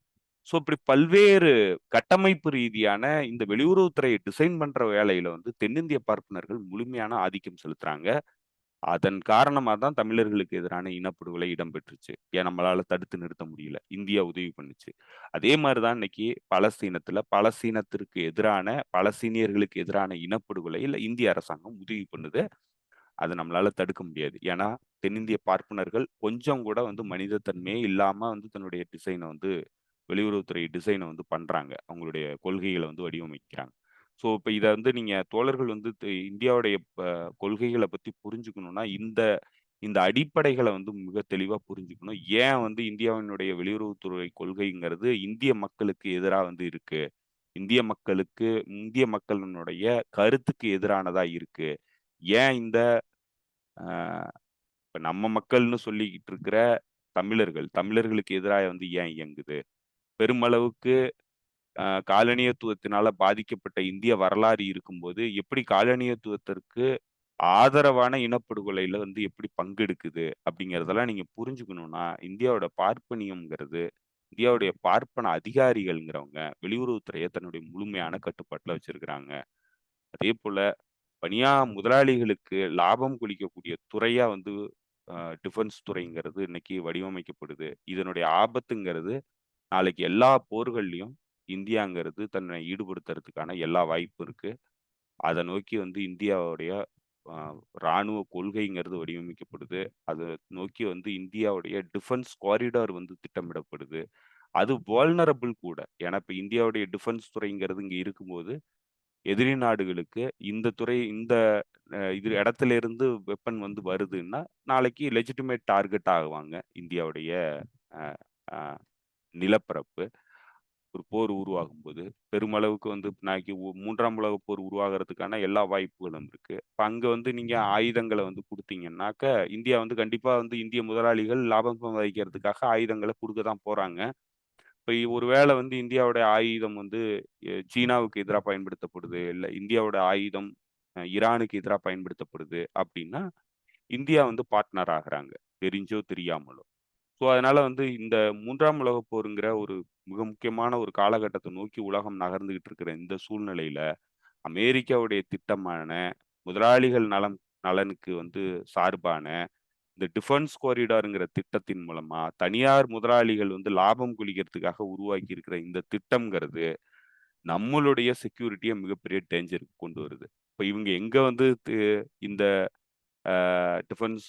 S2: ஸோ இப்படி பல்வேறு கட்டமைப்பு ரீதியான இந்த வெளியுறவுத்துறையை டிசைன் பண்ற வேலையில வந்து தென்னிந்திய பார்ப்பனர்கள் முழுமையான ஆதிக்கம் செலுத்துறாங்க. அதன் காரணமா தான் தமிழர்களுக்கு எதிரான இனப்படுகொலை இடம்பெற்றுச்சு. ஏன் நம்மளால தடுத்து நிறுத்த முடியல. இந்தியா உதவி பண்ணுச்சு. அதே மாரி தான் இன்னைக்கு பலஸ்தீனத்தில பலஸ்தீனத்திற்கு எதிரான பலஸ்தீனியர்களுக்கு எதிரான இனப்படுகொலையில இந்திய அரசாங்கம் உதவி பண்ணுது. அத நம்மளால தடுக்க முடியாது. ஏன்னா, தென்னிந்திய பார்ப்பனர்கள் கொஞ்சம் கூட வந்து மனித தன்மையே இல்லாம வந்து தன்னுடைய வெளியுறவுத்துறை டிசைன வந்து பண்றாங்க. அவங்களுடைய கொள்கைகள வந்து வடிவமைக்கிறாங்க. ஸோ, இப்ப இத வந்து நீங்க தோழர்கள் வந்து இந்தியாவுடைய கொள்கைகள பத்தி புரிஞ்சுக்கணும்னா, இந்த இந்த அடிப்படைகள வந்து மிக தெளிவா புரிஞ்சுக்கணும். ஏன் வந்து இந்தியாவினுடைய வெளியுறவுத்துறை கொள்கைங்கிறது இந்திய மக்களுக்கு எதிரா வந்து இருக்கு. இந்திய மக்களினுடைய கருத்துக்கு எதிரானதா இருக்கு. ஏன் இந்த அ இப்ப நம்ம மக்கள்னு சொல்லிக்கிட்டு இருக்கிற தமிழர்களுக்கு எதிரா வந்து ஏன் இயங்குது? பெருமளவுக்கு காலனியத்துவத்தினால பாதிக்கப்பட்ட இந்திய வரலாறு இருக்கும்போது, எப்படி காலனியத்துவத்திற்கு ஆதரவான இனப்படுகொலையில வந்து எப்படி பங்கெடுக்குது? அப்படிங்கிறதெல்லாம் நீங்க புரிஞ்சுக்கணும்னா, இந்தியாவுடைய பார்ப்பன அதிகாரிகள்ங்கிறவங்க வெளியுறவுத்துறைய தன்னுடைய முழுமையான கட்டுப்பாட்டுல வச்சிருக்கிறாங்க. அதேபோல முதலாளிகளுக்கு லாபம் கொளிக்கக்கூடிய துறையா வந்து அ டிஃபென்ஸ் துறைங்கிறது இன்னைக்கு வடிவமைக்கப்படுது. இதனுடைய ஆபத்துங்கிறது நாளைக்கு எல்லா போர்கள்லயும் இந்தியாங்கிறது தன்னை ஈடுபடுத்துறதுக்கான எல்லா வாய்ப்பும் இருக்கு. அத நோக்கி வந்து இந்தியாவுடைய அ ராணுவ கொள்கைங்கிறது வடிவமைக்கப்படுது. அத நோக்கி வந்து இந்தியாவுடைய டிஃபென்ஸ் காரிடார் வந்து திட்டமிடப்படுது. அது வல்னரபிள் கூட. ஏன்னா, இப்ப இந்தியாவுடைய டிஃபென்ஸ் துறைங்கிறது இங்க இருக்கும்போது, எதிரி நாடுகளுக்கு இந்த இது இடத்துல இருந்து வெப்பன் வந்து வருதுன்னா, நாளைக்கு லெஜிட்டிமேட் டார்கெட் ஆகுவாங்க இந்தியாவுடைய அ அ நிலப்பரப்பு. ஒரு போர் உருவாகும்போது. பெருமளவுக்கு வந்து நாளைக்கு 3ஆம் உலகப் போர் உருவாகுறதுக்கான எல்லா வாய்ப்புகளும் இருக்கு. இப்ப அங்க வந்து நீங்க ஆயுதங்கள வந்து குடுத்தீங்கன்னாக்க, இந்தியா வந்து கண்டிப்பா வந்து இந்திய முதலாளிகள் லாபம் சம்பாதிக்கிறதுக்காக ஆயுதங்கள குடுக்க தான் போறாங்க. இப்ப ஒரு வேள வந்து இந்தியாவுடைய ஆயுதம் வந்து சீனாவுக்கு எதிரா பயன்படுத்தப்படுது, இல்ல இந்தியாவோட ஆயுதம் ஈரானுக்கு எதிரா பயன்படுத்தப்படுது அப்டின்னா, இந்தியா வந்து பார்ட்னர் ஆகுறாங்க. தெரிஞ்சோ தெரியாமலோ. ஸோ, அதனால வந்து இந்த 3ஆம் உலகப் போருங்கிற ஒரு மிக முக்கியமான ஒரு காலகட்டத்த நோக்கி உலகம் நகர்ந்துகிட்டு இருக்கிற இந்த சூழ்நிலையில, அமெரிக்காவுடைய திட்டமான முதலாளிகள் நலனுக்கு வந்து சார்பான இந்த டிஃபென்ஸ் காரிடார்ங்கிற திட்டத்தின் மூலமா, தனியார் முதலாளிகள் வந்து லாபம் கொளிக்கிறதுக்காக உருவாக்கி இருக்கிற இந்த திட்டம்ங்கிறது, நம்மளுடைய செக்யூரிட்டிய மிகப்பெரிய டேஞ்சருக்கு கொண்டு வருது. இப்ப இவங்க எங்க வந்து இந்த டிஃபென்ஸ்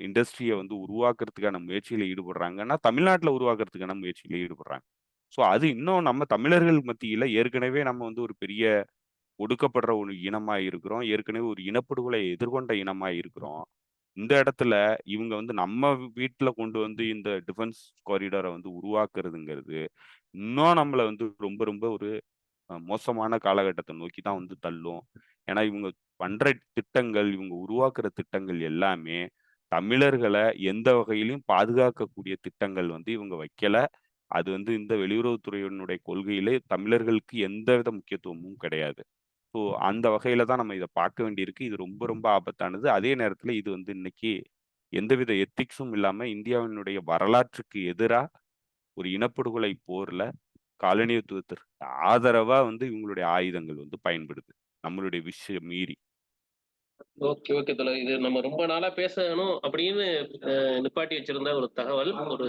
S2: இண்டஸ்ட்ரிய வந்து உருவாக்குறதுக்கான முயற்சியில ஈடுபடுறாங்கன்னா, தமிழ்நாட்டுல உருவாக்குறதுக்கான முயற்சியில ஈடுபடுறாங்க. ஸோ, அது இன்னும் நம்ம தமிழர்கள் மத்தியில ஏற்கனவே நம்ம வந்து ஒரு பெரிய ஒடுக்கப்படுற ஒரு இனமா இருக்கிறோம். ஏற்கனவே ஒரு இனப்படுகொலை எதிர்கொண்ட இனமா இருக்கிறோம். இந்த இடத்துல இவங்க வந்து நம்ம வீட்ல கொண்டு வந்து இந்த டிஃபென்ஸ் காரிடார வந்து உருவாக்குறதுங்கிறது, இன்னும் நம்மள வந்து ரொம்ப ரொம்ப ஒரு மோசமான காலகட்டத்த நோக்கி தான் வந்து தள்ளும். ஏன்னா, இவங்க பண்ற திட்டங்கள், இவங்க உருவாக்குற திட்டங்கள் எல்லாமே, தமிழர்கள எந்த வகையிலும் பாதுகாக்கக்கூடிய திட்டங்கள் வந்து இவங்க வைக்கல. அது வந்து இந்த வெளியுறவுத்துறையினுடைய கொள்கையிலே தமிழர்களுக்கு எந்தவித முக்கியத்துவமும் கிடையாது. ஸோ, அந்த வகையில தான் நம்ம இத பார்க்க வேண்டியிருக்கு. இது ரொம்ப ரொம்ப ஆபத்தானது. அதே நேரத்தில இது வந்து இன்னைக்கு எந்தவித எத்திக்ஸும் இல்லாம இந்தியாவினுடைய வரலாற்றுக்கு எதிரா ஒரு இனப்படுகொலை போர்ல காலனித்துவத்திற்கு ஆதரவா வந்து இவங்களுடைய ஆயுதங்கள் வந்து பயன்படுது. நம்மளுடைய மீறி.
S1: ஓகே, ஓகே தோழர். இது நம்ம ரொம்ப நாளா பேசணும் அப்படின்னு நிப்பாட்டி வச்சிருந்த ஒரு தகவல். ஒரு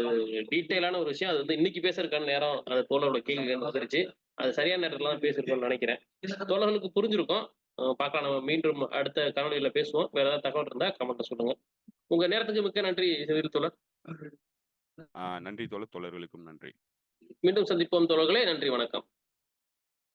S1: டீட்டெயிலான ஒரு விஷயம். அது வந்து இன்னைக்கு பேசுறதுக்கான நேரம், அது தோழரோட கேள்விகள் வந்துருச்சு. அது சரியான நேரத்துல தான் பேசியிருக்கோம்னு நெனைக்கிறேன். தோழர்களுக்கு புரிஞ்சிருக்கும். பார்க்கலாம் நம்ம மீண்டும் அடுத்த காணொளியில பேசுவோம். வேற ஏதாவது தகவல் இருந்தா கமெண்ட்ல சொல்லுங்க. உங்க நேரத்துக்கு மிக்க நன்றி செந்தில் தோழர்.
S2: நன்றி தோழர். தோழர்களுக்கும் நன்றி.
S1: மீண்டும் சந்திப்போம் தோழர்களே. நன்றி, வணக்கம்.